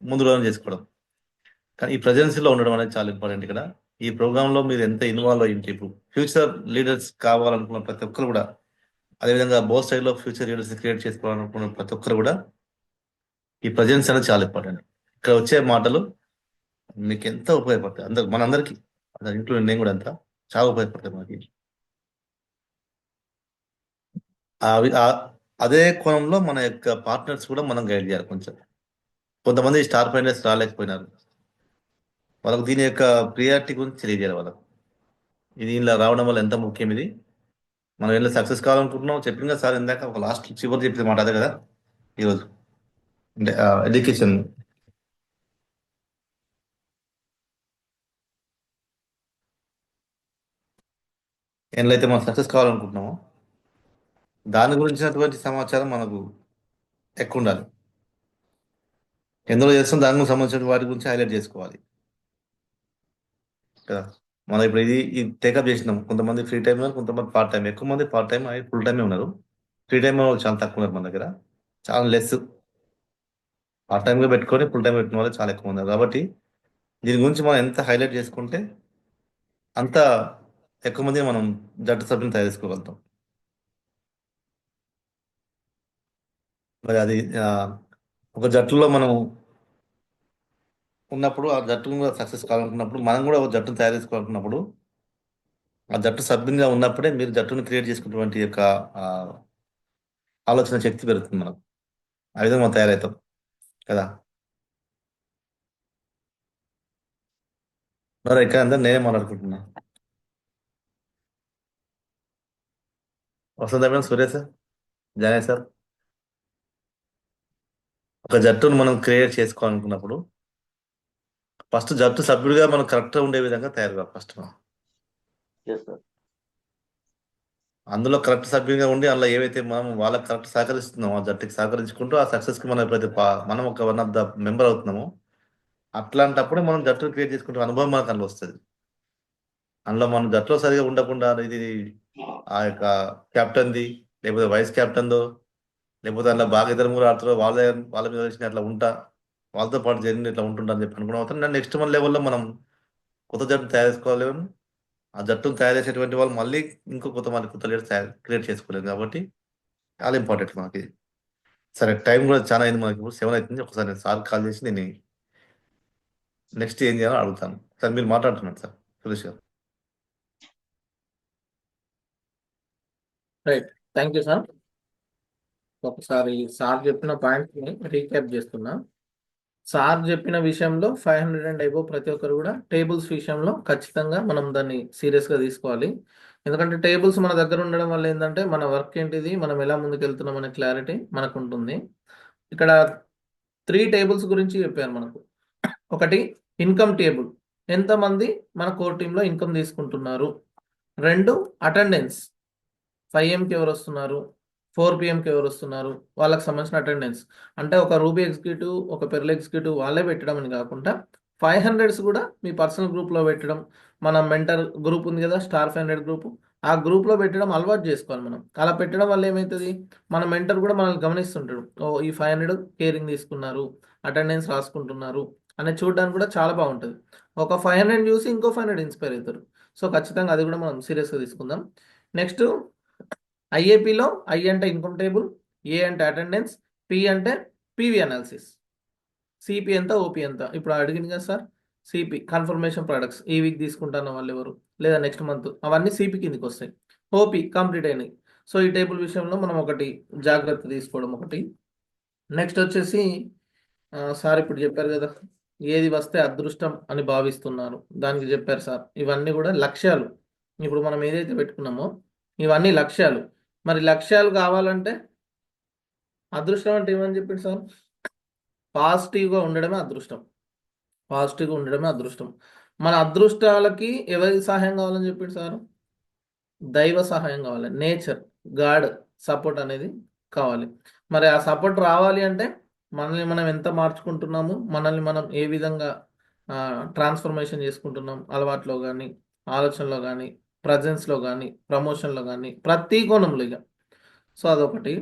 ముందు రోజు చేసుకోవడం. కానీ ఈ ప్రజెన్సీలో ఉండడం అనేది చాలా ఇంపార్టెంట్. ఇక్కడ ఈ ప్రోగ్రాంలో మీరు ఎంత ఇన్వాల్వ్ అయ్యింటే, ఇప్పుడు ఫ్యూచర్ లీడర్స్ కావాలనుకున్న ప్రతి ఒక్కరు కూడా, అదేవిధంగా బోత్ సైడ్ లో ఫ్యూచర్ లీడర్స్ క్రియేట్ చేసుకోవాలనుకున్న ప్రతి ఒక్కరు కూడా ఈ ప్రజెన్స్ అనేది చాలా ఇంపార్టెంట్. ఇక్కడ వచ్చే మాటలు మీకు ఎంత ఉపయోగపడతాయి, అందరు మనందరికీ, ఇంట్లో నేను కూడా అంతా చాలా ఉపయోగపడతాయి మనకి. అదే కోణంలో మన యొక్క పార్ట్నర్స్ కూడా మనం గైడ్ చేయాలి. కొంచెం కొంతమంది స్టార్ ఫైండర్స్ రాలేకపోయినారు, వాళ్ళకు దీని యొక్క ప్రియారిటీ గురించి తెలియజేయాలి వాళ్ళకు. ఇది ఇలా రావడం వల్ల ఎంత ముఖ్యం ఇది. మనం ఎలా సక్సెస్ కావాలనుకుంటున్నాం చెప్పింది కదా సార్ ఇందాక, ఒక లాస్ట్ చివరి చెప్పింది మాట అదే కదా ఈరోజు, అంటే ఎడ్యుకేషన్. ఎట్లయితే మనం సక్సెస్ కావాలనుకుంటున్నామో దాని గురించినటువంటి సమాచారం మనకు ఎక్కువ ఉండాలి. ఎందులో చేస్తాం దాని గురించి సంబంధించిన వాటి గురించి హైలైట్ చేసుకోవాలి కదా. మనం ఇప్పుడు ఇది టేకప్ చేసినాం. కొంతమంది ఫ్రీ టైం ఉన్నారు, కొంతమంది పార్ట్ టైం. ఎక్కువ మంది పార్ట్ టైం, ఫుల్ టైమే ఉన్నారు. ఫ్రీ టైం వాళ్ళు చాలా తక్కువ ఉన్నారు మన దగ్గర, చాలా లెస్. పార్ట్ టైంగా పెట్టుకొని ఫుల్ టైం పెట్టిన వాళ్ళు చాలా ఎక్కువ ఉన్నారు. కాబట్టి దీని గురించి మనం ఎంత హైలైట్ చేసుకుంటే అంత ఎక్కువ మంది మనం జట్టు సభ్యులను తయారు చేసుకోగలుగుతాం. మరి అది ఒక జట్టులో మనం ఉన్నప్పుడు, ఆ జట్టు సక్సెస్ కావాలనుకున్నప్పుడు, మనం కూడా ఒక జట్టును తయారు చేసుకోవాలనుకున్నప్పుడు, ఆ జట్టు సభ్యునిగా ఉన్నప్పుడే మీరు జట్టును క్రియేట్ చేసుకున్నటువంటి యొక్క ఆలోచన శక్తి పెరుగుతుంది మనకు. ఆ విధంగా మనం తయారవుతాం కదా. మరి ఇక్కడ అందరూ నేనే మాట్లాడుకుంటున్నా. వసంత మేడం, సూర్య సార్, జానే సార్, ఒక జట్టును మనం క్రియేట్ చేసుకోవాలనుకున్నప్పుడు ఫస్ట్ జట్టు సభ్యుడిగా మనం కరెక్ట్గా ఉండే విధంగా తయారు కావాలి ఫస్ట్ మనం. అందులో కరెక్ట్ సభ్యునిగా ఉండి అందులో ఏవైతే మనం వాళ్ళకి కరెక్ట్ సహకరిస్తున్నామో, ఆ జట్టుకి సహకరించుకుంటూ ఆ సక్సెస్కి మనం ఎప్పుడైతే మనం ఒక వన్ ఆఫ్ ద మెంబర్ అవుతున్నామో, అట్లాంటప్పుడే మనం జట్టును క్రియేట్ చేసుకుంటే అనుభవం మనకు అందులో వస్తుంది. అందులో మనం జట్టులో సరిగా ఉండకుండా ఇది ఆ యొక్క కెప్టెన్ది, లేకపోతే వైస్ కెప్టెన్దో, లేకపోతే అందులో బాగా ఇద్దరు మూడు ఆడుతారో వాళ్ళ మీద వచ్చిన అట్లా ఉంటా, వాళ్ళతో పాటు జరిగిన ఇట్లా ఉంటుంటా అని చెప్పి అనుకున్నాం. అవుతాం నెక్స్ట్ మన లెవెల్లో మనం కొత్త జట్టును తయారు చేసుకోలేము. ఆ జట్టును తయారు చేసేటువంటి వాళ్ళు మళ్ళీ ఇంకో కొత్త లీడర్స్ క్రియేట్ చేసుకోలేము. కాబట్టి చాలా ఇంపార్టెంట్ మనకి. సరే, టైం కూడా చాలా అయింది మనకి, 7 అవుతుంది. ఒకసారి నేను సార్ కాల్ చేసి నేను నెక్స్ట్ ఏం చేయాలో అడుగుతాను. సార్ మీరు మాట్లాడుతున్నాను సార్, సురేష్ గారు. Right, thank you sir. ఒకసారి సార్ చెప్పిన పాయింట్ని రీక్యాప్ చేస్తున్నా. సార్ చెప్పిన విషయంలో 500 అండ్ అబోవ్ ప్రతి ఒక్కరు కూడా టేబుల్స్ విషయంలో ఖచ్చితంగా మనం దాన్ని సీరియస్గా తీసుకోవాలి. ఎందుకంటే టేబుల్స్ మన దగ్గర ఉండడం వల్ల ఏంటంటే మన వర్క్ ఏంటిది, మనం ఎలా ముందుకు వెళ్తున్నాం అనే క్లారిటీ మనకు ఉంటుంది. ఇక్కడ 3 టేబుల్స్ గురించి చెప్పారు మనకు. ఒకటి ఇన్కమ్ టేబుల్, ఎంతమంది మన కోర్ టీంలో ఇన్కమ్ తీసుకుంటున్నారు. 2 అటెండెన్స్, 5 AM ఎవరు వస్తున్నారు, 4 PM ఎవరు వస్తున్నారు, వాళ్ళకి సంబంధించిన అటెండెన్స్. అంటే ఒక రూబీ ఎగ్జిక్యూటివ్, ఒక పెర్ల్ ఎగ్జిక్యూటివ్ వాళ్ళే పెట్టడం అని కాకుండా 500s కూడా మీ పర్సనల్ గ్రూప్లో పెట్టడం. మన మెంటర్ గ్రూప్ ఉంది కదా, స్టార్ 500 గ్రూప్, ఆ గ్రూప్లో పెట్టడం అలవాటు చేసుకోవాలి మనం. అలా పెట్టడం వల్ల ఏమవుతుంది, మన మెంటర్ కూడా మనల్ని గమనిస్తుంటాడు. ఓ ఈ 500 కేరింగ్ తీసుకున్నారు, అటెండెన్స్ రాసుకుంటున్నారు అనేది చూడడానికి కూడా చాలా బాగుంటుంది. ఒక 500 చూసి ఇంకో 500 ఇన్స్పైర్ అవుతారు. సో ఖచ్చితంగా అది కూడా మనం సీరియస్గా తీసుకుందాం. నెక్స్ట్ ఐఏపీలో ఐ అంటే ఇన్కమ్ టేబుల్, ఏ అంటే అటెండెన్స్, పి అంటే పీవీ అనాలిసిస్, సిపి ఎంత, ఓపీ ఎంత. ఇప్పుడు అడిగింది కదా సార్, సిపి కన్ఫర్మేషన్ ప్రొడక్ట్స్ ఈ వీక్ తీసుకుంటున్న వాళ్ళు ఎవరు, లేదా నెక్స్ట్ మంత్, అవన్నీ సిపి కిందకి వస్తాయి. ఓపీ కంప్లీట్ అయినాయి. సో ఈ టేబుల్ విషయంలో మనం ఒకటి జాగ్రత్త తీసుకోవడం ఒకటి. నెక్స్ట్ వచ్చేసి సార్ ఇప్పుడు చెప్పారు కదా, ఏది వస్తే అదృష్టం అని భావిస్తున్నారు, దానికి చెప్పారు సార్. ఇవన్నీ కూడా లక్ష్యాలు. ఇప్పుడు మనం ఏదైతే పెట్టుకున్నామో ఇవన్నీ లక్ష్యాలు. మరి లక్ష్యాలు కావాలంటే అదృష్టం అంటే ఏమని చెప్పింది సార్, పాజిటివ్గా ఉండడమే అదృష్టం. పాజిటివ్గా ఉండడమే అదృష్టం. మన అదృష్టాలకి ఎవరి సహాయం కావాలని చెప్పింది సార్, దైవ సహాయం కావాలి, నేచర్, గాడ్ సపోర్ట్ అనేది కావాలి. మరి ఆ సపోర్ట్ రావాలి అంటే మనల్ని మనం ఎంత మార్చుకుంటున్నాము, మనల్ని మనం ఏ విధంగా ట్రాన్స్ఫర్మేషన్ చేసుకుంటున్నాం, అలవాట్లో కానీ, ఆలోచనలో కానీ, ప్రజెన్స్లో కానీ, ప్రమోషన్లో కానీ, ప్రతి కోణంలో ఇక. సో అదొకటి.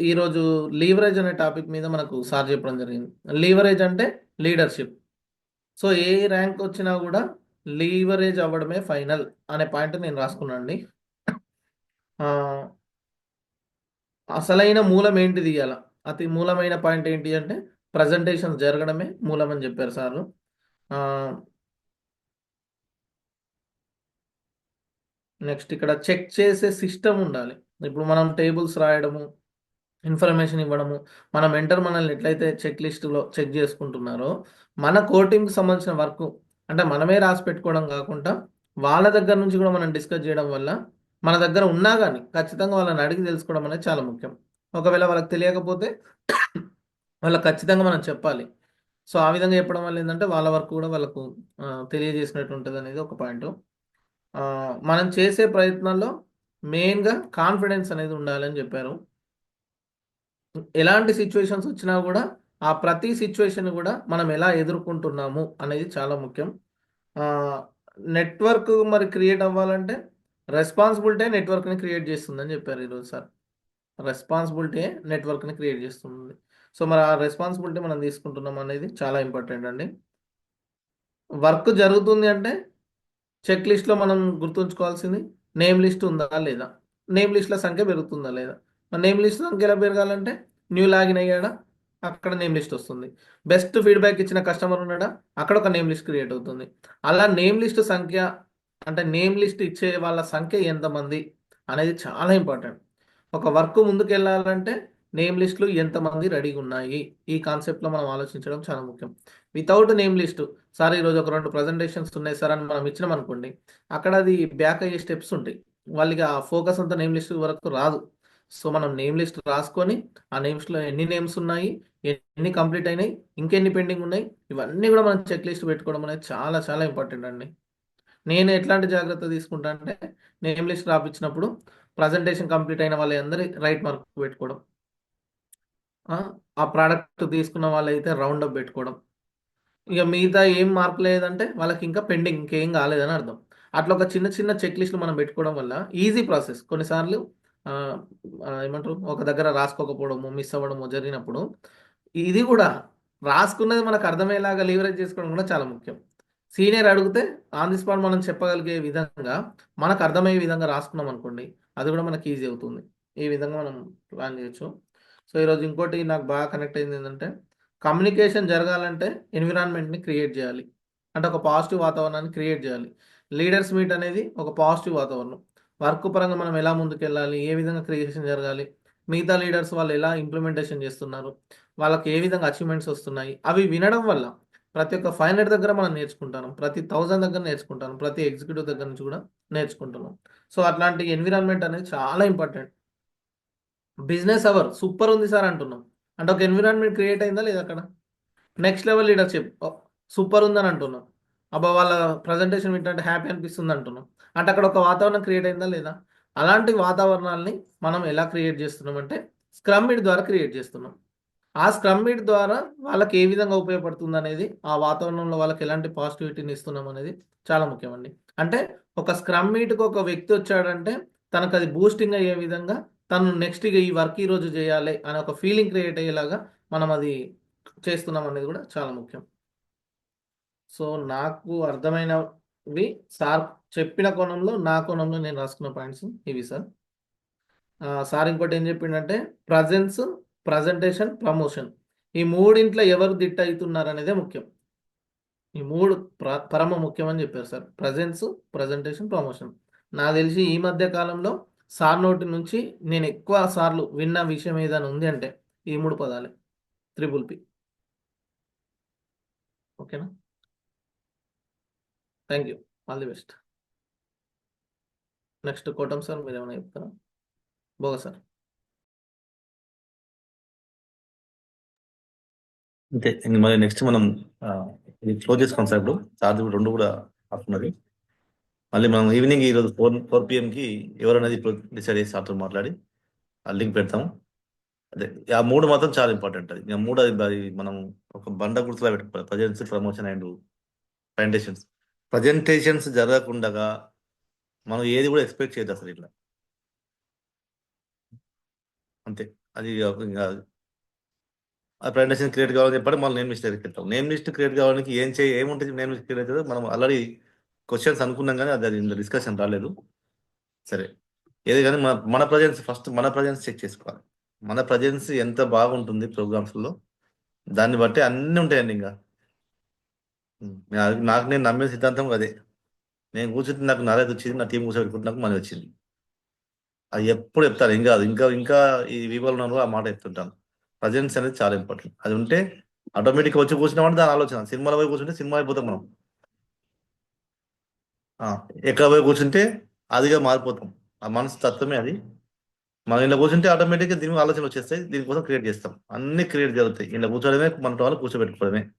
ఈరోజు లీవరేజ్ అనే టాపిక్ మీద మనకు సార్ చెప్పడం జరిగింది. లీవరేజ్ అంటే లీడర్షిప్. సో ఏ ర్యాంక్ వచ్చినా కూడా లీవరేజ్ అవ్వడమే ఫైనల్ అనే పాయింట్ నేను రాసుకున్నానండి. అసలైన మూలం ఏంటిది ఇవాళ, అతి మూలమైన పాయింట్ ఏంటి అంటే ప్రజెంటేషన్ జరగడమే మూలం అని చెప్పారు సారు. నెక్స్ట్ ఇక్కడ చెక్ చేసే సిస్టమ్ ఉండాలి. ఇప్పుడు మనం టేబుల్స్ రాయడము, ఇన్ఫర్మేషన్ ఇవ్వడము, మన మెంటర్ మనల్ని ఎట్లయితే చెక్ లిస్టులో చెక్ చేసుకుంటున్నారో, మన కోర్ టీంకి సంబంధించిన వర్క్ అంటే మనమే రాసి పెట్టుకోవడం కాకుండా వాళ్ళ దగ్గర నుంచి కూడా మనం డిస్కస్ చేయడం వల్ల మన దగ్గర ఉన్నా కానీ ఖచ్చితంగా వాళ్ళని అడిగి తెలుసుకోవడం అనేది చాలా ముఖ్యం. ఒకవేళ వాళ్ళకి తెలియకపోతే వాళ్ళకి ఖచ్చితంగా మనం చెప్పాలి. సో ఆ విధంగా చెప్పడం వల్ల ఏంటంటే వాళ్ళ వరకు కూడా వాళ్ళకు తెలియజేసినట్టు ఉంటుంది అనేది ఒక పాయింట్. మనం చేసే ప్రయత్నాల్లో మెయిన్గా కాన్ఫిడెన్స్ అనేది ఉండాలని చెప్పారు. ఎలాంటి సిచ్యువేషన్స్ వచ్చినా కూడా ఆ ప్రతి సిచ్యువేషన్ కూడా మనం ఎలా ఎదుర్కొంటున్నాము అనేది చాలా ముఖ్యం. నెట్వర్క్ మరి క్రియేట్ అవ్వాలంటే రెస్పాన్సిబిలిటీ నెట్వర్క్ని క్రియేట్ చేస్తుందని చెప్పారు ఈరోజు సార్. రెస్పాన్సిబిలిటీ నెట్వర్క్ని క్రియేట్ చేస్తుంది. సో మరి ఆ రెస్పాన్సిబిలిటీ మనం తీసుకుంటున్నాం అనేది చాలా ఇంపార్టెంట్ అండి. వర్క్ జరుగుతుంది అంటే చెక్ లిస్ట్లో మనం గుర్తుంచుకోవాల్సింది నేమ్ లిస్ట్ ఉందా లేదా, నేమ్ లిస్ట్ల సంఖ్య పెరుగుతుందా లేదా. నేమ్ లిస్ట్ సంఖ్య ఎలా పెరగాలంటే న్యూ లాగిన్ అయ్యాడా, అక్కడ నేమ్ లిస్ట్ వస్తుంది. బెస్ట్ ఫీడ్బ్యాక్ ఇచ్చిన కస్టమర్ ఉన్నాడా, అక్కడ ఒక నేమ్ లిస్ట్ క్రియేట్ అవుతుంది. అలా నేమ్ లిస్ట్ సంఖ్య అంటే నేమ్ లిస్ట్ ఇచ్చే వాళ్ళ సంఖ్య ఎంతమంది అనేది చాలా ఇంపార్టెంట్. ఒక వర్క్ ముందుకు వెళ్ళాలంటే నేమ్ లిస్టులు ఎంతమంది రెడీగా ఉన్నాయి, ఈ కాన్సెప్ట్లో మనం ఆలోచించడం చాలా ముఖ్యం. వితౌట్ నేమ్ లిస్ట్ సార్ ఈరోజు ఒక 2 ప్రజెంటేషన్స్ ఉన్నాయి సార్ అని మనం ఇచ్చినాం అనుకోండి, అక్కడ అది బ్యాక్ అయ్యే స్టెప్స్ ఉంటాయి. వాళ్ళకి ఆ ఫోకస్ అంతా నేమ్ లిస్ట్ వరకు రాదు. సో మనం నేమ్ లిస్ట్ రాసుకొని ఆ నేమ్స్లో ఎన్ని నేమ్స్ ఉన్నాయి, ఎన్ని కంప్లీట్ అయినాయి, ఇంకెన్ని పెండింగ్ ఉన్నాయి, ఇవన్నీ కూడా మనం చెక్ లిస్ట్ పెట్టుకోవడం అనేది చాలా చాలా ఇంపార్టెంట్ అండి. నేను ఎట్లాంటి జాగ్రత్త తీసుకుంటా అంటే నేమ్ లిస్ట్ రాపించినప్పుడు ప్రజెంటేషన్ కంప్లీట్ అయిన వాళ్ళందరి రైట్ మార్క్ పెట్టుకోవడం, ఆ ప్రోడక్ట్ తీసుకున్న వాళ్ళైతే రౌండ్ అప్ పెట్టుకోవడం, ఇక మిగతా ఏం మార్క్ లేదంటే వాళ్ళకి ఇంకా పెండింగ్ ఇంకేం కాలేదని అర్థం. అట్లా ఒక చిన్న చిన్న చెక్ లిస్టులు మనం పెట్టుకోవడం వల్ల ఈజీ ప్రాసెస్. కొన్నిసార్లు ఏమంటారు ఒక దగ్గర రాసుకోకపోవడము, మిస్ అవ్వడము జరిగినప్పుడు ఇది కూడా రాసుకున్నది మనకు అర్థమయ్యేలాగా లీవరేజ్ చేసుకోవడం కూడా చాలా ముఖ్యం. సీనియర్ అడిగితే ఆన్ ది స్పాట్ మనం చెప్పగలిగే విధంగా మనకు అర్థమయ్యే విధంగా రాసుకున్నాం అనుకోండి, అది కూడా మనకి ఈజీ అవుతుంది. ఈ విధంగా మనం ప్లాన్ చేయొచ్చు. సో ఈరోజు ఇంకోటి నాకు బాగా కనెక్ట్ అయింది ఏంటంటే కమ్యూనికేషన్ జరగాలంటే ఎన్విరాన్మెంట్ని క్రియేట్ చేయాలి. అంటే ఒక పాజిటివ్ వాతావరణాన్ని క్రియేట్ చేయాలి. లీడర్స్ మీట్ అనేది ఒక పాజిటివ్ వాతావరణం. వర్క్ పరంగా మనం ఎలా ముందుకు వెళ్ళాలి, ఏ విధంగా క్రియేషన్ జరగాలి, మిగతా లీడర్స్ వాళ్ళు ఎలా ఇంప్లిమెంటేషన్ చేస్తున్నారు, వాళ్ళకి ఏ విధంగా అచీవ్మెంట్స్ వస్తున్నాయి, అవి వినడం వల్ల ప్రతి ఒక్క 500 దగ్గర మనం నేర్చుకుంటాం, ప్రతి 1000 దగ్గర నేర్చుకుంటాం, ప్రతి ఎగ్జిక్యూటివ్ దగ్గర నుంచి కూడా నేర్చుకుంటున్నాం. సో అట్లాంటి ఎన్విరాన్మెంట్ అనేది చాలా ఇంపార్టెంట్. బిజినెస్ అవర్ సూపర్ ఉంది సార్ అంటున్నాం అంటే ఒక ఎన్విరాన్మెంట్ క్రియేట్ అయిందా లేదా, అక్కడ నెక్స్ట్ లెవెల్ లీడర్షిప్ సూపర్ ఉందని అంటున్నాం, అబ్బా వాళ్ళ ప్రజెంటేషన్ వింటే హ్యాపీ అనిపిస్తుంది అంటున్నాం, అంటే అక్కడ ఒక వాతావరణం క్రియేట్ అయిందా లేదా. అలాంటి వాతావరణాలని మనం ఎలా క్రియేట్ చేస్తున్నాం అంటే స్క్రమ్ మీట్ ద్వారా క్రియేట్ చేస్తున్నాం. ఆ స్క్రమ్ మీట్ ద్వారా వాళ్ళకి ఏ విధంగా ఉపయోగపడుతుంది అనేది, ఆ వాతావరణంలో వాళ్ళకి ఎలాంటి పాజిటివిటీని ఇస్తున్నాం అనేది చాలా ముఖ్యమండి. అంటే ఒక స్క్రమ్ మీట్కి ఒక వ్యక్తి వచ్చాడంటే తనకు అది బూస్టింగ్ అయ్యే విధంగా తను నెక్స్ట్ ఈ వర్క్ ఈరోజు చేయాలి అనే ఒక ఫీలింగ్ క్రియేట్ అయ్యేలాగా మనం అది చేస్తున్నాం అనేది కూడా చాలా ముఖ్యం. సో నాకు అర్థమైనవి సార్ చెప్పిన కోణంలో, నా కోణంలో నేను రాసుకున్న పాయింట్స్ ఇవి సార్. సార్ ఇంకోటి ఏం చెప్పిండంటే ప్రజెన్స్, ప్రజెంటేషన్, ప్రమోషన్, ఈ మూడింట్లో ఎవరు దిట్ట అవుతున్నారు అనేదే ముఖ్యం. ఈ 3 పరమ ముఖ్యం అని చెప్పారు సార్. Presence, presentation, promotion. నాకు తెలిసి ఈ మధ్య కాలంలో సార్ నోటి నుంచి నేను ఎక్కువ సార్లు విన్న విషయం ఏదైనా ఉంది అంటే ఈ 3 పదాలే, TPP. ఓకేనా, thank you, all the best. Next Kotam sir, మీరు ఏమైనా చెప్తారా? బోగా సార్. అంతే, మరి నెక్స్ట్ మనం ఇది క్లోజ్ చేసుకోండి సార్. ఇప్పుడు చార్జ్ 2 కూడా వస్తున్నది. మళ్ళీ మనం ఈవినింగ్ ఈరోజు 4 PM ఎవరనేది ఇప్పుడు డిసైడ్ చేసి సార్తో మాట్లాడి ఆ లింక్ పెడతాము. అదే ఆ 3 మాత్రం చాలా ఇంపార్టెంట్. అది 3 అది మనం ఒక బండ గుర్తులా పెట్టుకోవాలి. Presence, promotion and presentations. Presentations జరగకుండా మనం ఏది కూడా ఎక్స్పెక్ట్ చేయదు అసలు ఇట్లా. అంతే, అది ఆ ప్రజెంటేషన్ క్రియేట్ కావాలని చెప్పండి, మళ్ళీ నేమ్ లిస్ట్ దగ్గరికి వెళ్తాం. నేమ్ లిస్ట్ క్రియేట్ కావడానికి ఏముంటుంది నేమ్ లిస్ట్ క్రియేట్ అవుతుందో మనం ఆల్రెడీ క్వశ్చన్స్ అనుకున్నాం, కానీ అది డిస్కషన్ రాలేదు. సరే, ఏది కానీ మన ప్రజెన్స్ ఫస్ట్, మన ప్రజెన్స్ చెక్ చేసుకోవాలి. మన ప్రజెన్స్ ఎంత బాగుంటుంది ప్రోగ్రామ్స్లో, దాన్ని బట్టి అన్నీ ఉంటాయండి. ఇంకా నాకు నేను నమ్మే సిద్ధాంతం అదే. నేను కూర్చుంటే నాకు నాలెడ్జ్ వచ్చింది, నా టీం కూర్చోబెట్టుకుంటే నాకు మనీ వచ్చింది. అది ఎప్పుడు చెప్తాను, ఇంకా ఇంకా ఇంకా ఈ వివరణ ఆ మాట చెప్తుంటాను. ప్రజెన్స్ అనేది చాలా ఇంపార్టెంట్. అది ఉంటే ఆటోమేటిక్గా వచ్చి కూర్చున్నామంటే దాని ఆలోచన. సినిమాలో పోయి కూర్చుంటే సినిమా అయిపోతాం మనం. ఎక్కడ పోయి కూర్చుంటే అదిగా మారిపోతాం. ఆ మనసు తత్వమే అది. మనం ఇలా కూర్చుంటే ఆటోమేటిక్గా దీని మీద ఆలోచనలు వచ్చేస్తాయి. దీనికోసం క్రియేట్ చేస్తాం. అన్ని క్రియేట్ జరుగుతాయి. ఇలా కూర్చోవడమే మన వాళ్ళు కూర్చోబెట్టుకోవడమే.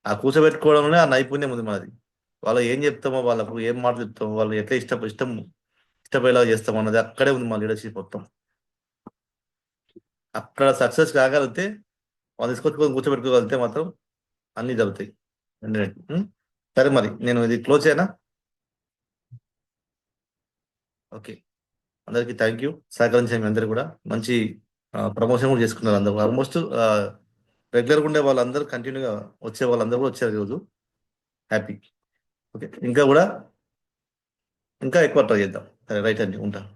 ఆ కూర్చోబెట్టుకోవడంలోనే ఆ నైపుణ్యం ఉంది మనది. వాళ్ళు ఏం చెప్తామో, వాళ్ళకు ఏం మాట చెప్తామో, వాళ్ళు ఎట్లా ఇష్టపడేలా చేస్తామో అన్నది అక్కడే ఉంది మా లీడర్షిప్ మొత్తం. అక్కడ సక్సెస్ కాగలిగితే, వాళ్ళు తీసుకొచ్చుకొని కూర్చోబెట్టుకోగలిగితే మాత్రం అన్నీ జరుగుతాయి. సరే, మరి నేను ఇది క్లోజ్ చేయనా? ఓకే, అందరికీ థ్యాంక్ యూ. సహకరించే మీ అందరూ కూడా మంచి ప్రమోషన్ కూడా చేసుకున్నారు. అందరూ ఆల్మోస్ట్ రెగ్యులర్గా ఉండే వాళ్ళందరూ కంటిన్యూగా వచ్చే వాళ్ళందరూ కూడా వచ్చారు ఈరోజు. హ్యాపీ. ఓకే, ఇంకా ఎక్కువ ట్రై చేద్దాం. సరే, రైట్ అండి, ఉంటా.